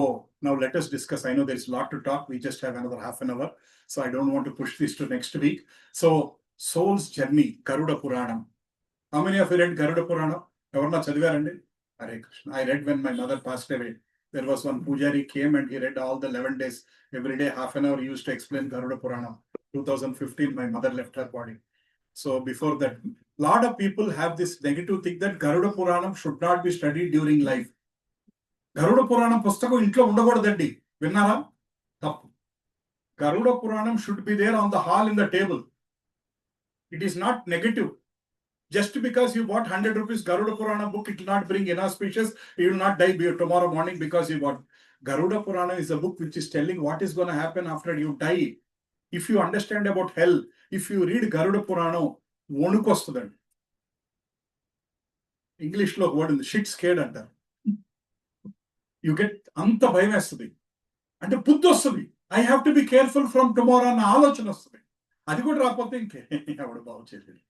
now let us discuss. I know there's a lot to talk. We just have another half an hour. So I don't want to push this to next week. So soul's journey, Garuda Puranam. How many of you read Garuda Purana? Evarna chadivarandi? Hare Krishna. I read when my mother passed away. There was one Pujari came and he read all the 11 days. Every day, half an hour, he used to explain Garuda Purana. 2015, my mother left her body. So before that, lot of people have this negative thing that Garuda Puranam should not be studied during life. Garuda Puranam పుస్తకం ఇంట్లో ఉండకూడదండి విన్నారా తప్పు Garuda Puranam should be there on the hall in the table. It is not negative. Just because you bought 100 rupees Garuda Purana book, it will not bring inauspicious. You will not die tomorrow morning because you bought. Garuda Purana is a book which is telling what is going to happen after you die. If you understand about hell, if you read Garuda Purana, వణుకొస్తుందండి. English లో word ఉంది shit scared అంటారు. You get అంత భయం వేస్తుంది అంటే బుద్ధి వస్తుంది. I have to be careful from tomorrow అన్న ఆలోచన వస్తుంది. అది కూడా రాకపోతే ఇంకే ఎవడు బాగు చేయలేదు.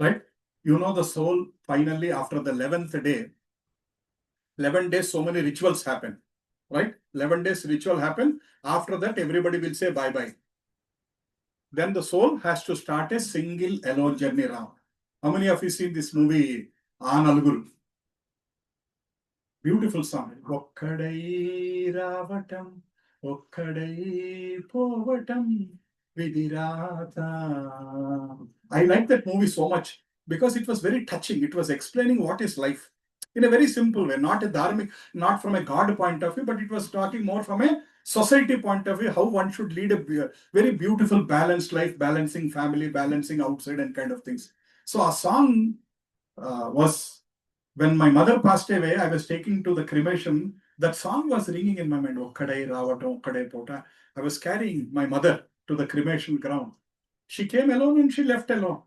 Right? You know the soul finally after the 11th day, 11 days so many rituals happen, right? 11 days ritual happen. After that everybody will say bye bye. Then the soul has to start a single alone journey round. How many of you seen this movie Naluguru? Beautiful song. Okkadai ravatam okkadai povatam vidirata. I like that movie so much because it was very touching. It was explaining what is life in a very simple way, not a dharmic, not from a God point of view, but it was talking more from a society point of view, how one should lead a very beautiful, balanced life, balancing family, balancing outside and kind of things. So our song was, when my mother passed away, I was taking to the cremation. That song was ringing in my mind. Okkadai ravatam okkadai pota. I was carrying my mother to the cremation ground. She came alone and she left alone.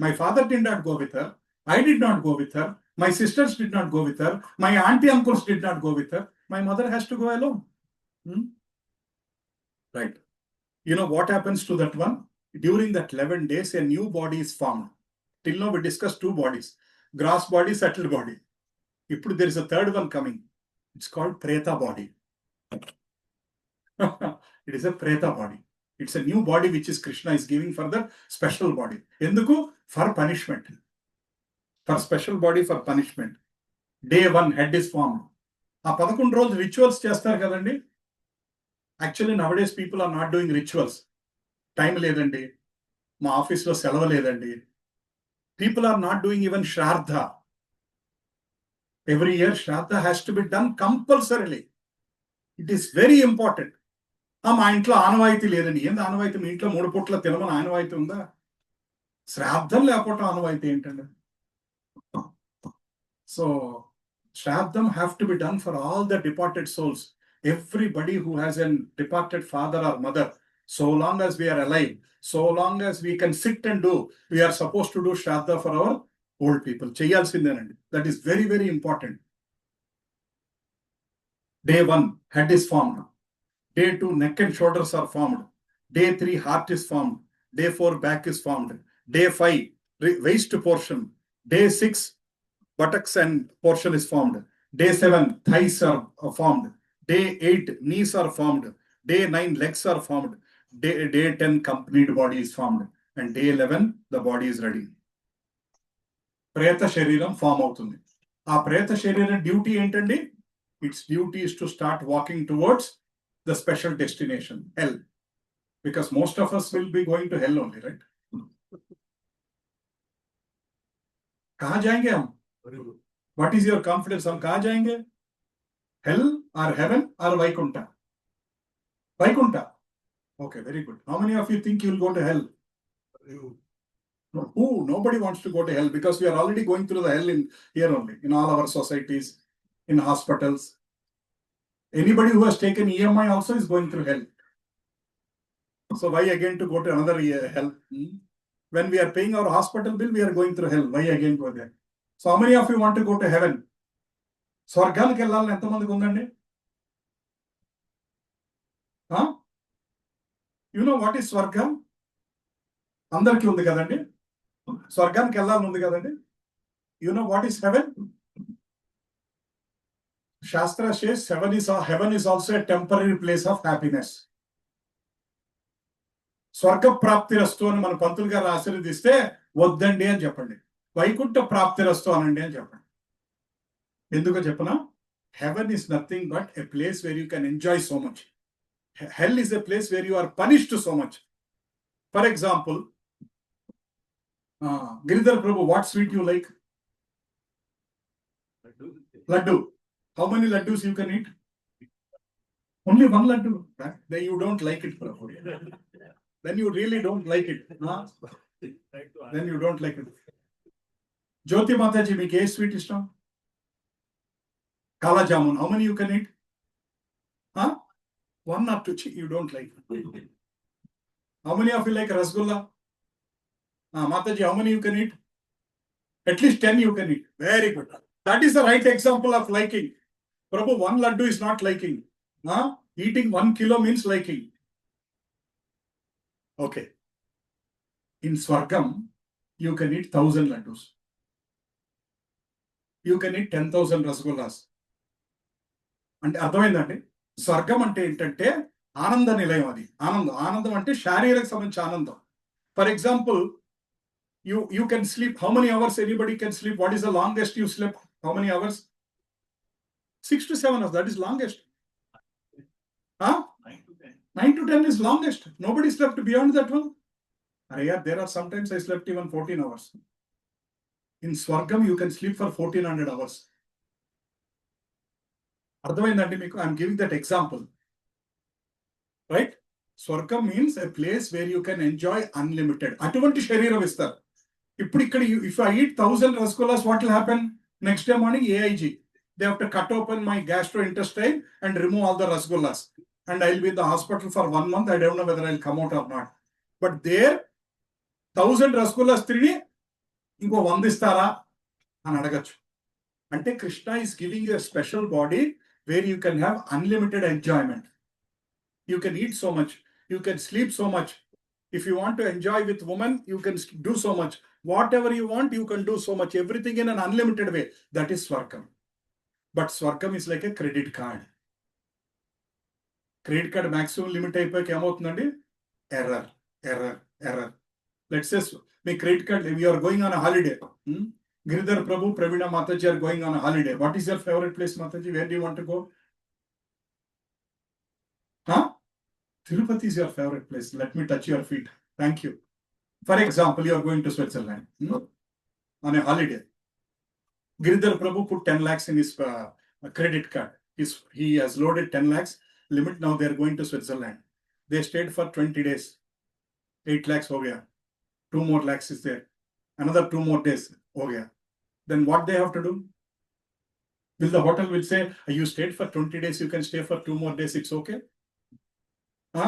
My father did not go with her. I did not go with her. My sisters did not go with her. My auntie uncles did not go with her. My mother has to go alone. Right. You know what happens to that one? During that 11 days, a new body is formed. Till now, we discussed two bodies. Gross body, subtle body. Now there is a third one coming. It's called Preta body. It is a Preta body. It's a new body which is Krishna is giving for the special body. Enduku? For punishment. For special body for punishment. Day 1, head is formed. ఆ 11 రోజులు rituals చేస్తారు కదండి. Actually nowadays people are not doing rituals. Time లేదండి, మా ఆఫీస్లో సెలవు లేదండి. People are not doing even shraddha. Every year shraddha has to be done compulsorily. It is very important. మా ఇంట్లో ఆనవాయితీ లేదండి. ఏంది ఆనవాయితీ? మీ ఇంట్లో 3 పూట్ల తినమని ఆనవాయితీ ఉందా? శ్రాద్ధం లేకపోవటం ఆనవాయితీ ఏంటండి? So shraddham have to be done for all the departed souls. Everybody who has a departed father or mother, so long as we are alive, so long as we can sit and do, we are supposed to do Shraddha for our old people. Cheyalsindenandi. That is very, very important. Day 1, head is formed. Day 2, neck and shoulders are formed. Day 3, heart is formed. Day 4, back is formed. Day 5, waist portion. Day 6, buttocks and portion is formed. Day 7, thighs are formed. Day 8, knees are formed. Day 9, legs are formed. Day 10, complete body is formed. And day 11, the body is ready. Preta Shariram form అవుతుంది. ఆ ప్రేత శరీరం duty ఏంటండి? Its duty is to start walking towards the special destination, hell. Because most of us will be going to hell only, right? कहाँ जाएंगे हम? What is your confidence? हम कहाँ जाएंगे? Hell or heaven or Vaikuntha? Vaikuntha. Okay, very good. How many of you think you will go to hell? No, who? Nobody wants to go to hell because we are already going through the hell in here only, in all our societies, in hospitals. Anybody who has taken EMI also is going through hell. So why again to go to another hell? When we are paying our hospital bill, we are going through hell. Why again go there? So how many of you want to go to heaven? స్వర్గానికి వెళ్ళాలని ఎంతమందికి ఉందండి? You know what is స్వర్గం? అందరికీ ఉంది కదండి. స్వర్గానికి వెళ్ళాలని ఉంది కదండి. You know what is heaven? Shastra says heaven is also a temporary place of happiness. స్వర్గ ప్రాప్తి రస్తు అని మన పంతులు గారు ఆశీర్వదిస్తే వద్దండి అని చెప్పండి, వైకుంఠ ప్రాప్తి రస్తు అనండి అని చెప్పండి. ఎందుకో చెప్పనా? Heaven is nothing but a place where you can enjoy so much. Hell is a place where you are punished so much. For example, Giridhar Prabhu, what sweet you like? Laddu. How many laddus you can eat? Only one laddu. Then you don't like it, Prabhu. Then you really don't like it. Then you don't like it. Jyoti Mataji, మీకు ఏ sweet ఇష్టం? Kala jamun. How many you can eat? One or two. You don't like. How many of you like rasgulla? Mataji, how many you can eat? At least 10 you can eat. Very good. That is the right example of liking. Prabhu, one laddu is not liking. Eating 1 kilo means liking. Okay. In Swargam, you can eat 1,000 laddus. You can eat 10,000 rasgullas. అంటే అర్థమైందండి? స్వర్గం అంటే ఏంటంటే ఆనంద నిలయం. అది ఆనందం అంటే శారీరక సంబంధించిన ఆనందం. For example, you can sleep. How many hours anybody can sleep? What is the longest you slept? How many hours? 6 to 7 hours. That is longest. 9 to 10 is longest. Nobody slept beyond that one. There are sometimes I slept even 14 hours. In Swargam, you can sleep for 1400 hours. అర్థమైందండి మీకు? I'm giving that example, right? Swargam means a place where you can enjoy unlimited. అటువంటి శరీరం ఇస్తారు. ఇప్పుడు ఇక్కడ if I eat 1000 rasgullas, what will happen? Next day morning, AIG. They have to cut open my gastrointestine and remove all the rasgullas. And I'll be in the hospital for 1 month. I don't know whether I'll come out or not. But there, 1000 rasgullas తిరిగి ఇంకో 100 ఇస్తారా అని అడగచ్చు. అంటే Krishna is giving you a special body where you can have unlimited enjoyment. You can eat so much. You can sleep so much. If you want to enjoy with women, you can do so much. Whatever you want, you can do so much. Everything in an unlimited way. That is Swargam. But Swargam is like a credit card. Credit card maximum limit అయిపోయాక ఏమవుతుందండి? Error. Let's say me credit card, we are going on a holiday. Giridhar Prabhu, Pravina Mataji are going on a holiday. What is your favorite place, Mataji? Where do you want to go? Tirupati is your favorite place. Let me touch your feet. Thank you. For example, you are going to Switzerland on a holiday. Giridhar Prabhu put 10 lakhs in his credit card. He has loaded 10 lakhs limit. Now they are going to Switzerland. They stayed for 20 days. 8 lakhs ho gaya. 2 more lakhs is there. Another 2 more days ho gaya. Then what they have to do? Will the hotel will say, you stayed for 20 days, you can stay for 2 more days, it's okay?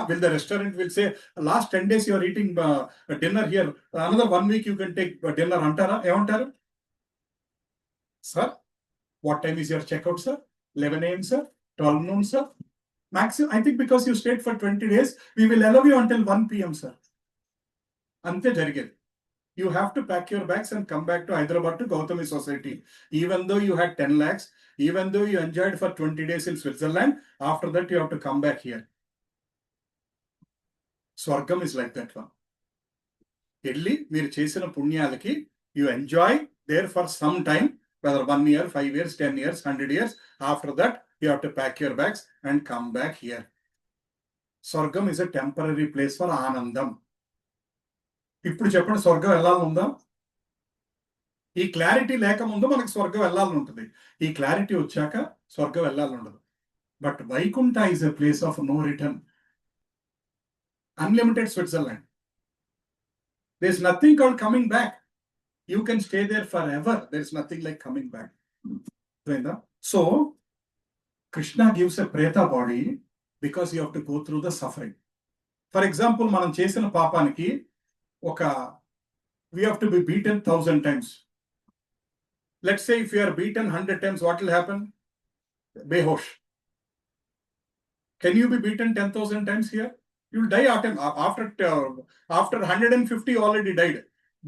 Will the restaurant will say, last 10 days you are eating dinner here, another 1 week you can take dinner antara? Evantaru? Sir, what time is your checkout, sir? 11 a.m., sir? 12 noon, sir? Maximum, I think because you stayed for 20 days, we will allow you until 1 p.m., sir. Ante jarigedi. You have to pack your bags and come back to Hyderabad to Gautami Society. Even though you had 10 lakhs, even though you enjoyed for 20 days in Switzerland, after that you have to come back here. Swargam is like that one. Elli, meer chesina punyalaki, you enjoy there for some time, whether 1 year, 5 years, 10 years, 100 years. After that, you have to pack your bags and come back here. Swargam is a temporary place for Anandam. ఇప్పుడు చెప్పండి, స్వర్గం వెళ్ళాలని ఉందా? ఈ clarity లేక ముందు మనకు స్వర్గం వెళ్ళాలని ఉంటుంది. ఈ క్లారిటీ వచ్చాక స్వర్గం వెళ్ళాలని ఉండదు. But Vaikuntha is a place of no return. Unlimited Switzerland. There is nothing called coming back. You can stay there for ever. There is nothing like coming back. So Krishna gives a preta body because you have to go through the suffering. For example, మనం చేసిన పాపానికి we have to be beaten 1000 times. Let's say if you are beaten 100 times, what will happen? Behosh. Can you be beaten 10,000 times here? You will die after 150 already died.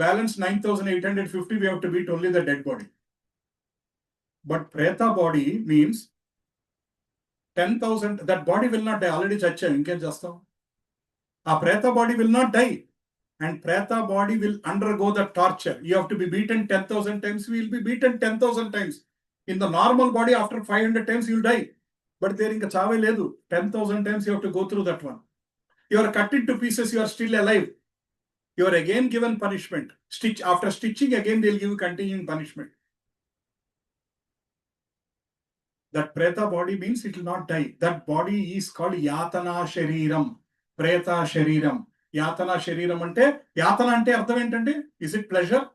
Balance 9,850, we have to beat only the dead body. But Preta body means 10,000, that body will not die. Already chacham, inkem chestam. A Preta body will not die. And Preta body will undergo the torture. You have to be beaten 10,000 times. We will be beaten 10,000 times. In the normal body, after 500 times, you will die. But there inka chave ledu. 10,000 times you have to go through that one. You are cut into pieces, you are still alive. You are again given punishment. After stitching, again they will give you continuing punishment. That Preta body means it will not die. That body is called Yatana Shariram. Preta Shariram. యాతన శరీరం అంటే యాతన అంటే అర్థం ఏంటండి? Is it pleasure?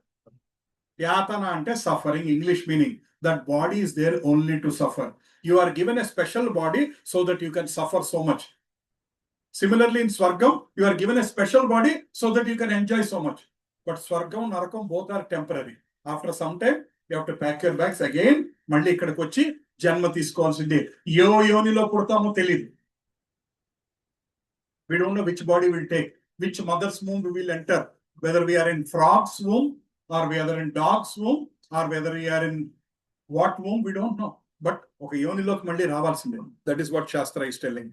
యాతన అంటే suffering, English meaning. That body is there only to suffer. You are given a special body so that you can suffer so much. Similarly in swargam you are given a special body so that you can enjoy so much. But swargam, narakam both are temporary. After some time you have to pack your bags again. మళ్ళీ ఇక్కడికి వచ్చి జన్మ తీసుకోవాల్సిందే. ఏ యోనిలో పుడతామో తెలియదు. We don't know which body will take, which mother's womb we will enter, whether we are in frog's womb or whether in dog's womb or whether we are in what womb, we don't know. But okay, yoniloki malli ravalsinde. That is what Shastra is telling,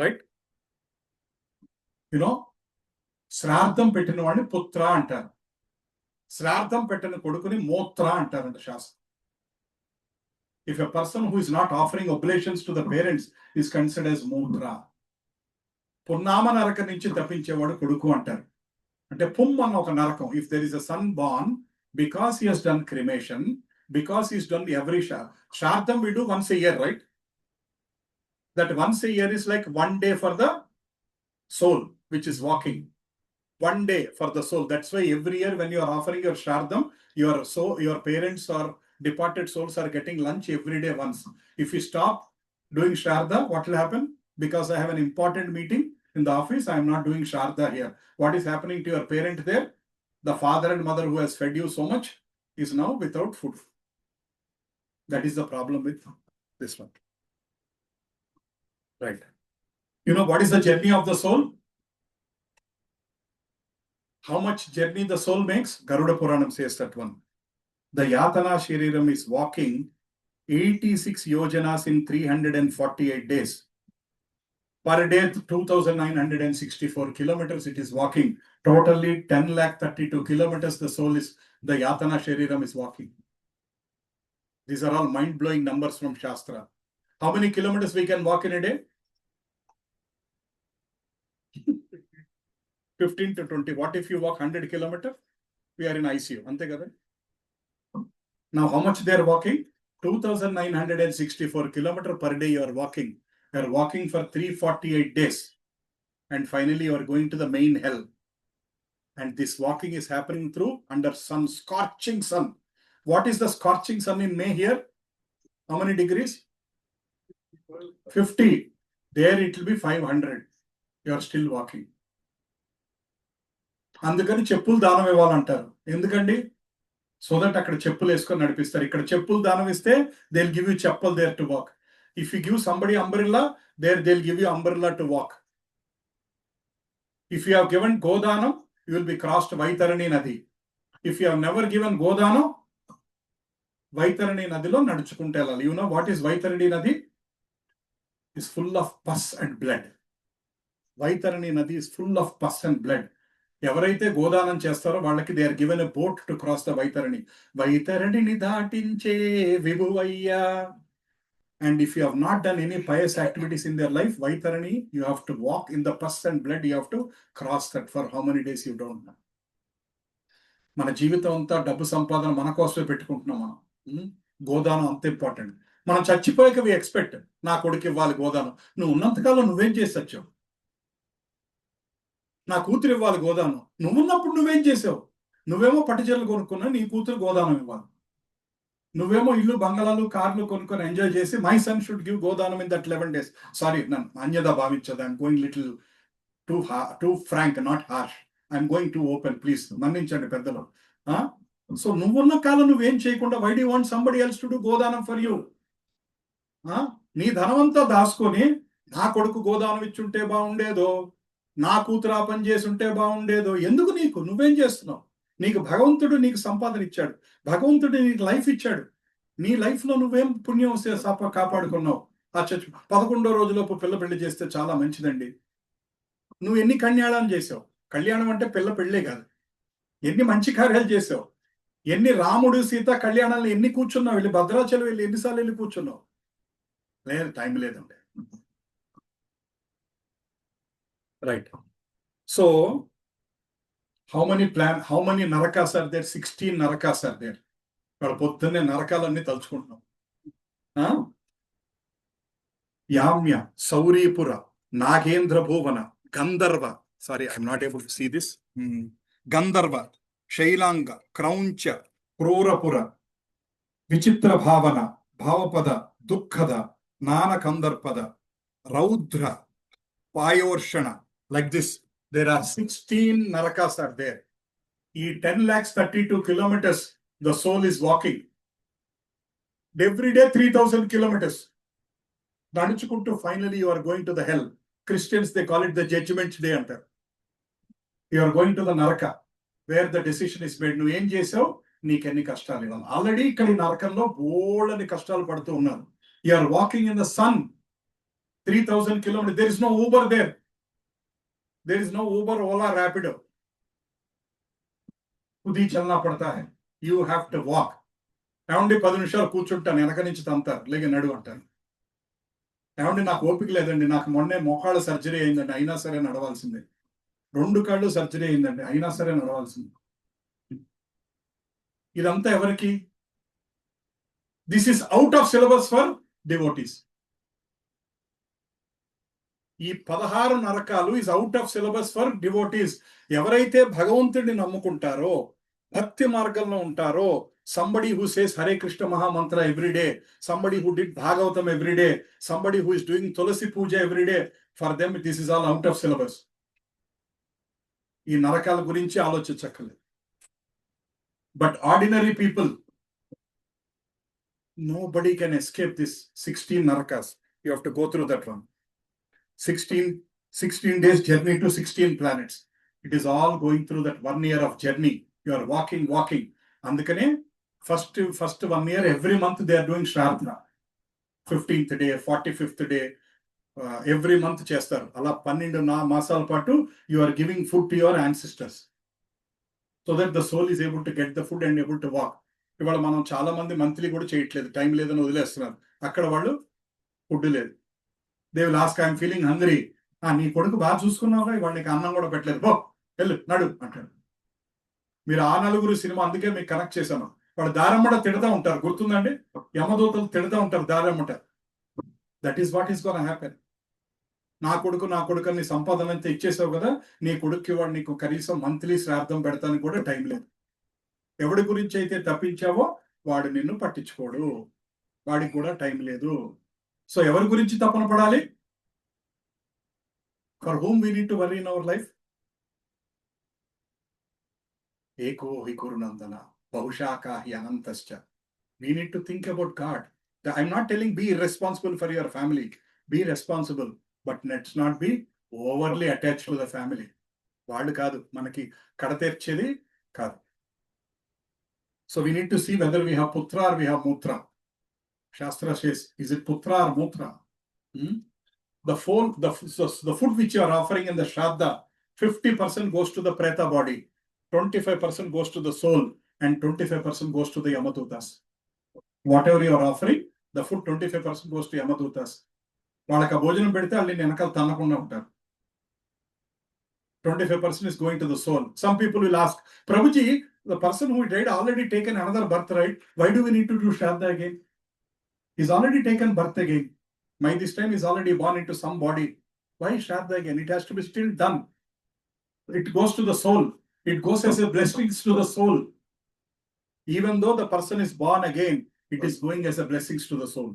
right? You know, శ్రాద్ధం పెట్టిన వాడిని పుత్ర అంటారు. శ్రాద్ధం పెట్టిన కొడుకుని మోత్ర అంటారంట శాస్త్రం. If a person who is not offering oblations to the parents is considered as మూత్ర. పున్నామ నరకం నుంచి తప్పించేవాడు కొడుకు అంటారు. అంటే పుమ్ అన్న ఒక నరకం. If there is a son born, because he has done cremation, because he has done every shraddham we do once a year, right? That once a year is like 1 day for the soul which is walking. 1 day for the soul. That's why every year when you are offering your shraddham, your parents or departed souls are getting lunch every day once. If you stop doing shraddha, what will happen? Because I have an important meeting in the office, I am not doing shraddha here. What is happening to your parent there? The father and mother who has fed you so much is now without food. That is the problem with this one. Right. You know what is the journey of the soul? How much journey the soul makes? Garuda Puranam says that one. The Yatana Shariram is walking 86 yojanas in 348 days. Per day, 2,964 kilometers it is walking. Totally 10,32 kilometers the soul is, the Yatana Shariram is walking. These are all mind-blowing numbers from Shastra. How many kilometers we can walk in a day? 15 to 20. What if you walk 100 kilometers? We are in ICU. Ante kada? Now, how much they are walking? 2,964 kilometers per day you are walking. You are walking for 348 days. And finally, you are going to the main hell. And this walking is happening through under sun, scorching sun. What is the scorching sun in May here? How many degrees? 50. There it will be 500. You are still walking. అందుకని చెప్పులు దానం ఇవ్వాలంటారు. ఎందుకండి? So that అక్కడ చెప్పులు వేసుకొని నడిపిస్తారు. ఇక్కడ చెప్పులు దానం ఇస్తే దే విల్ గివ్ యూ చెప్పులు there to walk. If you give somebody umbrella, they'll give you umbrella to walk. If you have given Godanam, you will be crossed Vaitarani Nadi. If you have never given Godanam, Vaitarani Nadilo naduchukunte velali. You know what is Vaitarani Nadi? It's full of pus and blood. Vaitarani Nadi is full of pus and blood. ఎవరైతే గోదానం చేస్తారో వాళ్ళకి they are given a boat to cross the Vaitarani. వైతరణిని దాటించే విభువయ్యా. And if you have not done any pious activities in their life, Vaitarani, you have to walk in the pus and blood, you have to cross that for how many days you don't know. మన జీవితం అంతా డబ్బు సంపాదన మన కోసమే పెట్టుకుంటున్నాం మనం. గోదానం అంత ఇంపార్టెంట్. మనం చచ్చిపోయాక వి ఎక్స్పెక్ట్ నా కొడుకు ఇవ్వాలి గోదానం. నువ్వు ఉన్నంతకాలం నువ్వేం చేసి వచ్చావు? నా కూతురు ఇవ్వాలి గోదానం. నువ్వున్నప్పుడు నువ్వేం చేసావు? నువ్వేమో పట్టుచీరలు కొనుక్కున్నా, నీ కూతురు గోదానం ఇవ్వాలి. నువ్వేమో ఇల్లు, బంగళాలు, కార్లు కొనుక్కొని ఎంజాయ్ చేసి my son should give godanam in that 11 days. Sorry, నన్ను అన్యదా భావించదు. I'm going little too frank, not harsh. I'm going to open, please మన్నించండి పెద్దలు. సో నువ్వున్న కాలం నువ్వేం చేయకుండా why do want somebody else to do godanam for you? నీ ధనమంతా దాచుకొని నా కొడుకు గోదానం ఇచ్చుంటే బాగుండేదో, నా కూతురు ఆ పని చేసి ఉంటే బాగుండేదో. ఎందుకు నువ్వేం చేస్తున్నావు? నీకు భగవంతుడు నీకు సంపాదన ఇచ్చాడు, భగవంతుడు నీకు లైఫ్ ఇచ్చాడు. నీ లైఫ్ లో నువ్వేం పుణ్యం కాపాడుకున్నావు? ఆ చర్చ్ 11వ రోజులోపు పిల్ల పెళ్లి చేస్తే చాలా మంచిదండి. నువ్వు ఎన్ని కళ్యాణాలు చేసావు? కళ్యాణం అంటే పిల్ల పెళ్ళే కాదు. ఎన్ని మంచి కార్యాలు చేసావు? ఎన్ని రాముడు సీత కళ్యాణాలు ఎన్ని కూర్చున్నావు? వెళ్ళి భద్రాచలం వెళ్ళి ఎన్నిసార్లు వెళ్ళి కూర్చున్నావు? లేదు, టైం లేదండి. Right. So how many narakas are there? 16 narakas are there. ఇక్కడ పొద్దున్నే నరకాలన్నీ తలుచుకుంటున్నాం. Yamya, Sauripura, Nagendra Bhuvana, Gandharva, sorry I'm not able to see this, Gandharva, Shailanga, Krauncha, Krurapura, Vichitra Bhavana, భావపద, దుఃఖద, నానకందర్పద, Roudra, పాయోర్షణ, like this. There are 16 narakas are there. ఈ 10,32 kilometers the soul is walking. Every day 3,000 kilometers. నడుచుకుంటూ finally you are going to the hell. Christians they call it the judgment day అంటారు. You are going to the naraka where the decision is made. నువ్వు ఏం చేసావు? నీకెన్ని కష్టాలు ఇవ్వాలి. Already ఇక్కడ ఈ నరకంలో బోల్డని కష్టాలు పడుతూ ఉన్నారు. You are walking in the sun 3,000 kilometers. There is no Uber there. There is no Uber, Ola, Rapido. खुद ही चलना पड़ता है. You have to walk. ఏమండి 10 నిమిషాలు కూర్చుంటాను, వెనక నుంచి తంతారు, లేక నడు అంటాను. ఏమండి నాకు ఓపిక లేదండి, నాకు మొన్నే మోకాళ్ళ సర్జరీ అయిందండి, అయినా సరే నడవాల్సిందే. 2 కాళ్ళు సర్జరీ అయిందండి, అయినా సరే నడవాల్సిందే. ఇదంతా ఎవరికి? This is out of syllabus for devotees. ఈ 16 నరకాలు is out of syllabus for devotees. ఎవరైతే భగవంతుడిని నమ్ముకుంటారో, భక్తి మార్గంలో ఉంటారో, somebody who says Hare Krishna Maha Mantra every day, somebody who did Bhagavatam every day, somebody who is doing Tulasi Puja every day, for them this is all out of syllabus. ఈ నరకాల గురించి ఆలోచించక్కర్లేదు. But ordinary people, nobody can escape this 16 narakas. You have to go through that one. 16 days journey to 16 planets. It is all going through that 1 year of journey. You are walking. అందుకనే first 1 year, every month they are doing Shraddha. 15th day, 45th day, every month చేస్తారు. అలా 12 మాసాల పాటు you are giving food to your ancestors. So that the soul is able to get the food and able to walk. ఇవాళ మనం చాలా మంది monthly కూడా చేయట్లేదు, టైం లేదని వదిలేస్తున్నారు. అక్కడ వాళ్ళు ఫుడ్ లేదు. They will ask, I'm feeling hungry. నీ కొడుకు బాగా చూసుకున్నావుగా, ఇవాళ నీకు అన్నం కూడా పెట్టలేదు, పో వెళ్ళు నడు అంటాడు. మీరు ఆ నలుగురు సినిమా అందుకే మీకు కనెక్ట్ చేశాను. వాళ్ళు దారమ్మట తిడతా ఉంటారు, గుర్తుందండి? యమదూతలు తిడతా ఉంటారు దారమ్మట. That is what is gonna happen. నా కొడుకు అని సంపాదన అంతా ఇచ్చేసావు కదా, నీ కొడుక్కి వాడు నీకు కనీసం మంత్లీ శ్రాద్ధం పెడతానికి కూడా టైం లేదు. ఎవడి గురించి అయితే తప్పించావో వాడు నిన్ను పట్టించుకోడు, వాడికి కూడా టైం లేదు. సో ఎవరి గురించి తపన పడాలి? For whom we need to worry in our life. ఏకో హి కురునందన బహుశాఖా హి అనంతశ్చ. We need to think about god. I'm not telling be responsible for your family, be responsible, but let's not be overly attached to the family. వాళ్ళు కాదు మనకి కడతీర్చేది కాదు. So we need to see whether we have putra or we have mutra. Shastra says, is it putra or mutra? The food which you are offering in the Shraddha, 50% goes to the Preta body, 25% goes to the soul, and 25% goes to the Yamadutas. Whatever you are offering, the food 25% goes to Yamadutas. వాళ్ళకి భోజనం పెడితే వాళ్ళు వెనకాల తన్నకుండా ఉంటారు. 25% is going to the soul. Some people will ask, Prabhuji, the person who died already taken another birth, right? Why do we need to do Shraddha again? He's already taken birth again. By this time he's already born into some body. Why Shraddha again? It has to be still done. It goes to the soul. It goes as a blessings to the soul. Even though the person is born again, it is going as a blessings to the soul.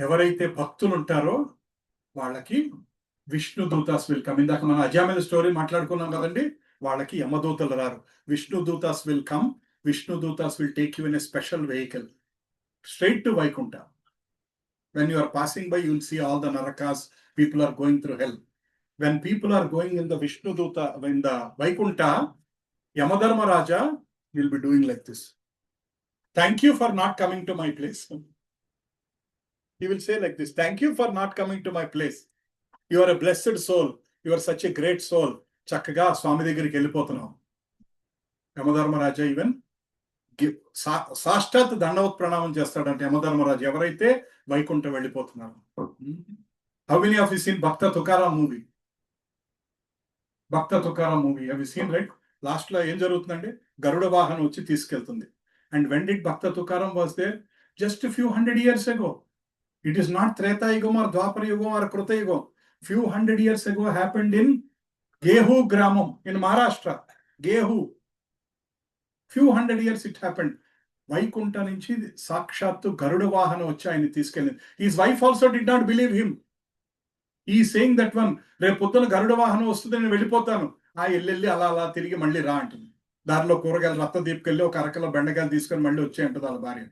ఎవరైతే భక్తులు ఉంటారో వాళ్ళకి Vishnu dutas will come. ఇందాక మనం Ajamil story మాట్లాడుకున్నాం కదండి, వాళ్ళకి యమదూతలు రారు. Vishnu dutas will come. Vishnu dutas will take you in a special vehicle straight to Vaikuntha. When you are passing by, you will see all the narakas, people are going through hell. when people are going in the Vishnu Duta, in the Vaikunta, Yamadharmaraja will be doing like this. Thank you for not coming to my place. He will say like this, thank you for not coming to my place. You are a blessed soul. You are such a great soul. చక్కగా స్వామి దగ్గరికి వెళ్ళిపోతున్నాం. యమధర్మరాజా even సాష్టాత్ దండవత్ ప్రణామం చేస్తాడంటే యమధర్మరాజు ఎవరైతే వైకుంఠం వెళ్ళిపోతున్నారు. How many of you seen Bhakta Tukaram movie? Bhakta Tukaram movie have you seen, right? Last లో ఏం జరుగుతుందంటే గరుడ వాహనం వచ్చి తీసుకెళ్తుంది. And when did Bhakta Tukaram was there? Just few 100 years ago. It is not Treta Yugam or Dwapara Yugam or Kruta Yugam. Few 100 years ago happened in Gehu Gramam in Maharashtra. Gehu. Few 100 years it happened. Vaikunta nunchi Sakshattu Garuda Vahana vachi ayani తీసుకెళ్ళింది. His wife also did not believe him. He is saying that one, రేపు పొద్దున గరుడ వాహనం వస్తుంది, నేను వెళ్ళిపోతాను. ఎల్లెళ్ళి అలా అలా తిరిగి మళ్ళీ రా అంటుంది. దారిలో కూరగాయలు రత్త దీపుకెళ్ళి ఒక అరకలో బెండకాయలు తీసుకొని మళ్ళీ వచ్చే అంటుంది వాళ్ళ భార్య.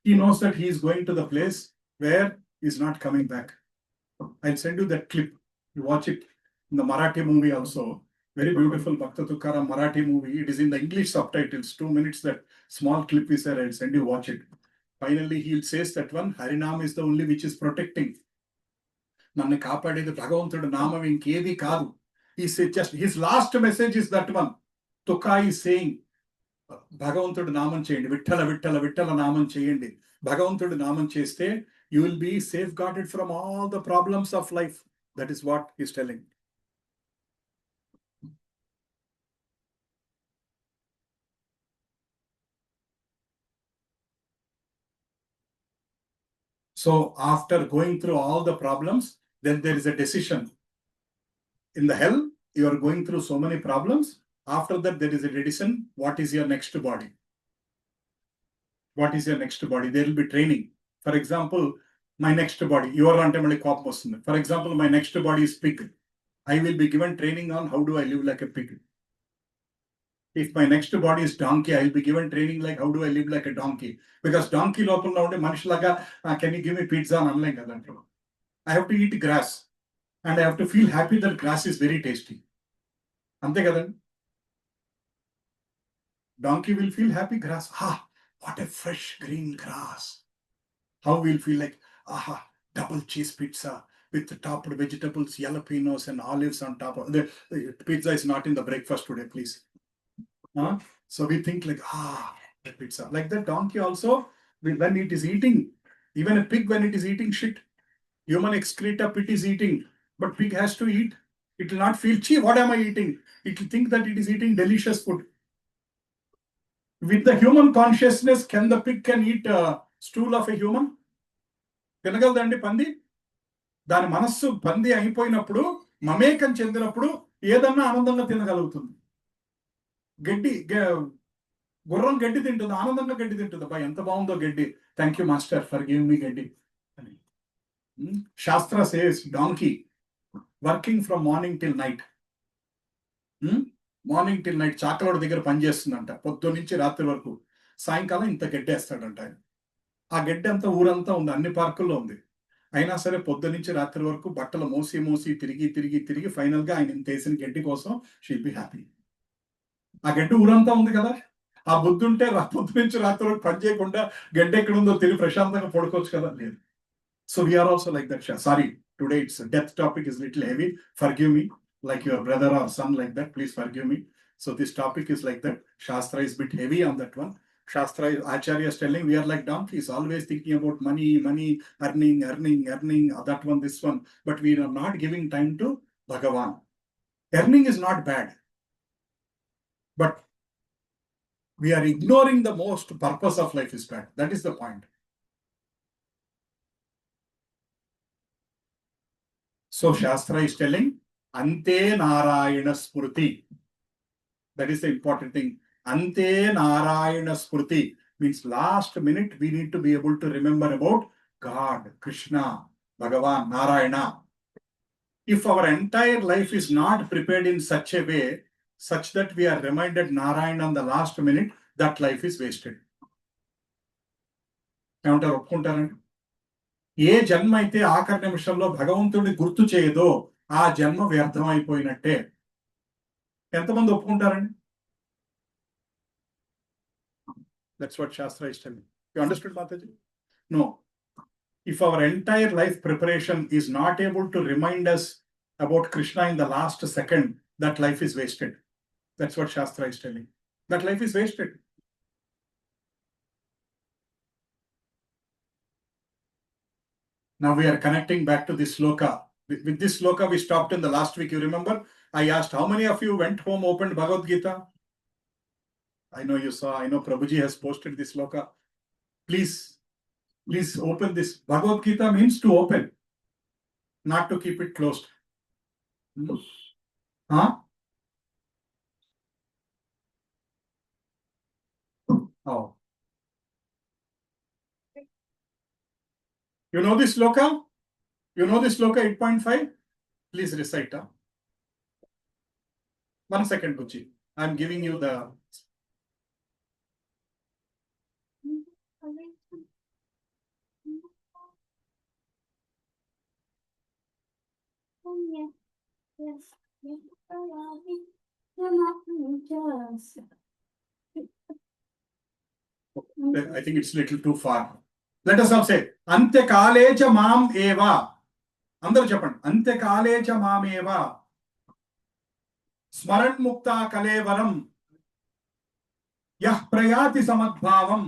He knows that he is going to the place where he is not coming back. I'll send you that clip. You watch it in the Marathi movie also. Very beautiful Bhakta Tukaram Marathi movie. It is in the English subtitles. 2 minutes, that small clip is there. I'll send you, watch it. Finally, he says that one, Harinam is the only which is protecting. నన్ను కాపాడేది భగవంతుడు నామం, ఇంకేది కాదు. He said just his last message is that one. Tuka is saying, భగవంతుడు నామం చేయండి, విఠల విఠల విఠల నామం చేయండి. భగవంతుడు నామం చేస్తే you will be safeguarded from all the problems of life. That is what he is telling. So after going through all the problems, then there is a decision. In the hell, you are going through so many problems. After that, there is a decision. What is your next body? What is your next body? There will be training. For example, my next body, you are ultimately cop. For example, my next body is pig. I will be given training on how do I live like a pig. If my next body is donkey, I will be given training like how do I live like a donkey. Because donkey local nowadays, Manishlaga, can you give me pizza? Unlike that. I have to eat grass. And I have to feel happy that grass is very tasty. Ante kada? Donkey will feel happy, grass. Ah, what a fresh green grass. How we'll feel like, aha, double cheese pizza with topped vegetables, jalapenos and olives on top of the pizza is not in the breakfast today, please. So we think like, the pizza. Like that donkey also, when it is eating, even a pig when it is eating shit, human excreta pit is eating, but pig has to eat. It will not feel, gee, what am I eating? It will think that it is eating delicious food. With the human consciousness, can the pig can eat a stool of a human? తినగలదండి పంది? దాని మనస్సు పంది అయిపోయినప్పుడు, మమేకం చెందినప్పుడు ఏదన్నా ఆనందంగా తినగలుగుతుంది. గడ్డి గుర్రం గడ్డి తింటుంది, ఆనందంగా గడ్డి తింటుంది. అబ్బా ఎంత బాగుందో గడ్డి, thank you master for giving me gaddi అని. Shastra says donkey working from morning till night. Morning till night చాకలోడి దగ్గర పనిచేస్తుందంట, పొద్దు నుంచి రాత్రి వరకు. సాయంకాలం ఇంత గడ్డి వేస్తాడంట ఆయన. ఆ గడ్డి అంతా ఊరంతా ఉంది, అన్ని పార్కుల్లో ఉంది. అయినా సరే పొద్దు నుంచి రాత్రి వరకు బట్టలు మోసి మోసి తిరిగి తిరిగి తిరిగి ఫైనల్ గా ఆయన ఇంత వేసిన గడ్డి కోసం షీల్ బి హ్యాపీ. ఆ గడ్డి ఊరంతా ఉంది కదా, ఆ బుద్ధి ఉంటే పొద్దు నుంచి రాత్రి వరకు పని చేయకుండా గడ్డి ఎక్కడ ఉందో తిరిగి ప్రశాంతంగా పడుకోవచ్చు కదా. లేదు. So we are also like that. Sorry, today it's death topic is little heavy. Forgive me, like your brother or son like that, please forgive me. So this topic is like that. Shastra is bit heavy on that one. Shastra, Acharya is telling we are like donkeys, always thinking about money, money, earning, that one, this one. But we are not giving time to Bhagavan. Earning is not bad. But we are ignoring the most purpose of life is bad. That is the point. So Shastra is telling, Ante Narayana Smriti. That is the important thing. Ante Narayana Smriti means last minute we need to be able to remember about God, Krishna, Bhagavan, Narayana. If our entire life is not prepared in such a way, such that we are reminded Narayana on the last minute, that life is wasted. ఏమంటారు, ఒప్పుకుంటారండి? ఏ జన్మ అయితే ఆఖరి నిమిషంలో భగవంతుడిని గుర్తు చేయదో ఆ జన్మ వ్యర్థం అయిపోయినట్టే. ఎంతమంది ఒప్పుకుంటారండి? That's what shastra is telling. You understood Mataji? No. If our entire life preparation is not able to remind us about Krishna in the last second, that life is wasted. That's what Shastra is telling. That life is wasted. Now we are connecting back to this sloka. With this sloka we stopped in the last week. You remember? I asked how many of you went home, opened Bhagavad Gita? I know you saw. I know Prabhuji has posted this sloka. Please open this. Bhagavad Gita means to open, not to keep it closed. Huh? Oh. You know this sloka? You know this sloka 8.5? Please recite. 1 second, Buchi. I'm giving you the. I think it's a little too far. Let us all say, Ante kalecha mam eva. Andaru chepandi. Ante kalecha mam eva. Smaran mukta kalevaram. Yah prayati samadbhavam.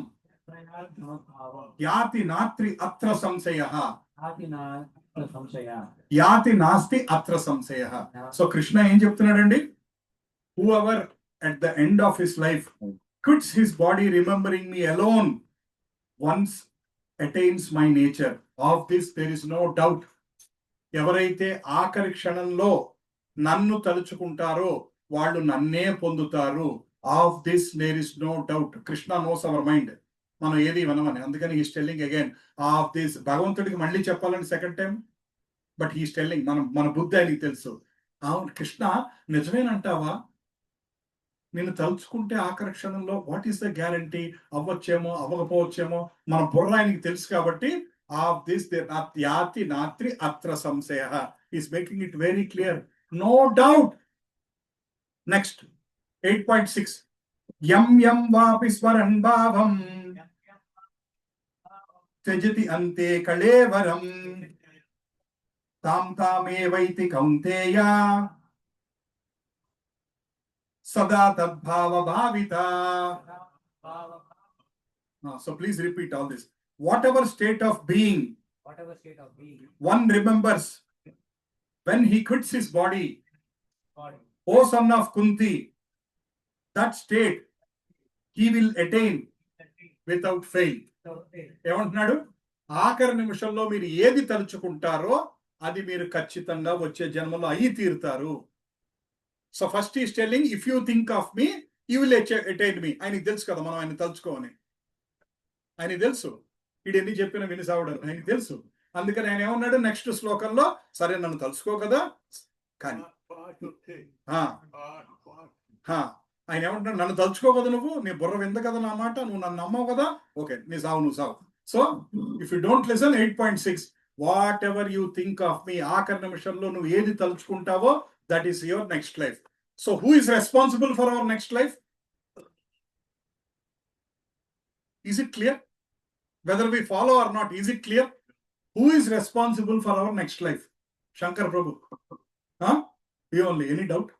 Yati natri atra samsayaha. Yati nasti atra samsayaha. So Krishna em cheptunnadandi? Whoever at the end of his life quits his body remembering me alone once attains my nature. Of this there is no doubt. ఎవరైతే ఆఖరి క్షణంలో నన్ను తలుచుకుంటారో వాళ్ళు నన్నే పొందుతారు. Of this there is no doubt. Krishna knows our mind. మనం ఏది వినమని. అందుకని he's telling again of this. భగవంతుడికి మళ్ళీ చెప్పాలండి second time. But he's telling మన బుద్ధి ఆయనకి తెలుసు. అవును కృష్ణ నిజమేనంటావా? నేను తలుచుకుంటే ఆఖరి క్షణంలో వాట్ ఈస్ ద గ్యారంటీ? అవ్వచ్చేమో అవ్వకపోవచ్చేమో. మన బుర్ర ఆయనకి తెలుసు కాబట్టి ఆఫ్ దిస్ యాతి నాత్రి అత్ర సంశయ. Is making it very clear. No doubt. Next 8.6. యం యం వాపి స్మరన్ భావం త్యజతి అంతే కళేవరం తాం తామేవైతి కౌంతేయ సదా తద్భావ భావిత. So please repeat all this. Whatever state of being one remembers when he quits his body, O son of Kunti, that state he will attain without fail. ఏమంటున్నాడు? ఆఖరి నిమిషంలో మీరు ఏది తలుచుకుంటారో అది మీరు ఖచ్చితంగా వచ్చే జన్మలో అయి తీరుతారు. So first is telling if you think of me you will attain me. ఆయనకి తెలుసు కదా మనం ఆయన తలుచుకోమని. ఆయనకి తెలుసు. వీడు ఎన్ని చెప్పిన వినిసావడం ఆయనకి తెలుసు. అందుకని ఆయన ఏమన్నాడు నెక్స్ట్ శ్లోకంలో, సరే నన్ను తలుచుకో కదా కానీ ఆయన ఏమంటున్నాడు, నన్ను తలుచుకో కదా నువ్వు, నీ బుర్ర వింద కదా నా మాట, నువ్వు నన్ను నమ్మవు కదా, ఓకే నీ సావు నువ్వు సావు. So if you don't listen 8.6 whatever you think of me, ఆఖరి నిమిషంలో నువ్వు ఏది తలుచుకుంటావో that is your next life. So who is responsible for our next life? Is it clear? Whether we follow or not, is it clear? Who is responsible for our next life? Shankar Prabhu. You only, any doubt?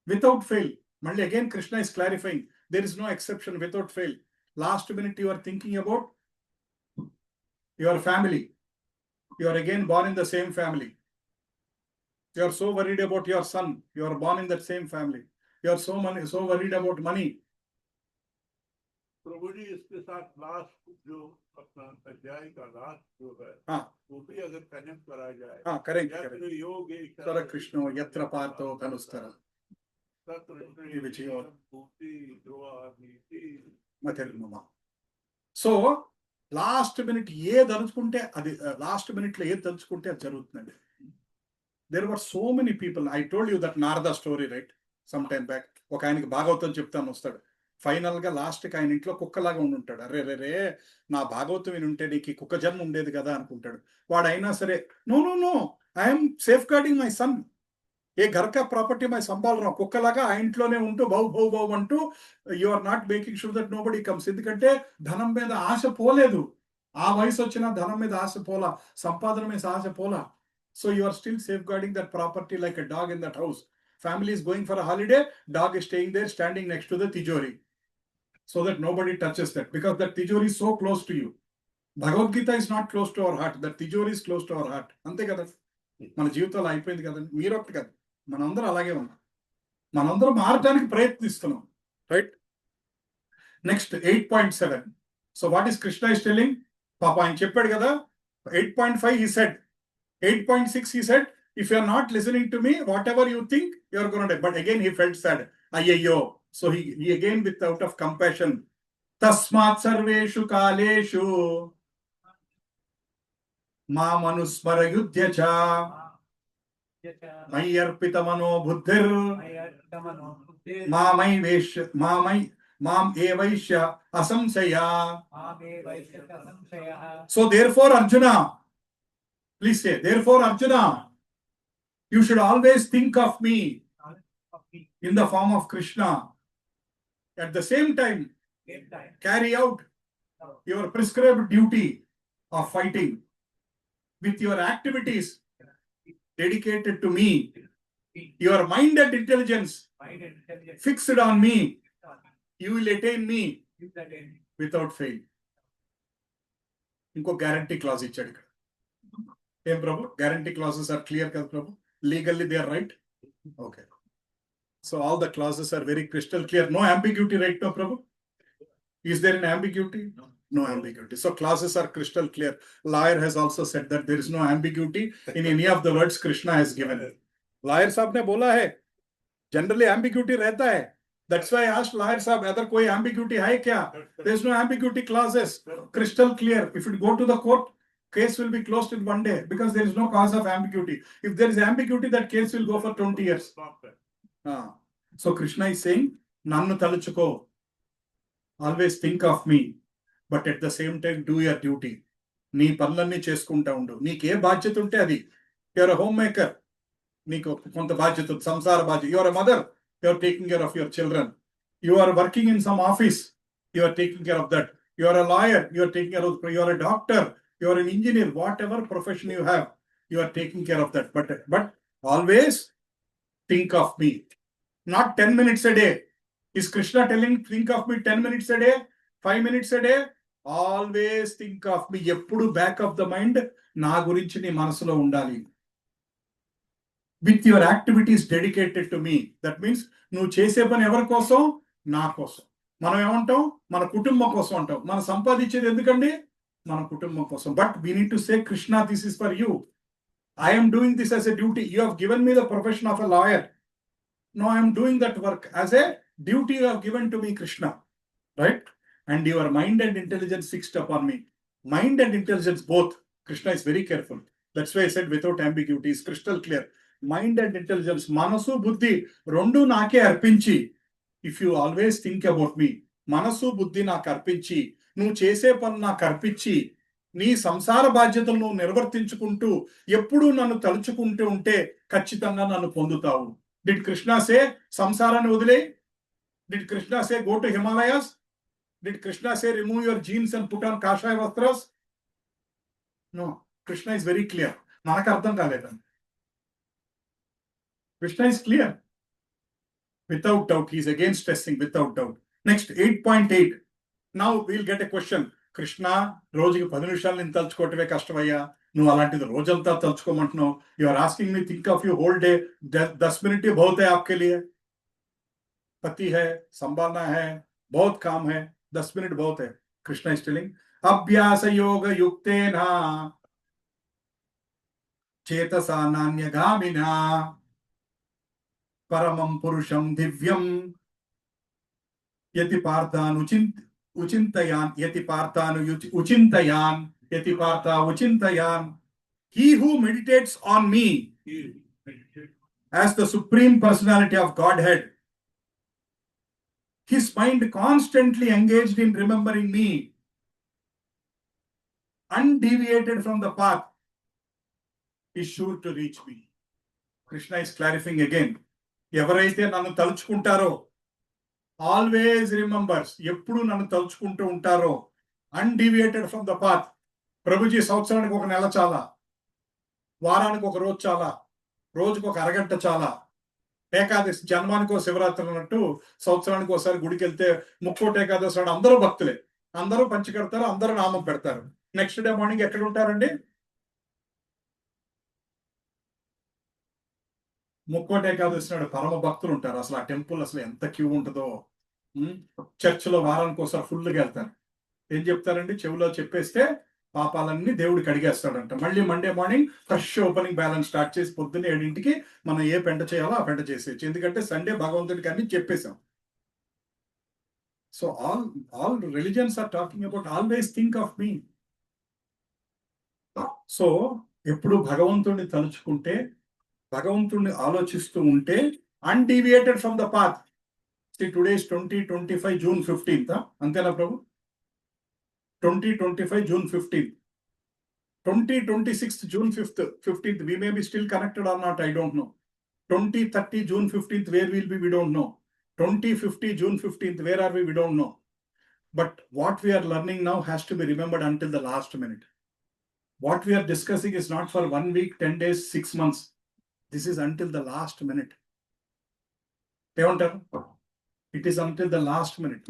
Without fail. Malli again Krishna is clarifying, there is no exception, without fail. Last minute you are thinking about your family. You are again born in the same family. You are so worried about your son. You are born in that same family. You are so worried about money. प्रभु जी इसके साथ last जो अपना अध्याय का last जो है वो भी अगर कनेक्ट करा जाए. करेक्ट. यत्र योगे तर कृष्णो यत्र पार्थो धनुस्तर तत्र विजयो भूति ध्रुवा नीति మతిర్మమ. సో లాస్ట్ మినిట్ ఏది తలుచుకుంటే అది, లాస్ట్ మినిట్ లో ఏది తలుచుకుంటే అది జరుగుతుందండి. There were so many people. I told you that Narada story, right? Some time back. ఒక ఆయనకి భాగవతం చెప్తాను వస్తాడు. ఫైనల్ గా లాస్ట్ కి ఆయన ఇంట్లో కుక్కలాగా ఉండి ఉంటాడు. అరే రే రే, నా భాగవతం విని ఉంటే నీకు ఈ కుక్క జన్మ ఉండేది కదా అనుకుంటాడు. వాడు అయినా సరే, no no no, I'm safeguarding my son, ఏ घर का ప్రాపర్టీ మై సంభాలరావు, కుక్కలాగా ఆ ఇంట్లోనే ఉంటూ బౌ బౌ బౌ అంటూ you are not making sure that nobody comes. ఎందుకంటే ధనం మీద ఆశ పోలేదు, ఆ వయసు వచ్చిన ధనం మీద ఆశ పోలా, సంపాదన మీద ఆశ పోలా. So you are still safeguarding that property like a dog in that house. Family is going for a holiday, dog is staying there, standing next to the tijori, so that nobody touches that, because that tijori is so close to you. Bhagavad Gita is not close to our heart, that tijori is close to our heart. Ante kada మన జీవితాలు అయిపోయింది కదండి, మీరు ఒకటి కదా, మనందరం అలాగే ఉన్నాం, మనందరం మారడానికి ప్రయత్నిస్తున్నాం, right? Next 8.7. So what is Krishna is telling? పాప ఆయన చెప్పాడు కదా. 8.5 he said, 8.6 he said, if you are not listening to me, whatever you think, you are going to die. But again he felt sad. Ayyo. So he again, with out of compassion, tasmat sarveshu kaleshu ma manusmara yudhya cha mai arpita mano buddhir mamai vesh mam evaishya asamsaya. So therefore Arjuna, please say, therefore Arjuna, you should always think of me in the form of Krishna. At the same time, carry out your prescribed duty of fighting with your activities dedicated to me. Your mind and intelligence fixed on me, you will attain me without fail. Inko guarantee clause ichchadu ikkada. Em Prabhu, guarantee clauses are clear kada Prabhu? Legally they are right? Okay. So all the clauses are very crystal clear. No ambiguity, right now, Prabhu? Is there an ambiguity? No ambiguity. So clauses are crystal clear. Lawyer has also said that there is no ambiguity in any of the words Krishna has given. Lawyer साहब ने बोला है, generally ambiguity रहता है. That's why I asked lawyer साहब, अगर कोई ambiguity है क्या? There is no ambiguity clauses. Crystal clear. If you go to the court, case will be closed in one day, because there is no cause of ambiguity. If there is ambiguity, that case will go for 20 years. So Krishna is saying, Nannu taluchuko, always think of me, but at the same time do your duty. నీ పనులన్నీ చేసుకుంటా ఉండు. నీకు ఏ బాధ్యత ఉంటే అది. Your home maker, నీకు కొంత బాధ్యత, సంసార బాధ్యత. Your mother, you're taking care of your children. You are working in some office, you are taking care of that. You are a lawyer, you are taking care of. You are a doctor, you are an engineer, whatever profession you have, you are taking care of that. But always think of me. Not 10 minutes a day. Is Krishna telling think of me 10 minutes a day, 5 minutes a day? Always think of me. Eppudu back of the mind, na gurinchi nee manasulo undali. With your activities dedicated to me. That means nu chese pani evar kosam? Na kosam. Manam emantam? Mana kutumbam kosam antam. Mana sampadinchedi endukandi? మన కుటుంబం కోసం. But we need to say, Krishna, this is for you. I am doing this as a duty. You have given me the profession of a lawyer. No, I am doing that work as a duty you have given to me, Krishna. Right? And your mind and intelligence fixed upon me. Mind and intelligence both. Krishna is very careful. That's why I said without ambiguity, is crystal clear. Mind and intelligence, manasu buddhi, rendu naake arpinchi. If you always think about me, manasu buddhi నాకు అర్పించి, నువ్వు చేసే పని నాకు అర్పించి, నీ సంసార బాధ్యతలు నువ్వు నిర్వర్తించుకుంటూ ఎప్పుడూ నన్ను తలుచుకుంటూ ఉంటే ఖచ్చితంగా నన్ను పొందుతావు. డిడ్ కృష్ణ సే సంసారాన్ని వదిలే? Did Krishna say go to Himalayas? Did Krishna say remove your jeans and put on kashaya vastras? No. Krishna is very clear. మనకు అర్థం కాలేదండి. Krishna is clear. Without doubt, he is again stressing without doubt. Next, 8.8. Now we'll get a question. Krishna, రోజుకి 10 నిమిషాలు నేను తలుచుకోవటమే కష్టమయ్యా, నువ్వు అలాంటిది రోజంతా తలుచుకోమంటున్నావు. You are asking me think of you whole day. 10 मिनट ही बहुत है आपके लिए. पति है, संभालना है, बहुत काम है, 10 मिनट बहुत है. कृष्ण इज टेलिंग, अभ्यास योग युक्तेन चेतसा नान्यगामिना परमं पुरुषं दिव्यं यति पार्थान उचिंतयान यति Partha उचिंतयान. He who meditates on me as the supreme personality of Godhead, His mind constantly engaged in remembering me, undeviated from the path, is sure to reach me. Krishna is clarifying again. ఎవరైతే నన్ను తలుచుకుంటారో, always remembers, ఎప్పుడు నన్ను తలుచుకుంటూ ఉంటారో, అన్డీవియేటెడ్ from the path. Prabhuji సంవత్సరానికి ఒక నెల చాలా, వారానికి ఒక రోజు చాలా, రోజుకు ఒక అరగంట చాలా, ఏకాదశి జన్మానికి ఒక శివరాత్రి అన్నట్టు సంవత్సరానికి ఒకసారి గుడికి వెళ్తే ముక్కోటి ఏకాదశి నాడు అందరూ భక్తులే, అందరూ పంచి కడతారు, అందరూ నామం పెడతారు. నెక్స్ట్ డే మార్నింగ్ ఎక్కడ ఉంటారండి? ముక్కోటి ఏకాదశి నాడు పరమ భక్తులు ఉంటారు. అసలు ఆ టెంపుల్ అసలు ఎంత క్యూ ఉంటుందో. చర్చిలో వారానికి ఒకసారి ఫుల్గా వెళ్తారు. ఏం చెప్తారండి? చెవిలో చెప్పేస్తే పాపాలన్నీ దేవుడికి అడిగేస్తాడంట. మళ్ళీ Monday morning fresh opening balance start చేసి పొద్దున్న 7ంటికి మనం ఏ పెంట చేయాలో ఆ పెంట చేసేయచ్చు. ఎందుకంటే సండే భగవంతుడికి అన్ని చెప్పేశాం. So all religions are talking about always think of me. So ఎప్పుడు భగవంతుడిని తలుచుకుంటే, భగవంతుడిని ఆలోచిస్తూ ఉంటే, undeviated from the path. Today is 2025 June 15th. అంతేనా ప్రభు? 2025 June 15th. 2026 June 15th. We may be still connected or not, I don't know. 2030 June 15th, where will be, we don't know. 2050 June 15th, where are we don't know. But what we are learning now has to be remembered until the last minute. What we are discussing is not for 1 week, 10 days, 6 months. This is until the last minute. It is until the last minute.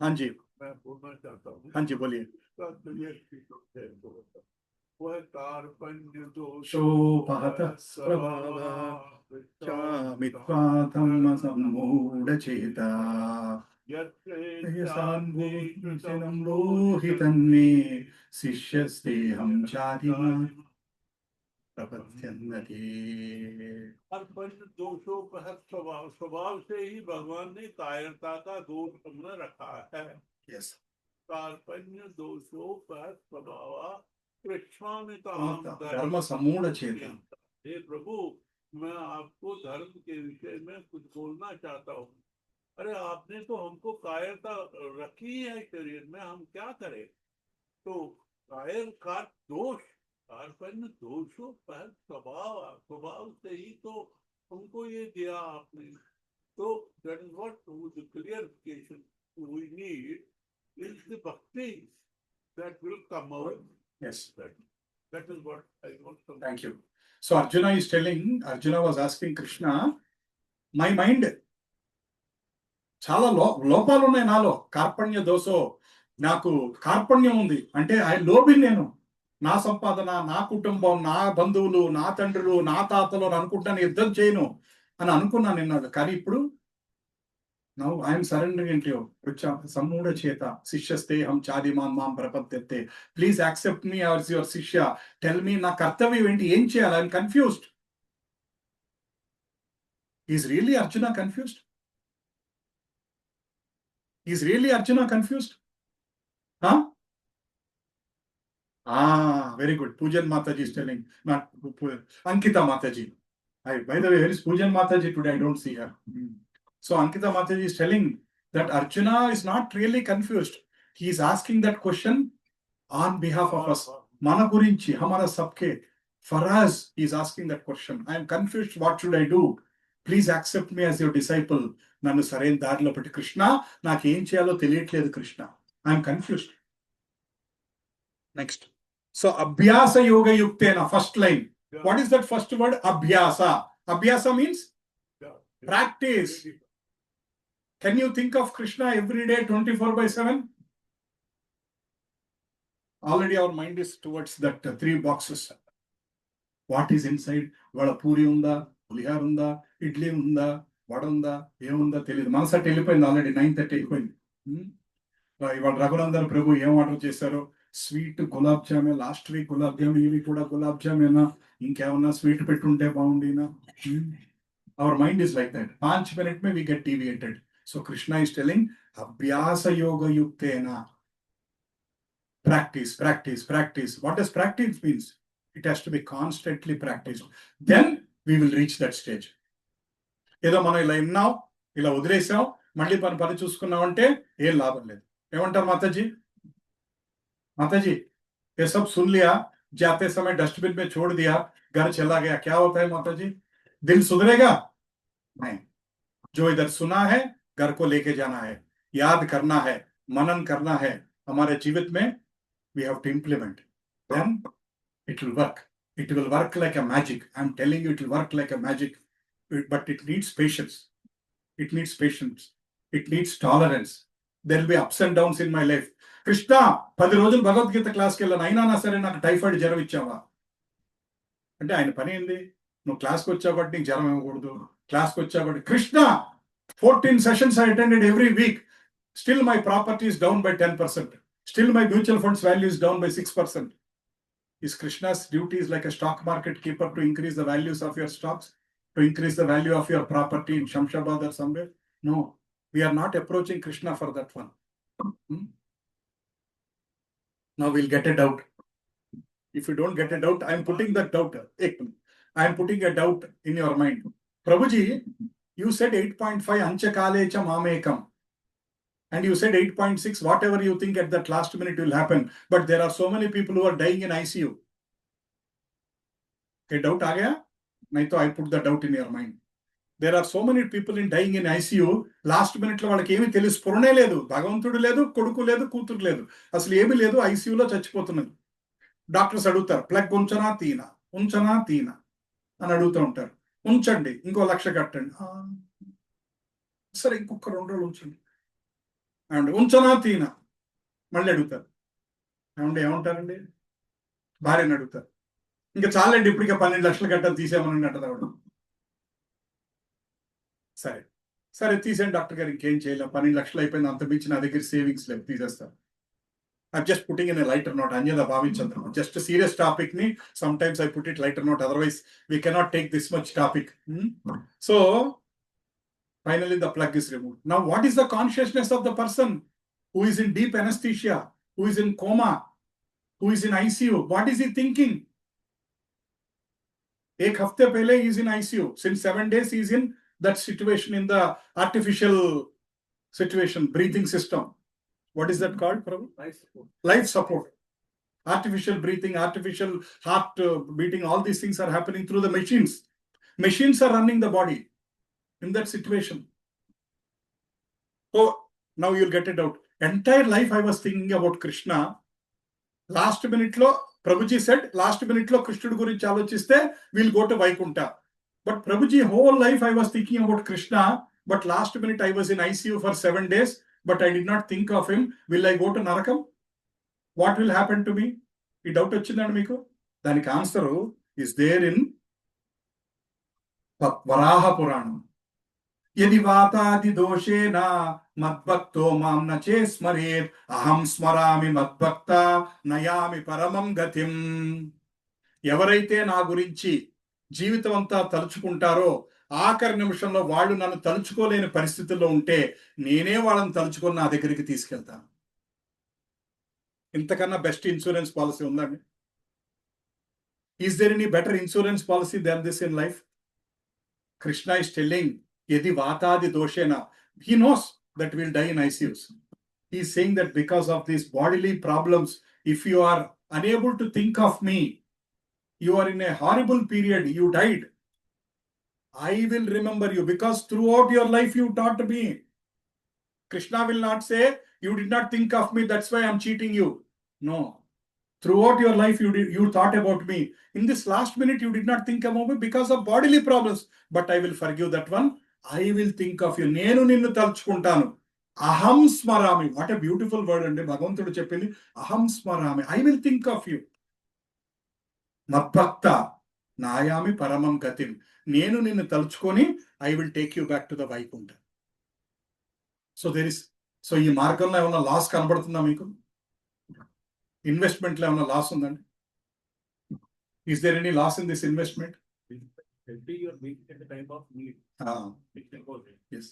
Hanji. मैं बोलना चाहता हूँ। Hanji, बोलिए। इसका clear picture है तो वह कार्पण्य दोषो शोभतः प्रभावा धम्म सम्मूढचेता यस्यान्वेषणं लोहितन्मे शिष्यस्तेऽहं चादिमान् प्रपद्यन्ते। कार्पण्य दोषोपह स्वभाव, स्वभाव से ही भगवान ने कायरता का दोष हमने रखा है। Yes. कार्पण्य दोषोपह स्वभाव धर्म सम्मूढचेता। हे प्रभु, मैं आपको धर्म के विषय में कुछ बोलना चाहता हूँ। अरे आपने तो हमको कायरता रखी है शरीर में, हम क्या करें? तो कायर का दोष, कार्पण्य दोषों पर स्वभाव, स्वभाव से ही तो हमको ये दिया आपने। तो that is what the clarification we need is the bhakti that will come out. Yes. That is what I want to. Thank you. So Arjuna is telling, Arjuna was asking Krishna, my mind చాలా లోపాలు ఉన్నాయి నాలో. కార్పణ్య దోషో, నాకు కార్పణ్యం ఉంది అంటే లోబి నేను. నా సంపాదన, నా కుటుంబం, నా బంధువులు, నా తండ్రులు, నా తాతలు అని అనుకుంటాను, యుద్ధం చేయను అని అనుకున్నాను నిన్నాడు. కానీ ఇప్పుడు now I'm surrendering into you. సమ్మూఢ చేత శిష్యస్తే హం చాదిమాన్ మాం ప్రపద్యతే. Please accept me as your shishya. Tell me నా కర్తవ్యం ఏంటి, ఏం చేయాలి? I'm confused. Is really Arjuna confused? Is really Arjuna confused? Huh? Very good. Pujan Mataji is telling, not Ankita Mataji. By the way, where is Pujan Mataji today? I don't see her. So Ankita Mataji is telling that Arjuna is not really confused. He is asking that question on behalf of us. Mana gurinchi, hamara sabke. For us, he is asking that question. I am confused. What should I do? Please accept me as your disciple. నన్ను సరైన దారిలో పెట్టి కృష్ణ, నాకేం చేయాలో తెలియట్లేదు Krishna. I'm confused. Next. So అభ్యాస యోగ యుక్తేన, first line. What is that first word? Abhyasa. Abhyasa means practice. Can you think of Krishna every day 24/7? Already our mind is towards that 3 boxes. What is inside? వాళ్ళ పూరి ఉందా, పులిహార ఉందా, ఇడ్లీ ఉందా, వడ ఉందా, ఏముందా తెలియదు. మనసట్టు వెళ్ళిపోయింది. ఆల్రెడీ 9:30 అయిపోయింది. ఇవాళ రఘునందన్ ప్రభు ఏం ఆర్డర్ చేశారో, స్వీట్ గులాబ్ జామే. లాస్ట్ వీక్ గులాబ్ జామ్, ఈ వీక్ కూడా గులాబ్ జామేనా, ఇంకేమన్నా స్వీట్ పెట్టుంటే బాగుండినా. Our mind is like that. 5 minutes may we get deviated. So Krishna is telling అభ్యాస యోగ యుక్తేన. Practice, practice, practice. What does practice means? It has to be constantly practised. Then we will reach that stage. ఏదో మనం ఇలా విన్నాం, ఇలా వదిలేసాం, మళ్ళీ పని చూసుకున్నామంటే ఏం లాభం లేదు. ఏమంటారు మాతాజీ? माताजी ये सब सुन लिया, जाते समय डस्टबिन में छोड़ दिया, घर चला गया, क्या होता है माताजी? दिल सुधरेगा नहीं. जो इधर सुना है घर को लेके जाना है, याद करना है, मनन करना है हमारे जीवित में. We have to implement, then it will work. It will work like a magic. I'm telling you, it will work like a magic, but it needs patience. It needs patience. It needs tolerance. There will be ups and downs in my life. Krishna 10 రోజులు భగవద్గీత క్లాస్కి వెళ్ళాను, అయినా నా సరే నాకు typhoid జ్వరం ఇచ్చావా అంటే ఆయన పని ఏంది? నువ్వు క్లాస్కి వచ్చావు కాబట్టి నీకు జ్వరం ఇవ్వకూడదు, క్లాస్కి వచ్చావు కాబట్టి. Krishna 14 sessions I attended every week, still my property is down by 10%, still my mutual funds value is down by 6%. Is Krishna's duty is like a stock market keeper to increase the values of your stocks, to increase the value of your property in Shamshabad or somewhere? No, we are not approaching Krishna for that one. Now we'll get a doubt. If you don't get a doubt, I'm putting that doubt. I'm putting a doubt in your mind. Prabhuji, you said 8.5 Anchakalecha Mamekam. And you said 8.6, whatever you think at that last minute will happen. But there are so many people who are dying in ICU. A doubt aa gaya? Nahi to I put the doubt in your mind. There are so many people in dying in ICU. Last minute లో వాళ్ళకి ఏమీ తెలిసి స్ఫురణే లేదు, భగవంతుడు లేదు, కొడుకు లేదు, కూతురు లేదు, అసలు ఏమీ లేదు, ఐసీయూలో చచ్చిపోతున్నది. డాక్టర్స్ అడుగుతారు, ప్లగ్ ఉంచనా తీనా అని అడుగుతూ ఉంటారు. ఉంచండి, ఇంకో 1,00,000 కట్టండి. సరే ఇంకొక 2 రోజులు ఉంచండి ఏమండి, ఉంచనా తీనా మళ్ళీ అడుగుతారు. ఏమంటారండి? భార్యని అడుగుతారు, ఇంకా చాలండి ఇప్పటికే 12 లక్షలు కట్టాలి, తీసేమని అంటారు ఆవిడ. సరే తీసేయండి డాక్టర్ గారు, ఇంకేం చేయలేం, 12 లక్షలు అయిపోయింది, అంత మించి నా దగ్గర సేవింగ్స్ లేవు, తీసేస్తారు. I'm just putting in a lighter note, Anyada Bhavichandra. Just a serious topic ni, sometimes I put it lighter note, otherwise we cannot take this much topic. So finally the plug is removed. Now what is the consciousness of the person who is in deep anesthesia, who is in coma, who is in ICU? What is he thinking? Ek hafte pehle he is in ICU. Since 7 days he is in that situation, in the artificial situation, breathing system. What is that called, Prabhu? Life support. Artificial breathing, artificial heart beating, all these things are happening through the machines. Machines are running the body in that situation. So now you'll get it out. Entire life I was thinking about Krishna. Last minute lo, Prabhuji said, last minute lo Krishnudu gurinchi alochiste, we'll go to Vaikuntha. But Prabhuji, whole life I was thinking about Krishna, but last minute I was in ICU for 7 days, but I did not think of him. Will I go to Narakam? What will happen to me? ఈ doubt వచ్చిందండి మీకు? దానికి answer is there in వరాహ పురాణం. యది వాతాది దోషేన మద్భక్తో మాం న చేస్మరేత్ అహం స్మరామి మద్భక్త నయామి పరమం గతిం. ఎవరైతే నా గురించి జీవితం అంతా తలుచుకుంటారో, ఆఖరి నిమిషంలో వాళ్ళు నన్ను తలుచుకోలేని పరిస్థితుల్లో ఉంటే నేనే వాళ్ళని తలుచుకొని నా దగ్గరికి తీసుకెళ్తాను. ఇంతకన్నా బెస్ట్ ఇన్సూరెన్స్ పాలసీ ఉందండి? Is there any better insurance policy than this in life? Krishna is telling, యది వాతాది దోషేన, he knows that we'll die in ICUs. He is saying that because of these bodily problems, if you are unable to think of me, you are in a horrible period, you died, I will remember you, because throughout your life you taught me. Krishna will not say, you did not think of me, that's why I'm cheating you. No. Throughout your life you thought about me. In this last minute you did not think about me because of bodily problems. But I will forgive that one. I will think of you. Nenu ninnu talchukuntanu. Aham smarami. What a beautiful word andi Bhagavantudu cheppindi. Aham smarami. I will think of you. Madbhakta nayami paramam gatim. Nenu ninnu talchukoni, I will take you back to the Vaikuntha. So there is, so ఈ మార్గంలో ఏమన్నా loss కనబడుతుందా మీకు? ఇన్వెస్ట్మెంట్లో ఏమన్నా loss ఉందండి? Is there any loss in this investment? Helping your weak at the time of need. Yes.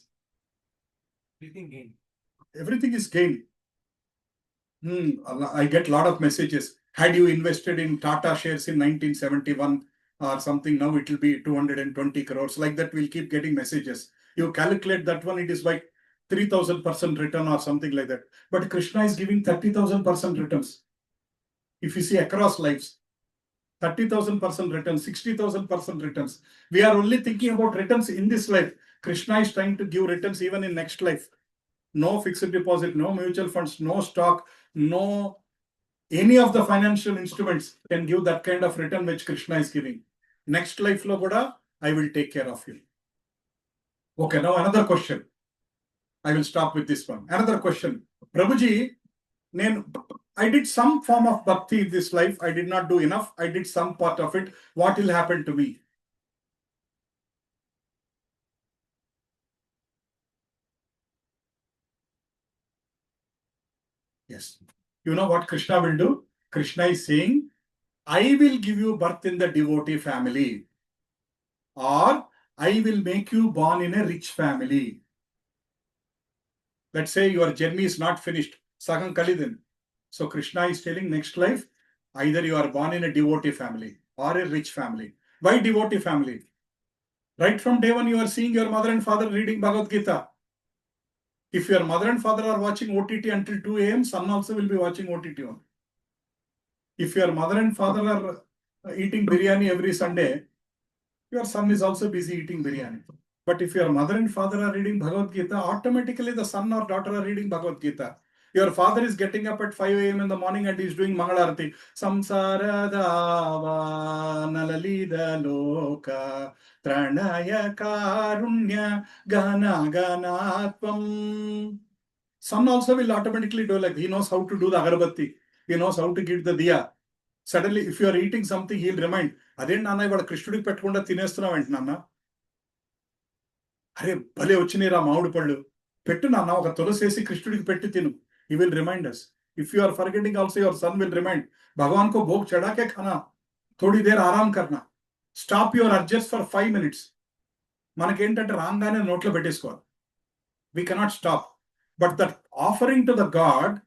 Everything gain. Everything is gain. I get a lot of messages. Had you invested in Tata shares in 1971 or something, now it will be 220 crores. Like that, we'll keep getting messages. You calculate that one, it is like 3,000% return or something like that. But Krishna is giving 30,000% returns. If you see across lives, 30,000% returns, 60,000% returns. We are only thinking about returns in this life. Krishna is trying to give returns even in next life. No fixed deposit, no mutual funds, no stock, no any of the financial instruments can give that kind of return which Krishna is giving. Next life lo kuda, I will take care of you. Okay, now another question. I will stop with this one. Another question. Prabhuji, I did some form of bhakti in this life. I did not do enough. I did some part of it. What will happen to me? Yes. You know what Krishna will do? Krishna is saying, I will give you birth in the devotee family, or I will make you born in a rich family. Let's say your journey is not finished. Sagam Kalidin. So Krishna is telling next life, either you are born in a devotee family or a rich family. Why devotee family? Right from day one, you are seeing your mother and father reading Bhagavad Gita. If your mother and father are watching OTT until 2 a.m., son also will be watching OTT on. If your mother and father are eating biryani every Sunday, your son is also busy eating biryani. But if your mother and father are reading Bhagavad Gita, automatically the son or daughter are reading Bhagavad Gita. Your father is getting up at 5 a.m. in the morning and is doing Mangalarati. Samsara dava nalalida loka tranaya karunya gana ganatvam. Son also will automatically do like he knows how to do the agarbatti. He knows how to give the diya. Suddenly, if you are eating something, he'll remind, Aden Nana, ivad Krishnudik pettukunda tinestunnava enti Nana. Are bhale vachinira maavudu pallu. Pettu Nana, oka tulasesi Krishnudik petti tinu. He will remind us. If you are forgetting also, your son will remind. Bhagavan ko bhog chada ke khana. Thodi der aaram karna. Stop your urges for 5 minutes. Manakentante rangane notlo petteskoవాలి. We cannot stop. But that offering to the God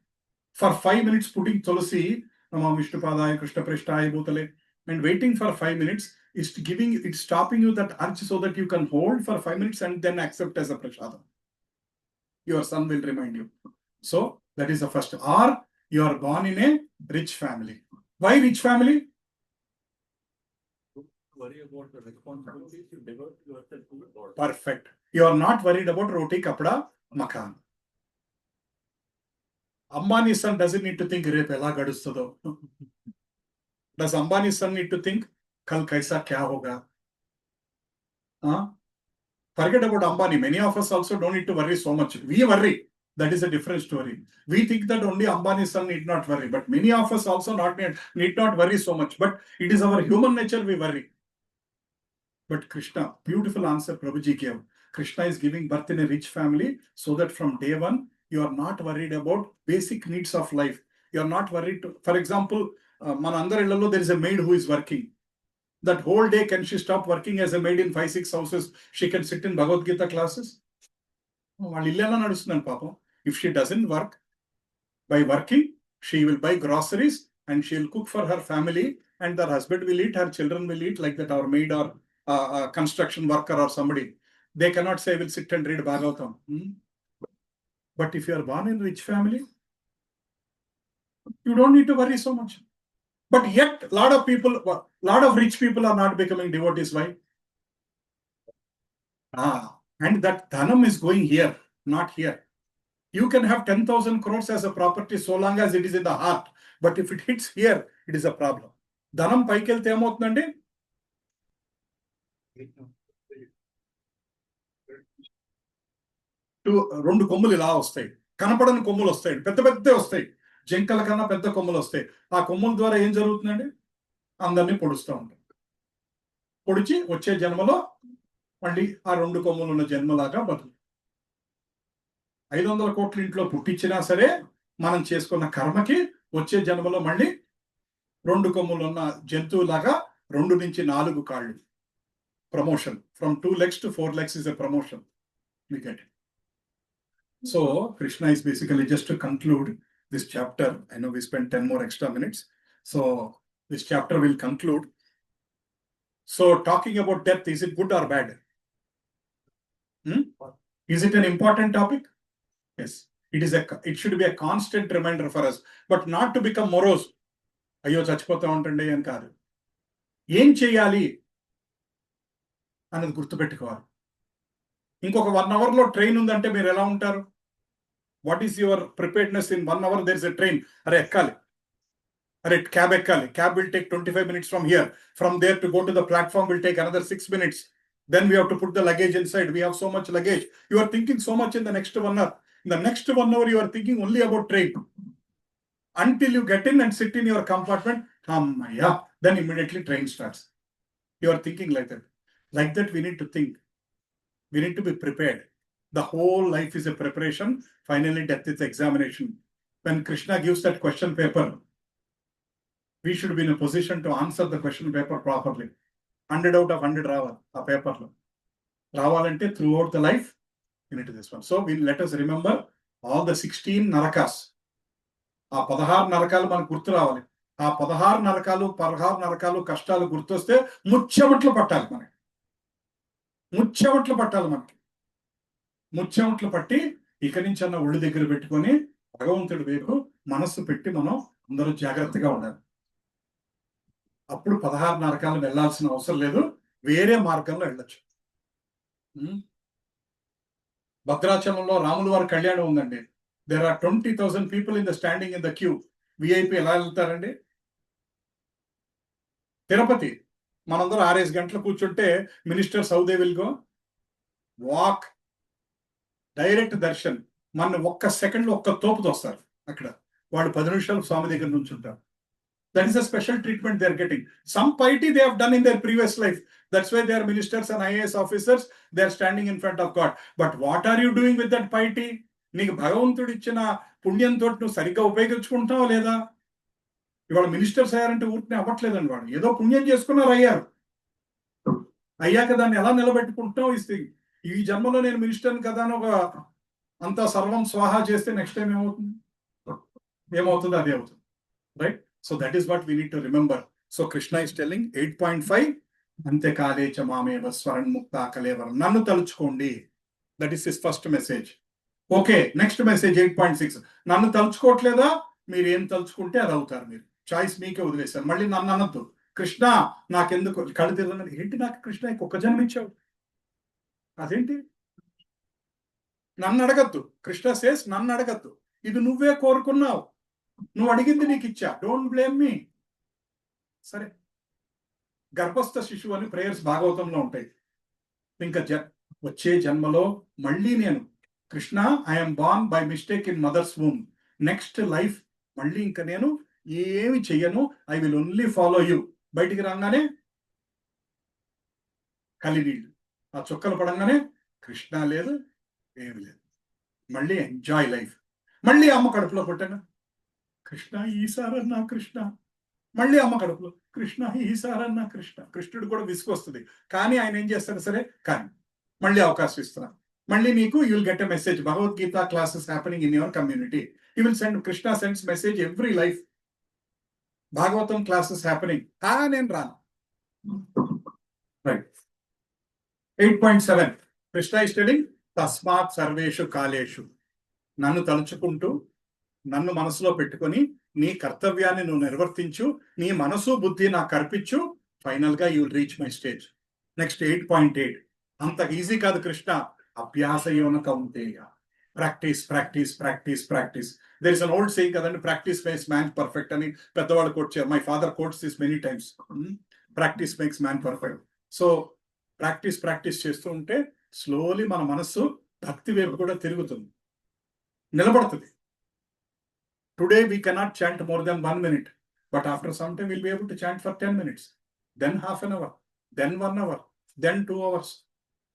for 5 minutes putting tulasi, Namo Vishnupadaya Krishna Prishthaya Bhutale, and waiting for 5 minutes is giving, it's stopping you that urge so that you can hold for 5 minutes and then accept as a prashadam. Your son will remind you. So that is the first. Or you are born in a rich family. Why rich family? Don't worry about the responsibilities, you devote yourself to the Lord. Perfect. You are not worried about roti, kapda, makan. Ambani's son doesn't need to think, Repe ela gadustado. Does Ambani's son need to think, Kal kaisa kya hoga? Forget about Ambani. Many of us also don't need to worry so much. We worry. That is a different story. We think that only Ambani's son need not worry. But many of us also need not worry so much. But it is our human nature we worry. But Krishna, beautiful answer Prabhuji gave. Krishna is giving birth in a rich family so that from day one, you are not worried about basic needs of life. You are not worried to, for example, Manandarillalo, there is a maid who is working. That whole day, can she stop working as a maid in 5-6 houses? She can sit in Bhagavad Gita classes. If she doesn't work, by working, she will buy groceries and she will cook for her family, and her husband will eat, her children will eat, like that, our maid or a construction worker or somebody. They cannot say, will sit and read Bhagavatam. But if you are born in a rich family, you don't need to worry so much. But yet, a lot of rich people are not becoming devotees. Why? And that dhanam is going here, not here. You can have 10,000 crores as a property so long as it is in the heart. But if it hits here, it is a problem. Dhanam paikelte emotundandi? రెండు కొమ్ములు ఇలా వస్తాయి, కనపడని కొమ్ములు వస్తాయి, పెద్ద పెద్ద వస్తాయి, జంకల కన్నా పెద్ద కొమ్ములు వస్తాయి. ఆ కొమ్ముల ద్వారా ఏం జరుగుతుందండి? అందరినీ పొడుస్తూ ఉంటాం. పొడిచి వచ్చే జన్మలో మళ్ళీ ఆ 2 కొమ్ములు ఉన్న జన్మలాగా బతుకు. 500 కోట్ల ఇంట్లో పుట్టించినా సరే మనం చేసుకున్న కర్మకి వచ్చే జన్మలో మళ్ళీ 2 కొమ్ములు ఉన్న జంతువులాగా 2 నుంచి 4 కాళ్ళు. Promotion from 2 legs to 4 legs is a promotion. We get it. So Krishna is basically, just to conclude this chapter, I know we spent 10 more extra minutes. So this chapter will conclude. So talking about death, is it good or bad? Is it an important topic? Yes, it should be a constant reminder for us, but not to become morose. అయ్యో చచ్చిపోతా ఉంటుండే అని కాదు. ఏం చేయాలి అనేది గుర్తుపెట్టుకోవాలి. ఇంకొక 1 hour లో ట్రైన్ ఉందంటే మీరు ఎలా ఉంటారు? What is your preparedness in 1 hour there is a train? అరే ఎక్కాలి, అరే క్యాబ్ ఎక్కాలి, cab will take 25 minutes from here, from there to go to the platform will take another 6 minutes, then we have to put the luggage inside, we have so much luggage. You are thinking so much in the next 1 hour. In the next 1 hour you are thinking only about train until you get in and sit in your compartment. Yeah, then immediately train starts. You are thinking like that. Like that we need to think. We need to be prepared. The whole life is a preparation. Finally, death is the examination. When Krishna gives that question paper, we should be in a position to answer the question paper properly. 100 out of 100 రావాలి ఆ పేపర్లో. రావాలంటే throughout the life, you need to this one. So let us remember all the 16 narakas. ఆ 16 నరకాలు మనకు గుర్తు రావాలి. ఆ 16 నరకాలు కష్టాలు గుర్తొస్తే ముచ్చెమట్లు పట్టాలి మనకి. ముచ్చెమట్లు పట్టి ఇక నుంచి అన్న ఒళ్ళు దగ్గర పెట్టుకొని భగవంతుడి వైపు మనస్సు పెట్టి మనం అందరూ జాగ్రత్తగా ఉండాలి. అప్పుడు 16 నరకాలు వెళ్లాల్సిన అవసరం లేదు, వేరే మార్గంలో వెళ్ళొచ్చు. భద్రాచలంలో రాముల వారి కళ్యాణం ఉందండి. There are 20,000 people in the standing in the queue. VIP ఎలా వెళ్తారండి? తిరుపతి మనందరూ 6 గంటలు కూర్చుంటే మినిస్టర్ సౌదే will go walk, direct darshan. మన ఒక్క సెకండ్ లో ఒక్క తోపుతో వస్తారు అక్కడ. వాళ్ళు 10 నిమిషాలు స్వామి దగ్గర నుంచి ఉంటారు. That is a special treatment they are getting. Some piety they have done in their previous life. That's why they are ministers and IAS officers. They are standing in front of God. But what are you doing with that piety? నీకు భగవంతుడు ఇచ్చిన పుణ్యంతో నువ్వు సరిగ్గా ఉపయోగించుకుంటావా లేదా? ఇవాళ ministers అయ్యారంటే ఊరికే అవ్వట్లేదండి. వాడు ఏదో పుణ్యం చేసుకున్నారు, అయ్యాక దాన్ని ఎలా నిలబెట్టుకుంటున్నావు? ఈ జన్మలో నేను మినిస్టర్ని కదా అని ఒక అంతా సర్వం స్వాహా చేస్తే నెక్స్ట్ టైం ఏమవుతుంది? అదే అవుతుంది. Right? So that is what we need to remember. So Krishna is telling 8.5 అంత్యకాలే చ మామేవ స్వరణ్ముక్త కలేవరం. నన్ను తలుచుకోండి. That is his first message. Okay, next message 8.6. నన్ను తలుచుకోవట్లేదా? మీరు ఏం తలుచుకుంటే అది అవుతారు. మీరు చాయిస్ మీకే వదిలేశారు. మళ్ళీ నన్ను అనొద్దు. కృష్ణ నాకెందుకు కళ్ళు తిరగలేదు. ఏంటి నాకు కృష్ణ ఒక్క జన్మ ఇచ్చావు? అదేంటి? నన్ను అడగద్దు. కృష్ణ సేస్ నన్ను అడగద్దు. ఇది నువ్వే కోరుకున్నావు, నువ్వు అడిగింది నీకు ఇచ్చా. Don't blame me. సరే, గర్భస్థ శిశువు అని ప్రేయర్స్ భాగవతంలో ఉంటాయి. ఇంకా వచ్చే జన్మలో మళ్ళీ నేను Krishna I'm born by mistake in mothers womb. Next life మళ్ళీ ఇంకా నేను ఏమి చెయ్యను. I will only follow you. బయటికి రాగానే కలినీళ్ళు, ఆ చుక్కలు పడంగానే కృష్ణ లేదు, ఏమి లేదు. మళ్ళీ ఎంజాయ్ లైఫ్. మళ్ళీ అమ్మ కడుపులో పుట్టాను, కృష్ణ ఈసారన్నా కృష్ణ. మళ్ళీ అమ్మ కడుపులో కృష్ణ ఈసారన్నా కృష్ణ. కృష్ణుడు కూడా విసుకొస్తుంది, కానీ ఆయన ఏం చేస్తాడు? సరే కానీ మళ్ళీ అవకాశం ఇస్తున్నాను. మళ్ళీ నీకు you will get a message. Bhagavad Gita classes happening in your community. You will send. Krishna sends message every life. Bhagavatam classes happening. నేను రాను. రైట్. 8.7 కృష్ణ ఇస్ టెల్లింగ్ తస్మాత్ సర్వేషు కాలేషు. నన్ను తలుచుకుంటూ, నన్ను మనసులో పెట్టుకొని నీ కర్తవ్యాన్ని నువ్వు నిర్వర్తించు. నీ మనసు బుద్ధి నాకు కర్పించు. ఫైనల్ గా you will reach my stage. Next 8.8. అంత ఈజీ కాదు కృష్ణ. అభ్యాస యోన కౌంతేయ. Practice practice practice practice. There is an old saying కదండి, ప్రాక్టీస్ మేక్స్ మ్యాన్ పర్ఫెక్ట్ అని పెద్దవాళ్ళు కోట్ చేయాలి. My father quotes this many times. Practice makes man perfect. So practice చేస్తూ ఉంటే స్లోలీ మన మనస్సు భక్తి వైపు కూడా తిరుగుతుంది, నిలబడుతుంది. Today we cannot chant more than 1 minute, but after some time will be able to chant for 10 minutes, then half an hour, then 1 hour, then 2 hours.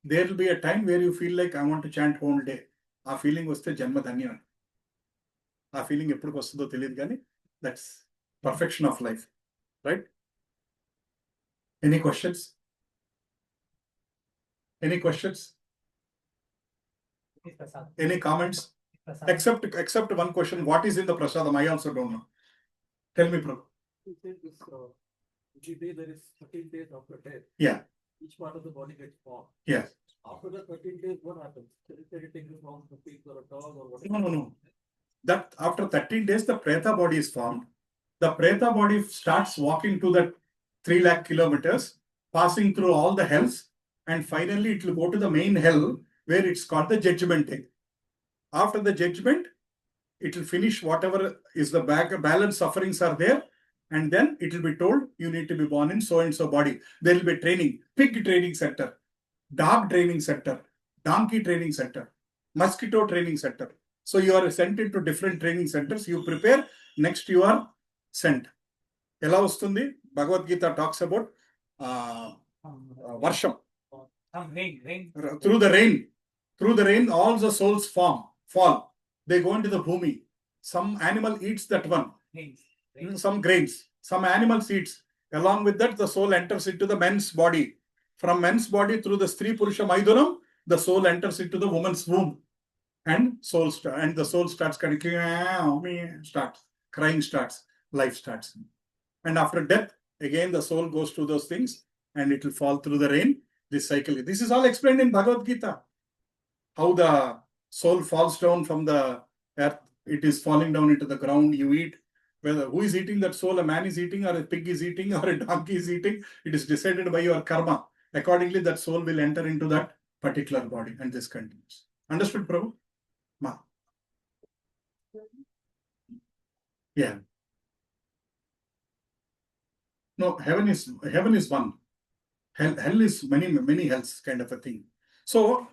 There will be a time where you feel like I want to chant whole day. ఆ feeling వస్తే జన్మ ధన్యం. ఆ feeling ఎప్పుడు వస్తుందో తెలియదు, కానీ that's perfection of life. Right? Any questions? Any questions? Any comments? Except one question. What is in the prasadam? I also don't know. Tell me, Prabhu. You said this, every day there is 13 days after death. Yeah. Each part of the body gets formed. Yes. After the 13 days, what happens? Can it take the form of a pig or a dog or what? No. That after 13 days, the Preta body is formed. The Preta body starts walking to the 3 lakh kilometers, passing through all the hells, and finally it will go to the main hell where it's called the judgment day. After the judgment, it will finish whatever is the balance sufferings are there, and then it will be told you need to be born in so and so body. There will be training, pig training center, dog training center, donkey training center, mosquito training center. So you are sent into different training centers. You prepare, next you are sent. ఎలా వస్తుంది Bhagavad Gita talks about వర్షం. Through the rain all the souls fall. They go into the bhumi. Some animal eats that one. Some grains, some animals eats. Along with that, the soul enters into the men's body. From men's body through the Stri Purusha Maidunam, the soul enters into the woman's womb. And the soul starts crying starts, life starts. And after death, again the soul goes to those things and it will fall through the rain. This cycle. This is all explained in Bhagavad Gita. How the soul falls down from the earth. It is falling down into the ground. You eat. Whether who is eating that soul, a man is eating, or a pig is eating, or a donkey is eating, it is decided by your karma. Accordingly, that soul will enter into that particular body, and this continues. Understood, Prabhu? Ma. Yeah. No, heaven is one. Hell is many hells kind of a thing. So,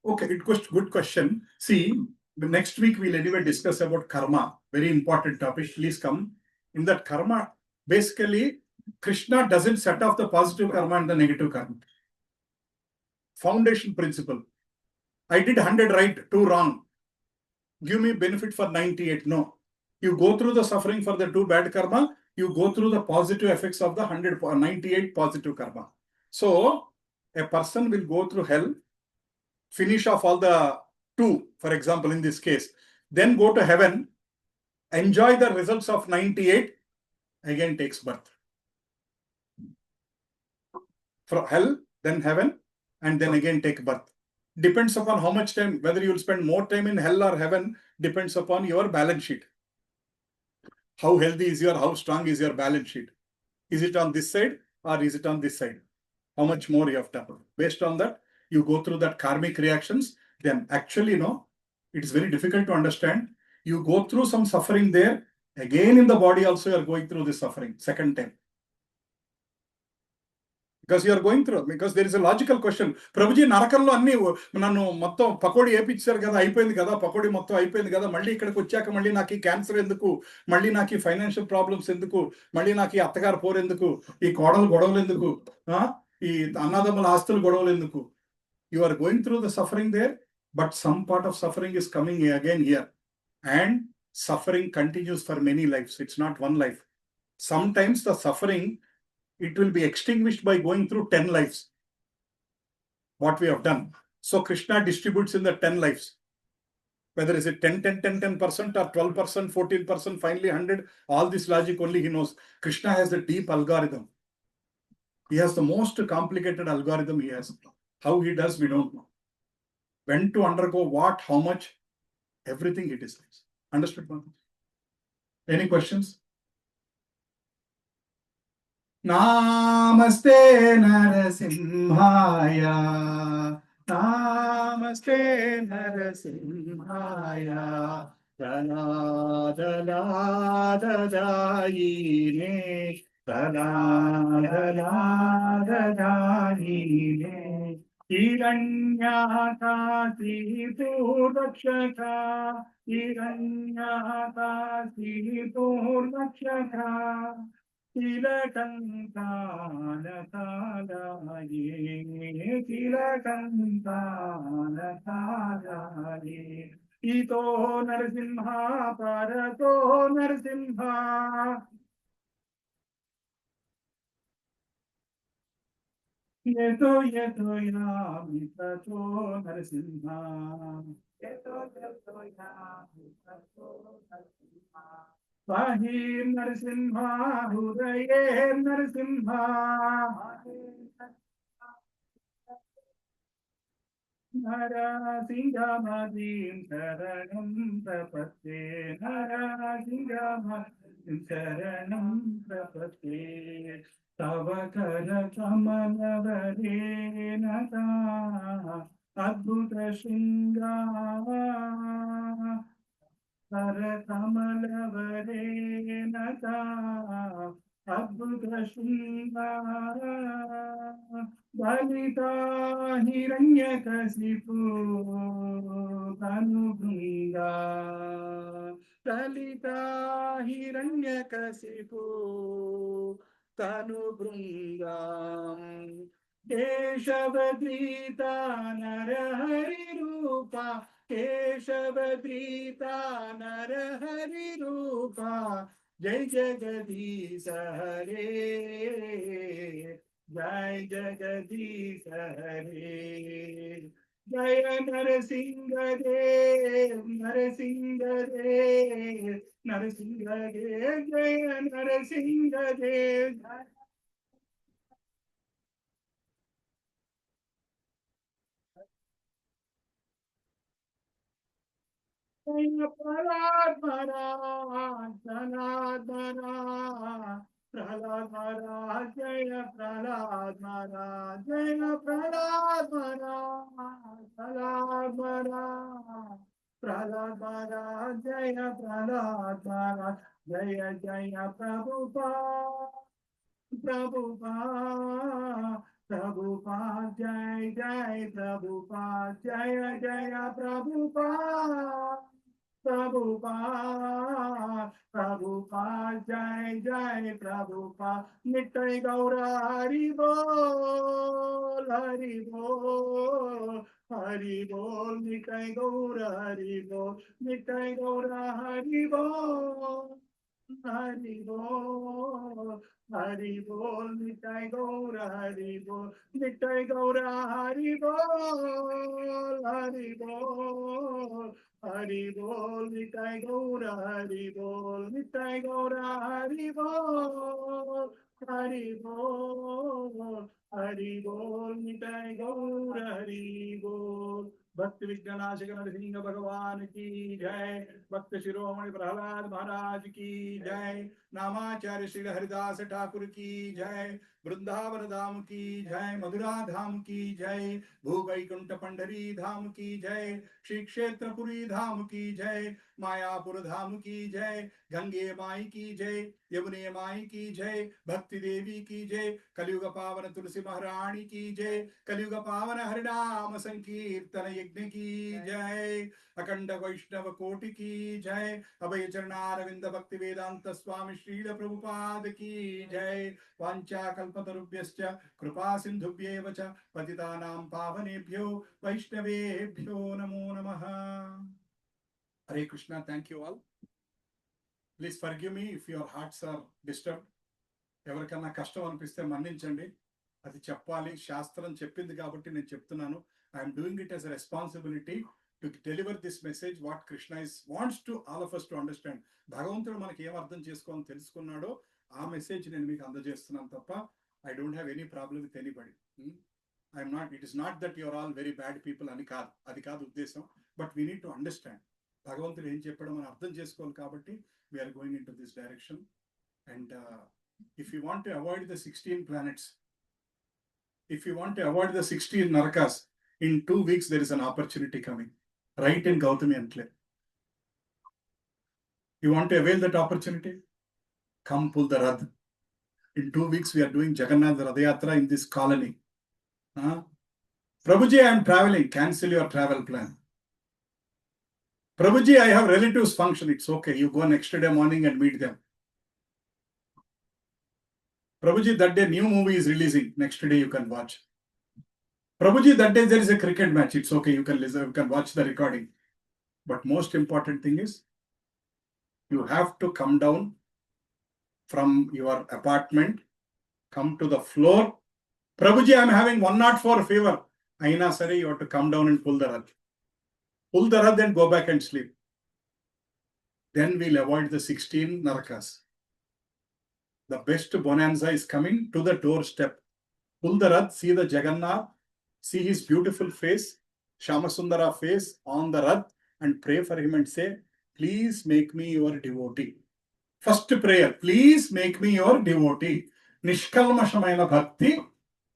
okay, good question. See, the next week we'll anyway discuss about karma. Very important topic. Please come. In that karma, basically, Krishna doesn't set off the positive karma and the negative karma. Foundation principle. I did 100 right, 2 wrong. Give me benefit for 98. No. You go through the suffering for the 2 bad karma. You go through the positive effects of the 98 positive karma. So, a person will go through hell, finish off all the 2, for example, in this case, then go to heaven, enjoy the results of 98, again takes birth. From hell, then heaven, and then again take birth. Depends upon how much time, whether you will spend more time in hell or heaven, depends upon your balance sheet. How healthy is how strong is your balance sheet? Is it on this side or is it on this side? How much more you have to? Based on that, you go through that karmic reactions. Then actually, it is very difficult to understand. You go through some suffering there. Again in the body also you are going through this suffering second time. Because you are going through, because there is a logical question. Prabhuji, నరకంలో అన్ని నన్ను మొత్తం పకోడీ వేపించారు కదా, అయిపోయింది కదా, పకోడీ మొత్తం అయిపోయింది కదా, మళ్ళీ ఇక్కడికి వచ్చాక మళ్ళీ నాకు ఈ క్యాన్సర్ ఎందుకు, మళ్ళీ నాకు ఈ ఫైనాన్షియల్ ప్రాబ్లమ్స్ ఎందుకు, మళ్ళీ నాకు ఈ అత్తగారు పోరు ఎందుకు, ఈ కోడలు గొడవలు ఎందుకు, ఈ అన్నదమ్ముల ఆస్తులు గొడవలు ఎందుకు? You are going through the suffering there, but some part of suffering is coming again here. And suffering continues for many lives. It's not one life. Sometimes the suffering, it will be extinguished by going through 10 lives. What we have done. So Krishna distributes in the 10 lives. Whether is it 10% or 12%, 14%, finally 100, all this logic only he knows. Krishna has the deep algorithm. He has the most complicated algorithm he has. How he does, we don't know. When to undergo what, how much, everything he decides. Understood, Mother? Any questions? Namaste Narasimhaya. Namaste Narasimhaya. Dana Hiranyakasipurakshaka, Hiranyakasipurakshaka, Tilakantanakalaye, Ito Narasimha, Parato Narasimha. Yeto yami tato Narasimha. Yeto yami tato Narasimha. Vahir Narasimha, Hudaye Narasimha. नरसिंहमदिं शरणं प्रपद्ये नरसिंहमदिं शरणं प्रपद्ये तव कर कमलवरे नता अद्भुत शृङ्गार कर कमलवरे नता अद्भुत शृङ्गार दलिता हिरण्यकशिपु तनुभृङ्गा दलिता हिरण्यकशिपु तनुभृङ्गा केशवधृता नरहरिरूपा केशवधृता नरहरिरूपा जय जगदीश हरे जय जगदीश हरे जय नरसिंह देव नरसिंह देव नरसिंह देव जय नरसिंह देव जय प्रहलाद महाराज प्रहलाद महाराज प्रहलाद महाराज जय प्रहलाद महाराज जय प्रहलाद महाराज प्रहलाद महाराज प्रहलाद महाराज जय प्रहलाद महाराज जय जय प्रभुपाद प्रभुपाद प्रभुपाद जय जय प्रभुपाद जय जय प्रभुपाद प्रभुपाद प्रभुपाद जय जय प्रभुपाद नित्य गौर हरि बोल हरि बोल हरि बोल नित्य गौर हरि बोल नित्य गौर हरि बोल हरि बोल हरि बोल नित्य गौर हरि बोल नित्य गौर हरि बोल हरि बोल हरि बोल नित्य गौर हरि बोल नित्य गौर हरि बोल हरि बोल हरि बोल नित्य गौर हरि बोल भक्त विघ्ननाशक नरसिंह भगवान की जय भक्त शिरोमणि प्रहलाद महाराज की जय नामाचार्य श्री हरिदास ठाकुर की जय वृंदावन धाम की जय मधुरा धाम की जय भूवैकुंठ पंडरी धाम की जय श्री क्षेत्रपुरी धाम की जय मायापुर धाम की जय गंगे माई की जय यमुने माई की जय भक्ति देवी की जय कलियुग पावन तुलसी महारानी की जय कलियुग पावन हरिनाम संकीर्तन यज्ञ की जय अखंड वैष्णव कोटि की जय अभय चरणारविंद भक्ति वेदांत स्वामी श्रील प्रभुपाद की जय वांछा कल्पतरुभ्यश्च कृपा सिंधुभ्येव च पतितानां पावनेभ्यो वैष्णवेभ्यो नमो नमः Hare Krishna thank you all please forgive me if your hearts are disturb ఎవరికన్నా కష్టం అనిపిస్తే మన్నించండి అది చెప్పాలి శాస్త్రం చెప్పింది కాబట్టి నేను చెప్తున్నాను I'm doing it as a responsibility to deliver this message what Krishna is wants to all of us to understand భగవంతుడు మనకి ఏం అర్థం చేసుకోవాలని తెలుసుకున్నాడో ఆ మెసేజ్ నేను మీకు అందజేస్తున్నాను తప్ప I don't have any problem with anybody I'm not it is not that your all very bad people అని కాదు అది కాదు ఉద్దేశం but we need to understand భగవంతుడు ఏం చెప్పాడో మనం అర్థం చేసుకోవాలి కాబట్టి we are going into this direction and if you want to avoid the 16 planets, if you want to avoid the 16 narakas, in 2 weeks there is an opportunity coming right in Gautami Antle. You want to avail that opportunity? Come pull the Rath. In 2 weeks we are doing Jagannath Radhayatra in this colony. Prabhuji, I am traveling. Cancel your travel plan. Prabhuji, I have relatives function. It's okay. You go next day morning and meet them. Prabhuji, that day new movie is releasing. Next day you can watch. Prabhuji, that day there is a cricket match. It's okay. You can listen. You can watch the recording. But most important thing is, you have to come down from your apartment, come to the floor. Prabhuji, I am having 104 fever. Aina sare, you have to come down and pull the Rath. Pull the Rath and go back and sleep. Then we'll avoid the 16 narakas. The best bonanza is coming to the doorstep. Pull the Rath, see the Jagannath, see his beautiful face, Shamasundara face on the Rath and pray for him and say, please make me your devotee. First prayer, please make me your devotee. Nishkalmashamaina bhakti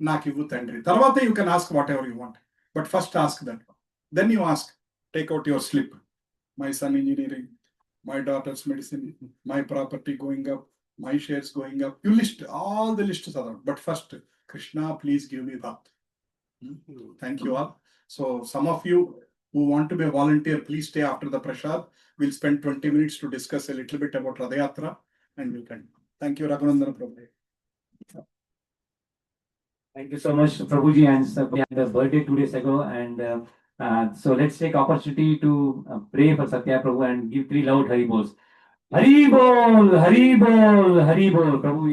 nakivu tandri. Tarvata you can ask whatever you want. But first ask that. Then you ask, take out your slip. My son engineering, my daughter's medicine, my property going up, my shares going up. You list all the lists are out. But first, Krishna, please give me bhakti. Thank you all. So some of you who want to be a volunteer, please stay after the prasad. We'll spend 20 minutes to discuss a little bit about Radhayatra and we'll continue. Thank you, Raghunandana Prabhu. Thank you so much, Prabhuji, and we had a birthday 2 days ago, and so let's take opportunity to pray for Satya Prabhu and give 3 loud Hari Bols. Hari Bol, Hari Bol, Hari Bol, Prabhu.